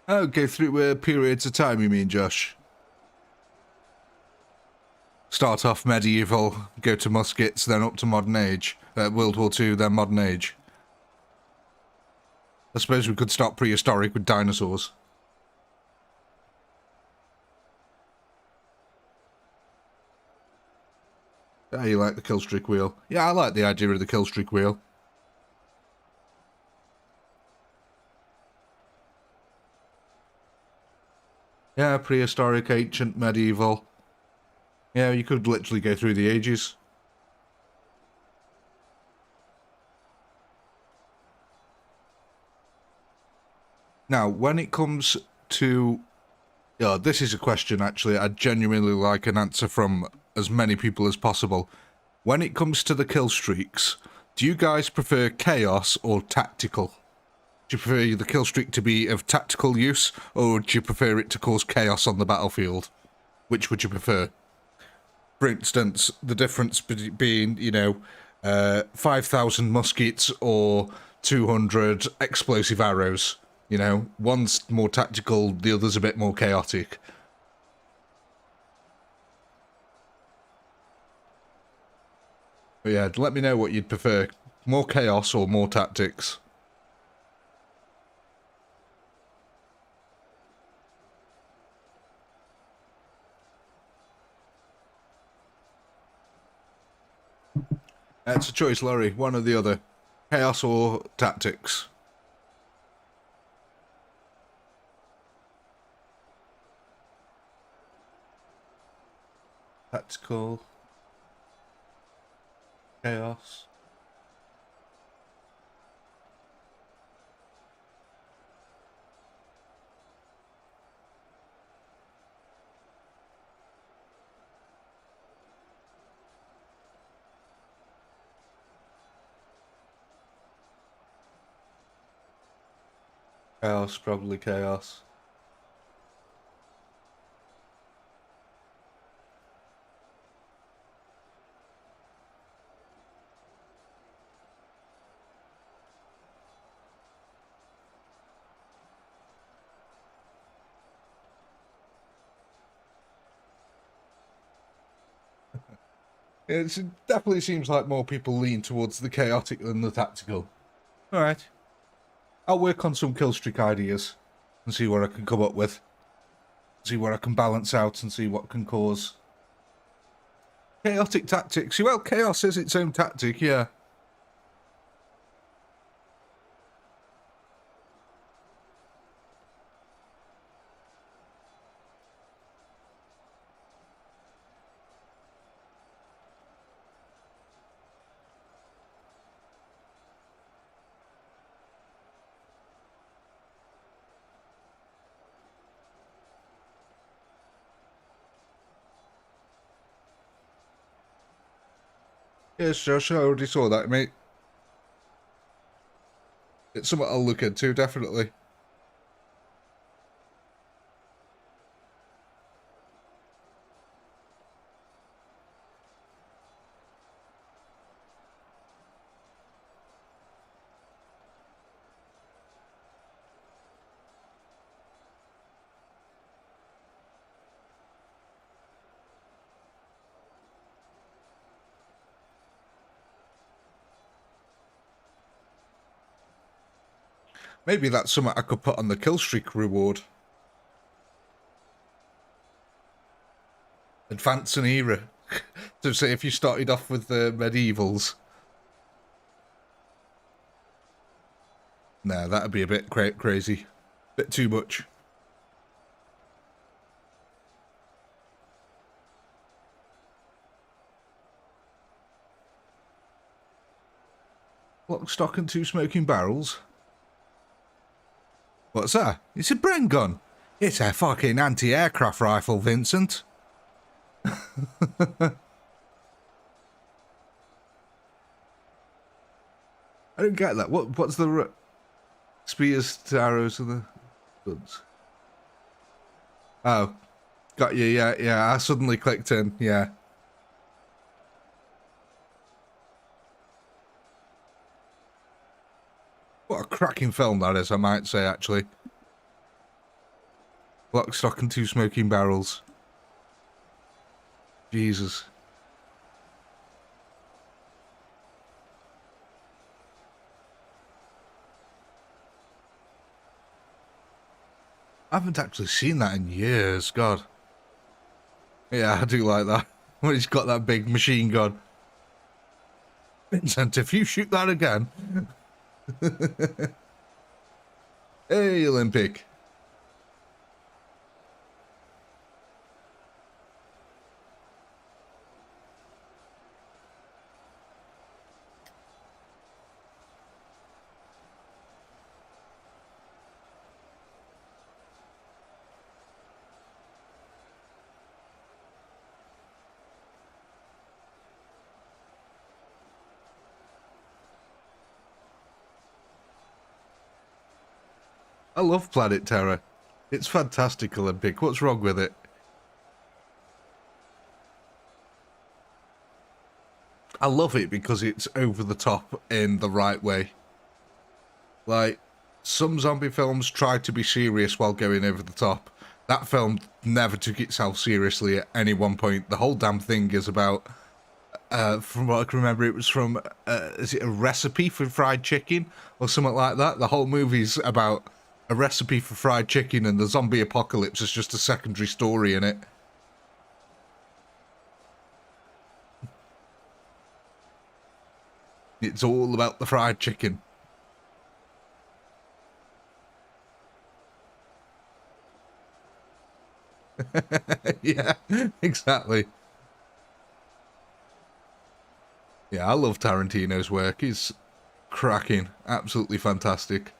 Oh, go through periods of time, you mean, Josh? Start off medieval, go to muskets, then up to modern age. World War II, then modern age. I suppose we could start prehistoric with dinosaurs. Yeah, you like the killstreak wheel. Yeah, I like the idea of the killstreak wheel. Yeah, prehistoric, ancient, medieval. Yeah, you could literally go through the ages. Now, when it comes to... Oh, this is a question, actually, I'd genuinely like an answer from as many people as possible. When it comes to the kill streaks, do you guys prefer chaos or tactical? Do you prefer the kill streak to be of tactical use, or do you prefer it to cause chaos on the battlefield? Which would you prefer? For instance, the difference being, you know, 5,000 muskets or 200 explosive arrows. You know, one's more tactical, the other's a bit more chaotic. But yeah, let me know what you'd prefer. More chaos or more tactics? It's a choice, Laurie. One or the other. Chaos or tactics? Tactical. Chaos. Chaos, probably chaos. It definitely seems like more people lean towards the chaotic than the tactical. Alright. I'll work on some killstreak ideas and see what I can come up with. See what I can balance out and see what can cause chaotic tactics. Well, chaos is its own tactic, yeah. Yes, Josh, I already saw that, mate. It's something I'll look into, definitely. Maybe that's something I could put on the kill streak reward. Advance an era. So say if you started off with the medievals. Nah, that'd be a bit crazy. Bit too much. Lock, stock, and 2 smoking barrels. What's that? It's a Bren gun. It's a fucking anti-aircraft rifle, Vincent. I don't get that. What's the spears to arrows to the guns? Oh, got you. Yeah. I suddenly clicked in. Yeah. What a cracking film that is, I might say, actually. Lock, stock, and 2 smoking barrels. Jesus. I haven't actually seen that in years, God. Yeah, I do like that. When he's got that big machine gun. Vincent, if you shoot that again... Hey, Olympic. I love Planet Terror. It's fantastic, Olympic. What's wrong with it? I love it because it's over the top in the right way. Like, some zombie films try to be serious while going over the top. That film never took itself seriously at any one point. The whole damn thing is about, from what I can remember, it was from, is it a recipe for fried chicken? Or something like that? The whole movie's about a recipe for fried chicken, and the zombie apocalypse is just a secondary story in it. It's all about the fried chicken. Yeah, exactly. Yeah, I love Tarantino's work. He's cracking. Absolutely fantastic.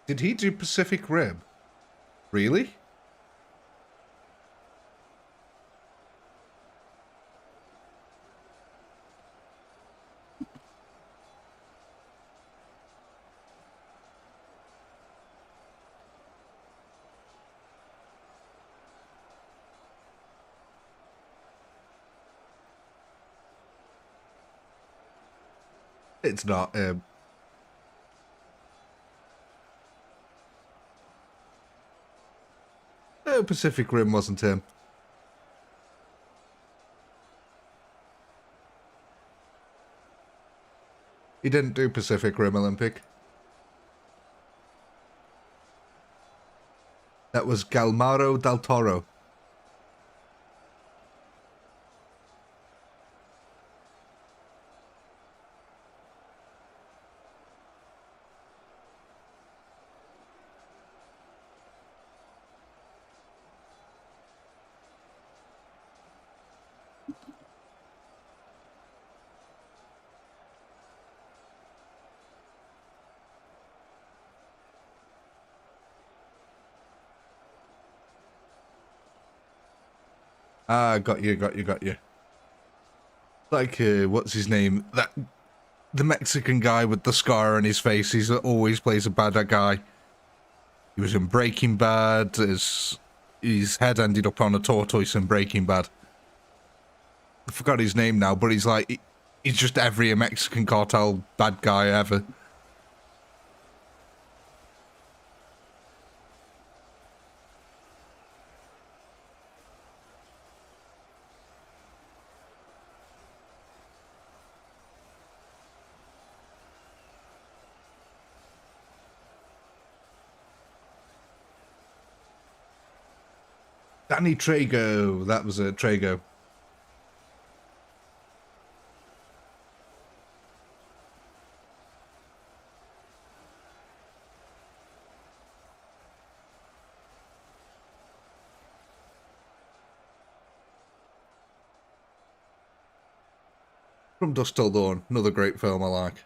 Did he do Pacific Rim? Really? It's not him. No, Pacific Rim wasn't him. He didn't do Pacific Rim, Olympic. That was Guillermo del Toro. Ah, got you. Like, what's his name? The Mexican guy with the scar on his face. He always plays a bad guy. He was in Breaking Bad. His head ended up on a tortoise in Breaking Bad. I forgot his name now, but he's just every Mexican cartel bad guy ever. Danny Trago. That was a Trago. From Dusk Till Dawn. Another great film I like.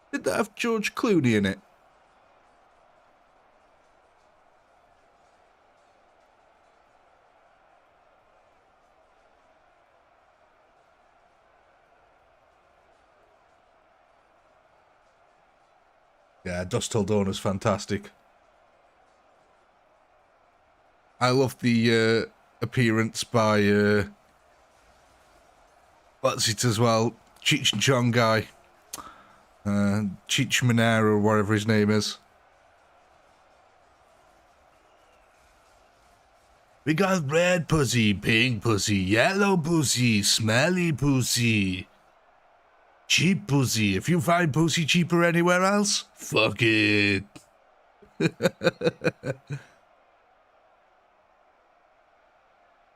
Did that have George Clooney in it? Yeah, Dusk Till Dawn is fantastic. I love the appearance by what's it as well? Cheech and Chong guy. Cheech Manera or whatever his name is. We got red pussy, pink pussy, yellow pussy, smelly pussy, cheap pussy. If you find pussy cheaper anywhere else, fuck it.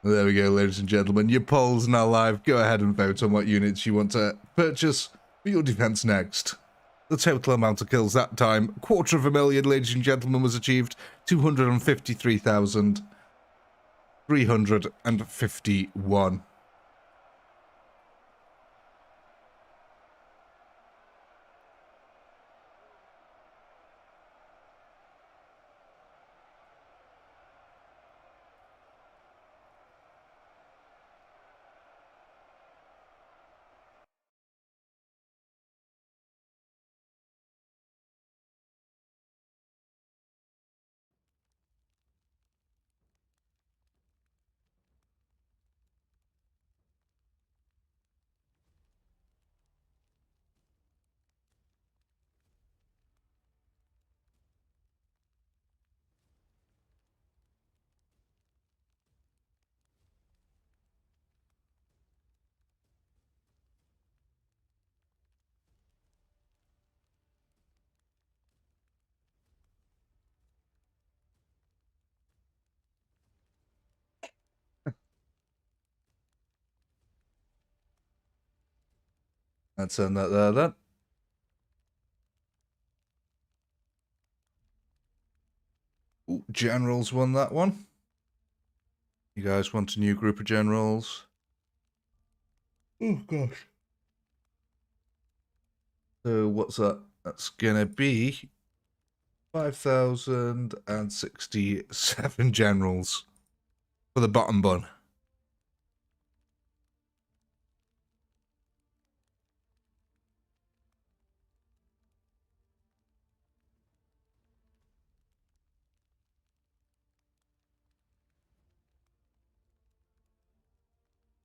There we go, ladies and gentlemen. Your poll's now live. Go ahead and vote on what units you want to purchase for your defense next. The total amount of kills that time, 250,000, ladies and gentlemen, was achieved. 253,351. Let's send that there then. Ooh, generals won that one. You guys want a new group of generals? Oh, gosh. So what's that? That's gonna be 5,067 generals for the bottom bun.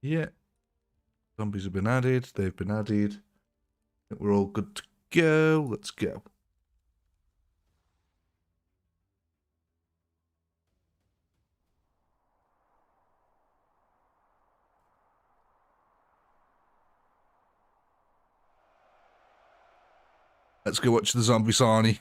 Yeah. Zombies have been added. They've been added. I think we're all good to go. Let's go. Let's go watch the zombie Sarnie.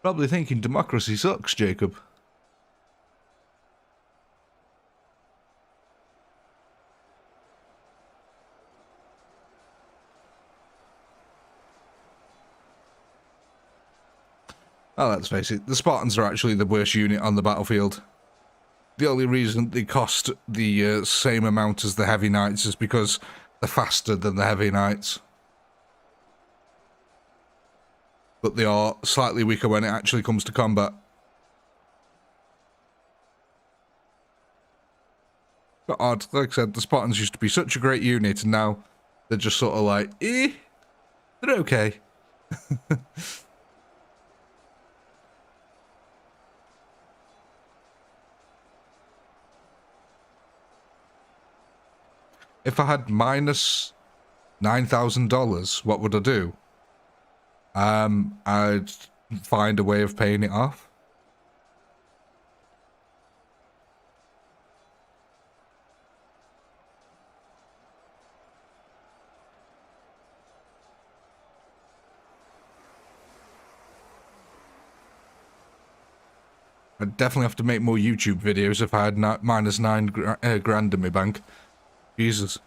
Probably thinking democracy sucks, Jacob. Oh, let's face it, the Spartans are actually the worst unit on the battlefield. The only reason they cost the same amount as the Heavy Knights is because they're faster than the Heavy Knights. But they are slightly weaker when it actually comes to combat. But odd. Like I said, the Spartans used to be such a great unit, and now they're just sort of like, they're okay. If I had minus $9,000, what would I do? I'd find a way of paying it off. I'd definitely have to make more YouTube videos if I had minus $9 grand in my bank. Jesus.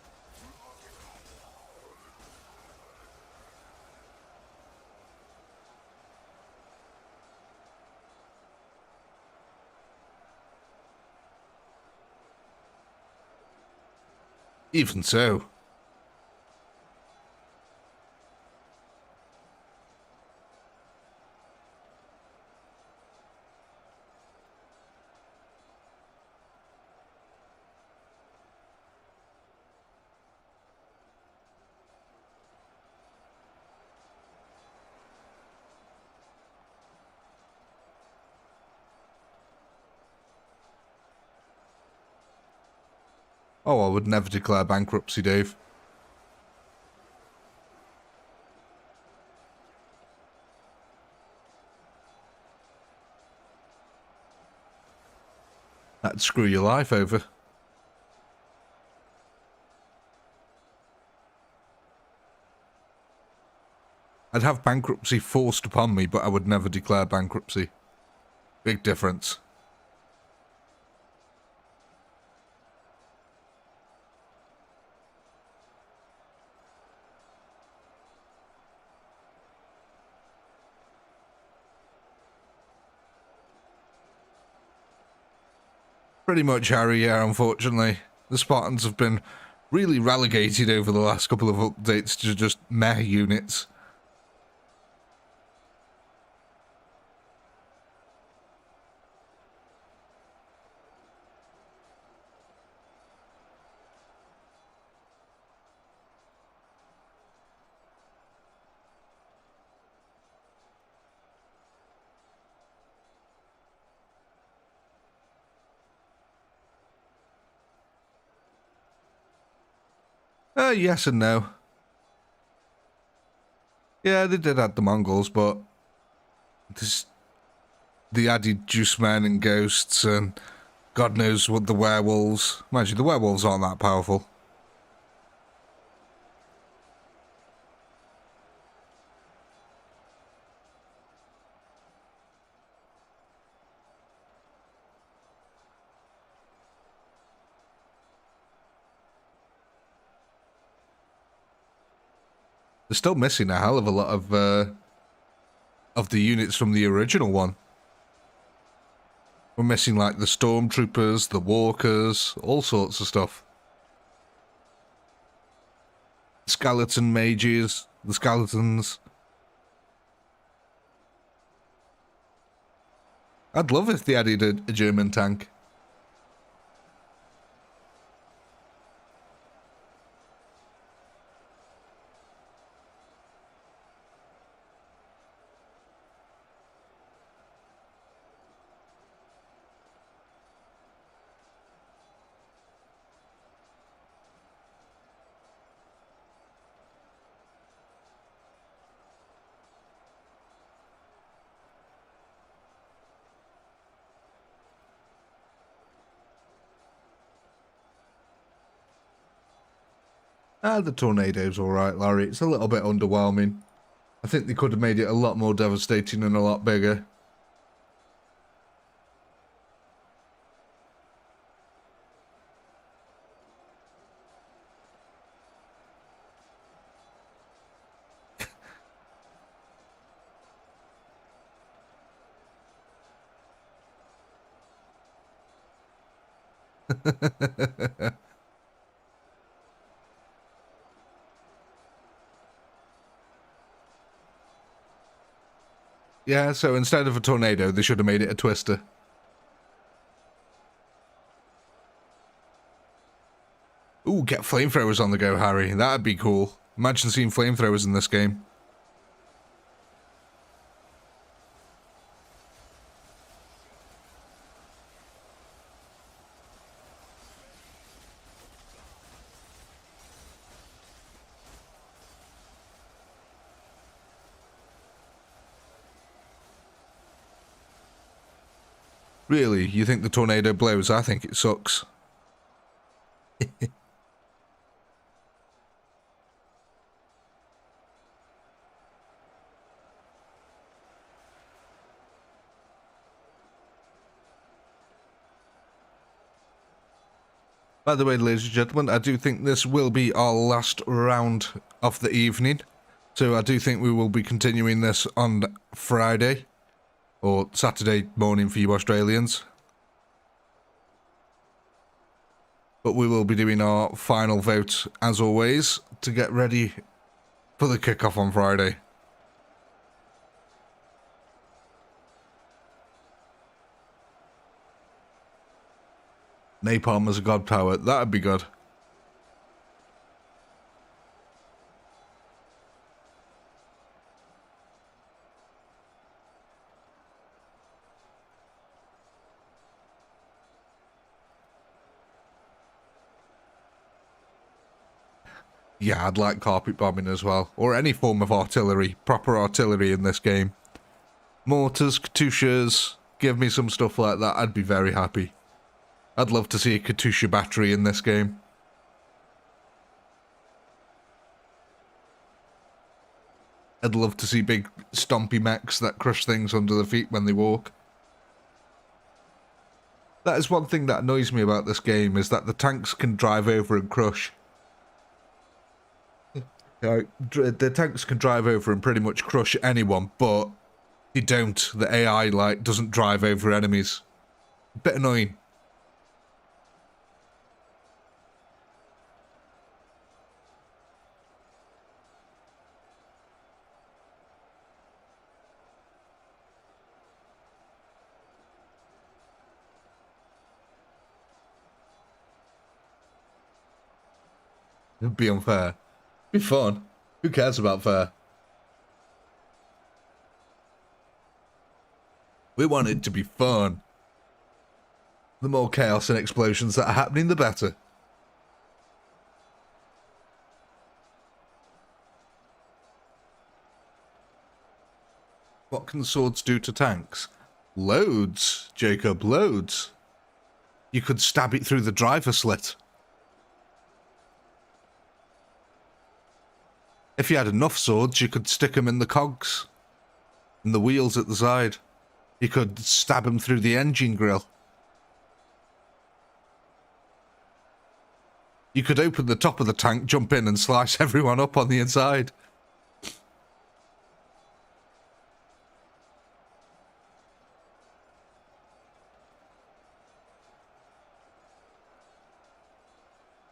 Even so. Oh, I would never declare bankruptcy, Dave. That'd screw your life over. I'd have bankruptcy forced upon me, but I would never declare bankruptcy. Big difference. Pretty much, Harry, yeah, unfortunately. The Spartans have been really relegated over the last couple of updates to just meh units. Yes and no. Yeah, they did add the Mongols, but the added juice men and ghosts and God knows what the werewolves. Mind you, the werewolves aren't that powerful. They're still missing a hell of a lot of the units from the original one. We're missing like the stormtroopers, the walkers, all sorts of stuff. Skeleton mages, the skeletons. I'd love if they added a German tank. The tornado's alright, Larry. It's a little bit underwhelming. I think they could have made it a lot more devastating and a lot bigger. Yeah, so instead of a tornado, they should have made it a twister. get flamethrowers on the go, Harry. That'd be cool. Imagine seeing flamethrowers in this game. Really? You think the tornado blows? I think it sucks. By the way, ladies and gentlemen, I do think this will be our last round of the evening. So I do think we will be continuing this on Friday. Or Saturday morning for you Australians. But we will be doing our final vote, as always, to get ready for the kickoff on Friday. Napalm as a god power, that'd be good. Yeah, I'd like carpet bombing as well. Or any form of artillery. Proper artillery in this game. Mortars, Katyushas. Give me some stuff like that. I'd be very happy. I'd love to see a Katyusha battery in this game. I'd love to see big stompy mechs that crush things under the feet when they walk. That is one thing that annoys me about this game, is that the tanks can drive over and crush. The tanks can drive over and pretty much crush anyone, but they don't. The AI, like, doesn't drive over enemies. A bit annoying. It'd be unfair. Be fun. Who cares about fair? We want it to be fun. The more chaos and explosions that are happening, the better. What can swords do to tanks? Loads, Jacob, loads. You could stab it through the driver slit. If you had enough swords, you could stick them in the cogs. And the wheels at the side. You could stab them through the engine grill. You could open the top of the tank, jump in and slice everyone up on the inside.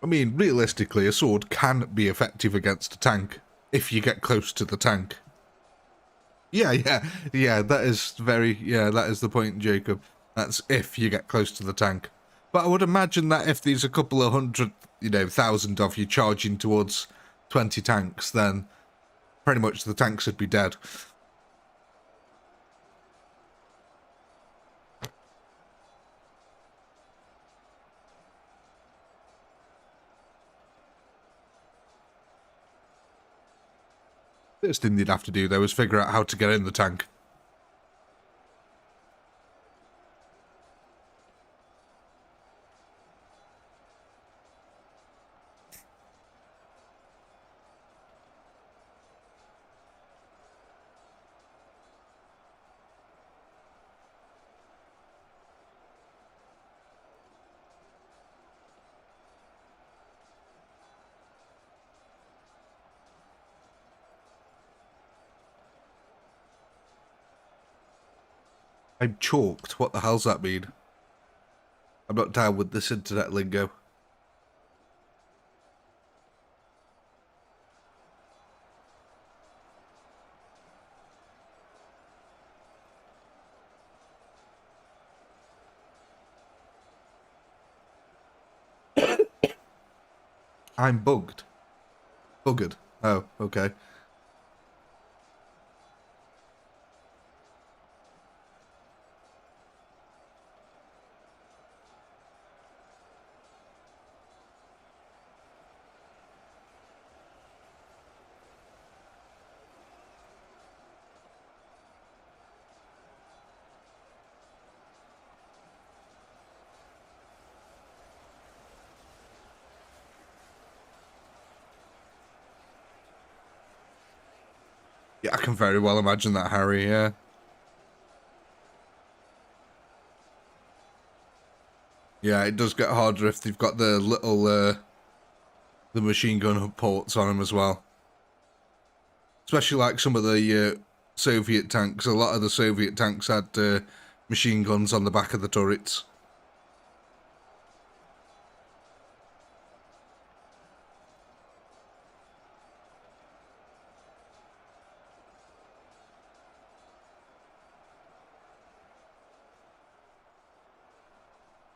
I mean, realistically, a sword can be effective against a tank if you get close to the tank. Yeah, that is that is the point, Jacob. That's if you get close to the tank. But I would imagine that if there's a couple of hundred, thousand of you charging towards 20 tanks, then pretty much the tanks would be dead. First thing they'd have to do, though, is figure out how to get in the tank. I'm chalked. What the hell's that mean? I'm not down with this internet lingo. I'm bugged. Buggered. Oh, okay. Yeah, I can very well imagine that, Harry, yeah. Yeah, it does get harder if they've got the little, the machine gun ports on them as well. Especially like some of the Soviet tanks. A lot of the Soviet tanks had machine guns on the back of the turrets.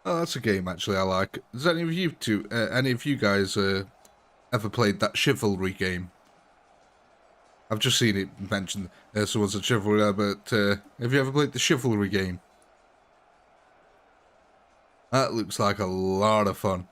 Oh, that's a game actually I like. Does any of you guys ever played that Chivalry game? I've just seen it mentioned. Someone said Chivalry there, but have you ever played the Chivalry game? That looks like a lot of fun.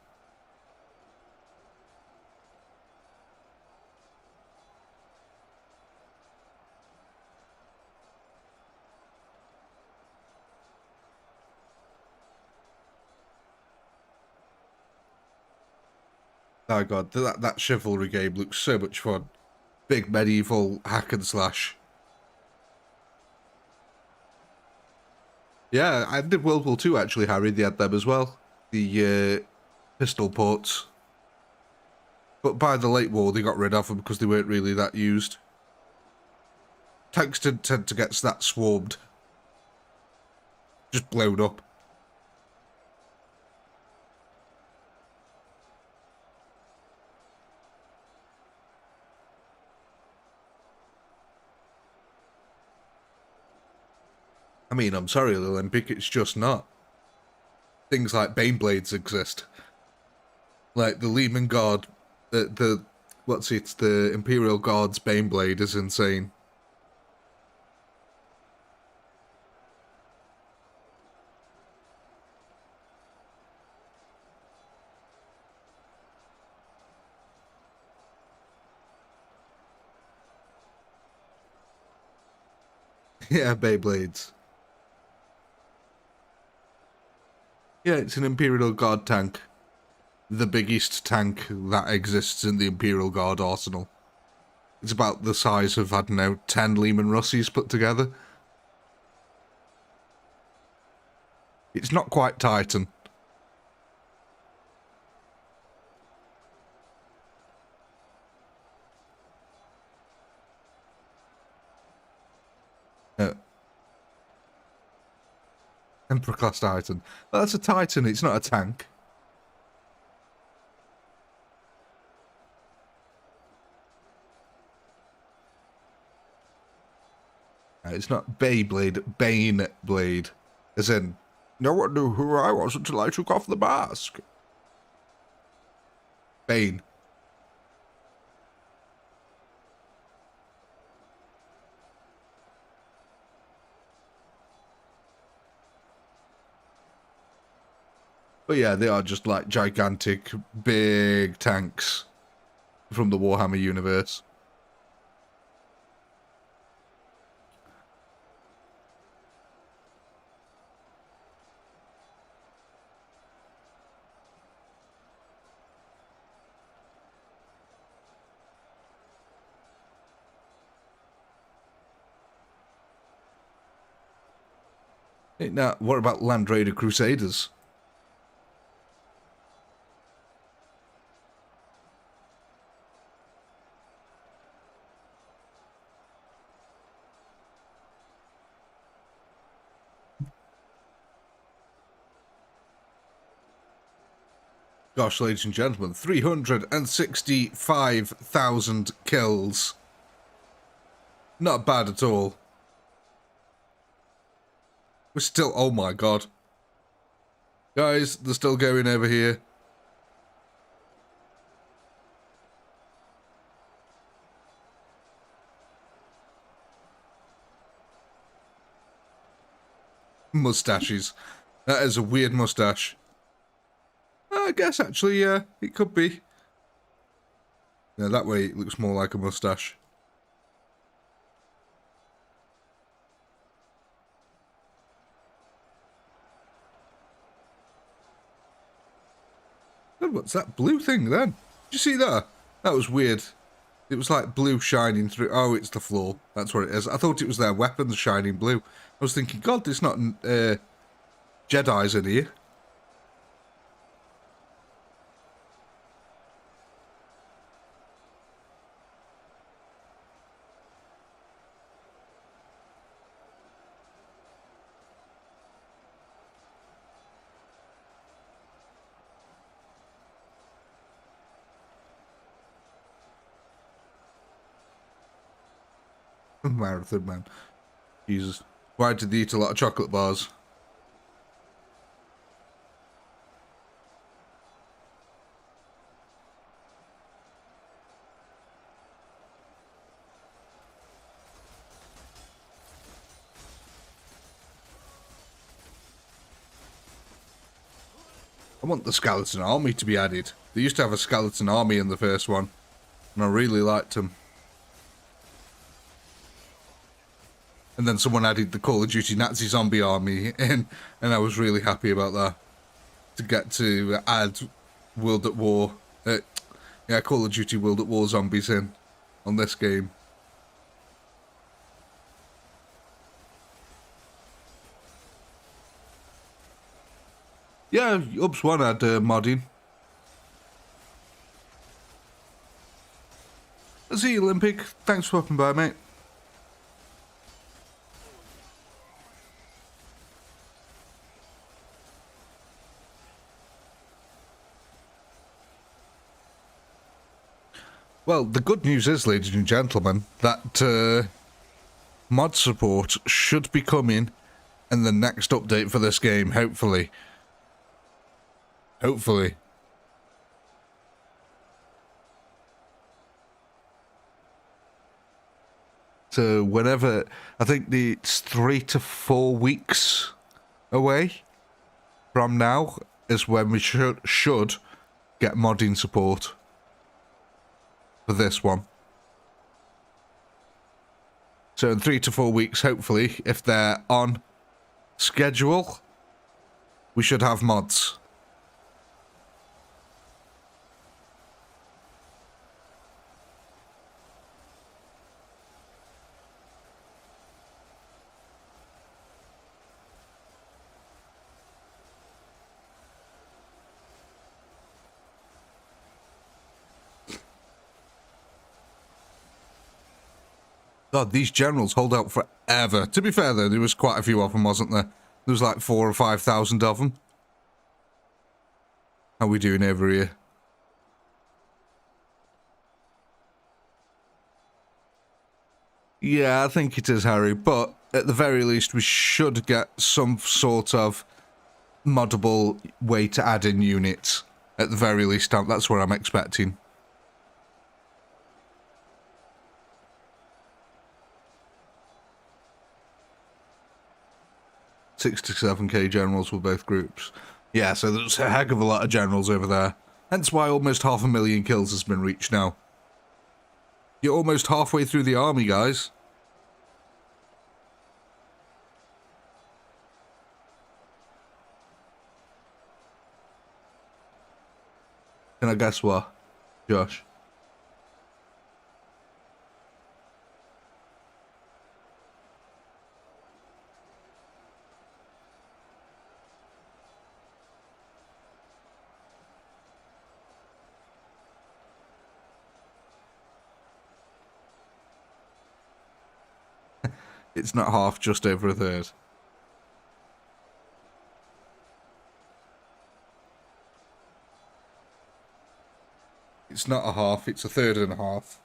Oh god, that Chivalry game looks so much fun. Big medieval hack and slash. Yeah, I did World War II actually, Harry. They had them as well. The pistol ports. But by the late war, they got rid of them because they weren't really that used. Tanks did tend to get that swarmed. Just blown up. I mean, I'm sorry, Olympic, it's just not. Things like Baneblades exist. Like the Lehman Guard, the Imperial Guard's Baneblade is insane. Yeah, Beyblades. Yeah, it's an Imperial Guard tank. The biggest tank that exists in the Imperial Guard arsenal. It's about the size of, I don't know, 10 Lehman Russies put together. It's not quite Titan. Emperor class Titan. That's a Titan, it's not a tank. It's not Beyblade, Baneblade. As in, no one knew who I was until I took off the mask. Bane. But yeah, they are just like gigantic, big tanks from the Warhammer universe. Hey, now, what about Land Raider Crusaders? Gosh, ladies and gentlemen, 365,000 kills. Not bad at all. We're still... Oh my god. Guys, they're still going over here. Mustaches. That is a weird mustache. I guess, actually, yeah, it could be. Yeah, that way it looks more like a mustache. Oh, what's that blue thing then? Did you see that? That was weird. It was like blue shining through. Oh, it's the floor. That's what it is. I thought it was their weapons shining blue. I was thinking, God, there's not Jedis in here. Marathon man. Jesus. Why did they eat a lot of chocolate bars? I want the skeleton army to be added. They used to have a skeleton army in the first one, and I really liked them. And then someone added the Call of Duty Nazi zombie army in, and I was really happy about that. To get to add World at War, yeah, Call of Duty World at War zombies in on this game. Yeah, Ups One had modding. I see you, Olympic. Thanks for popping by, mate. Well, the good news is, ladies and gentlemen, that mod support should be coming in the next update for this game, hopefully. Hopefully. So whenever, I think it's 3 to 4 weeks away from now is when we should get modding support for this one. So in 3 to 4 weeks, hopefully, if they're on schedule, we should have mods. God, these generals hold out forever. To be fair, though, there was quite a few of them, wasn't there? There was like 4,000 or 5,000 of them. How are we doing over here? Yeah, I think it is, Harry. But at the very least, we should get some sort of moddable way to add in units. At the very least, that's what I'm expecting. 67k generals for both groups. Yeah, so there's a heck of a lot of generals over there. Hence why almost 500,000 kills has been reached now. You're almost halfway through the army, guys. Can I guess what, Josh? It's not half, just over a third. It's not a half, it's a third and a half.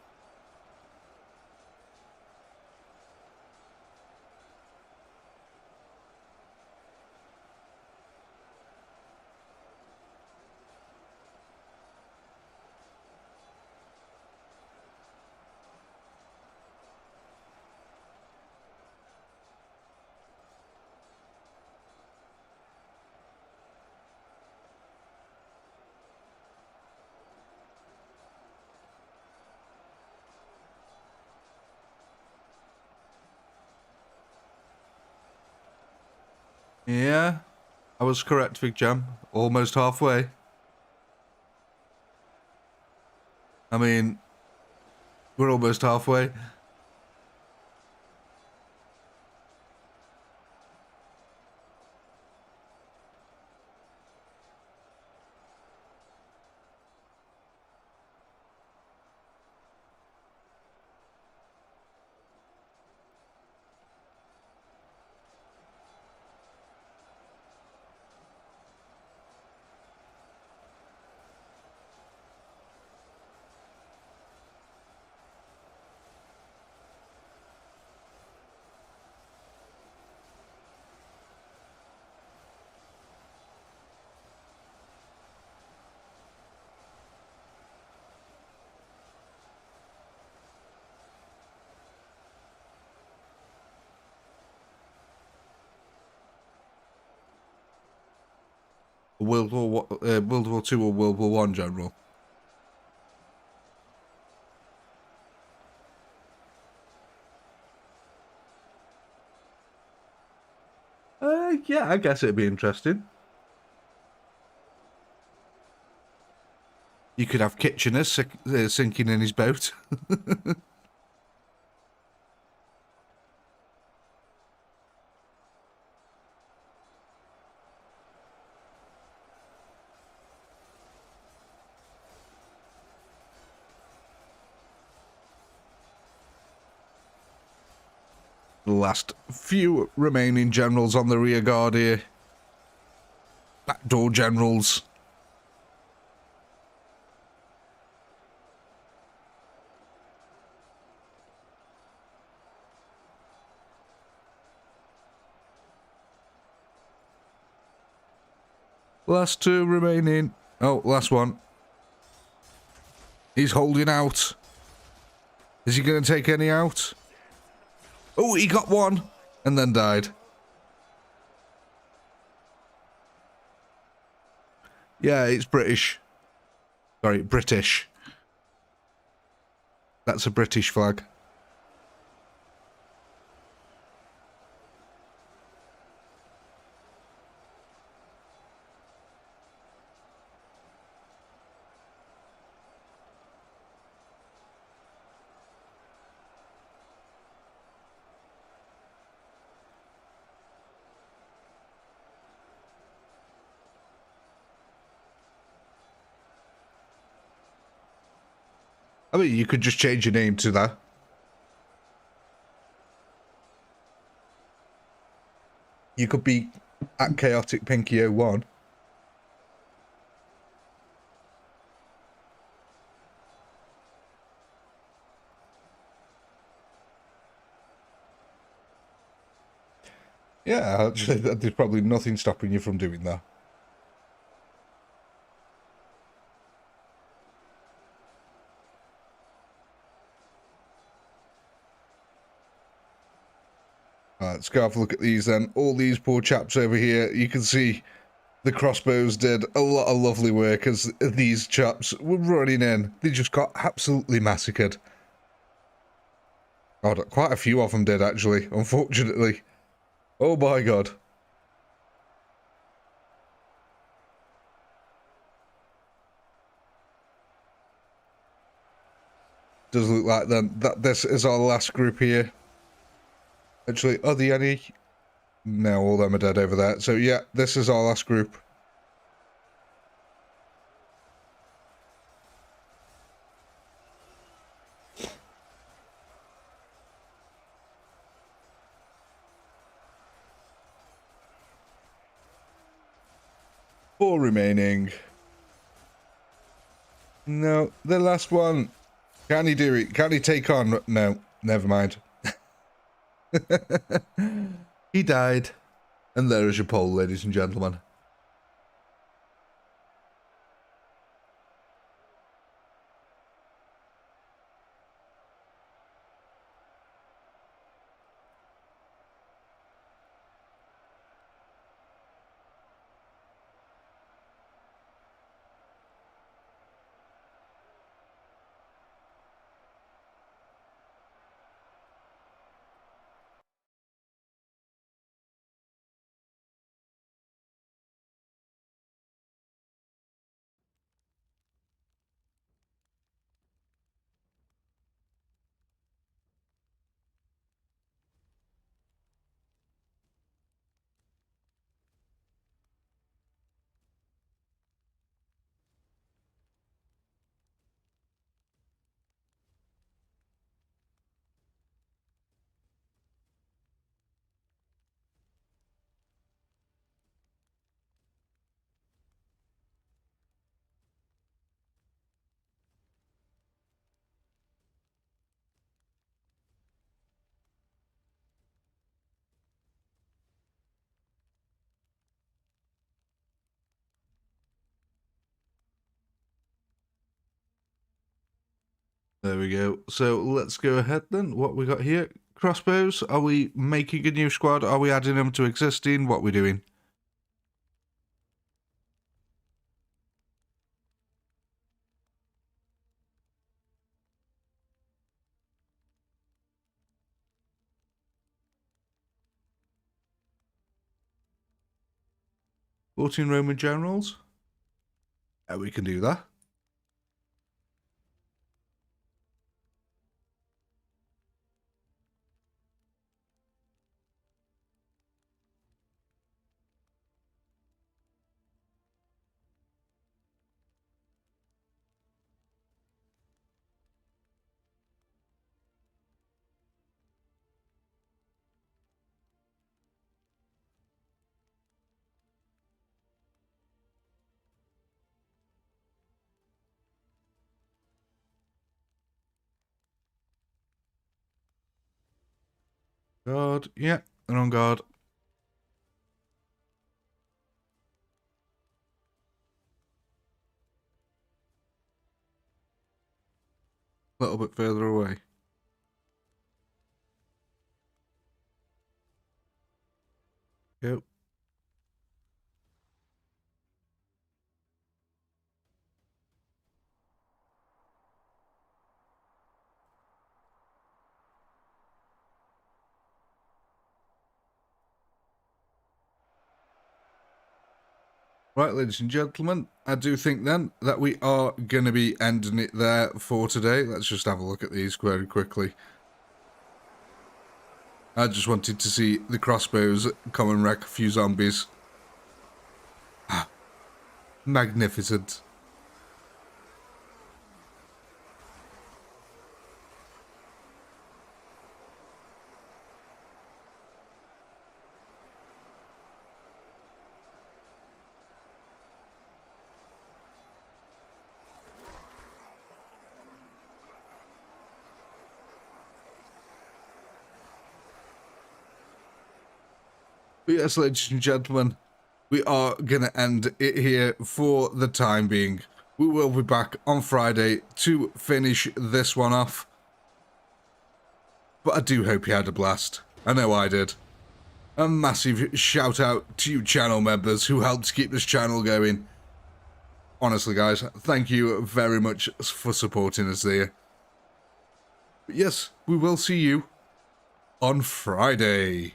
Yeah, I was correct, Big Jam. Almost halfway. I mean, we're almost halfway. World War Two or World War One, General? Yeah, I guess it'd be interesting. You could have Kitchener sinking in his boat. The last few remaining generals on the rear guard here. Backdoor generals. Last two remaining. Oh, last one. He's holding out. Is he going to take any out? Oh, he got one and then died. Yeah, it's British. Sorry, British. That's a British flag. I mean, you could just change your name to that. You could be at Chaotic Pinky 01. Yeah, actually, there's probably nothing stopping you from doing that. Let's go have a look at these then. All these poor chaps over here, you can see the crossbows did a lot of lovely work as these chaps were running in. They just got absolutely massacred. God, quite a few of them did actually, unfortunately. Oh my god. Does look like then that this is our last group here. Actually, are there any? No, all them are dead over there. So yeah, this is our last group. Four remaining. No, the last one. Can he do it? Can he take on? No, never mind. He died. And there is your poll, ladies and gentlemen. There we go. So let's go ahead then. What we got here? Crossbows. Are we making a new squad? Are we adding them to existing? What are we doing? $14 Roman generals. Yeah, we can do that. Guard. Yeah, they're on guard. A little bit further away. Go. Right, ladies and gentlemen, I do think then that we are going to be ending it there for today. Let's just have a look at these very quickly. I just wanted to see the crossbows come and wreck a few zombies. Magnificent. But yes, ladies and gentlemen, we are going to end it here for the time being. We will be back on Friday to finish this one off. But I do hope you had a blast. I know I did. A massive shout out to you channel members who helped keep this channel going. Honestly, guys, thank you very much for supporting us there. But yes, we will see you on Friday.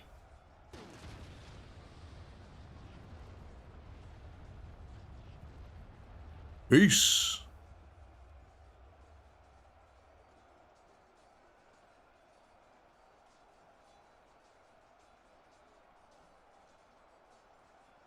Peace.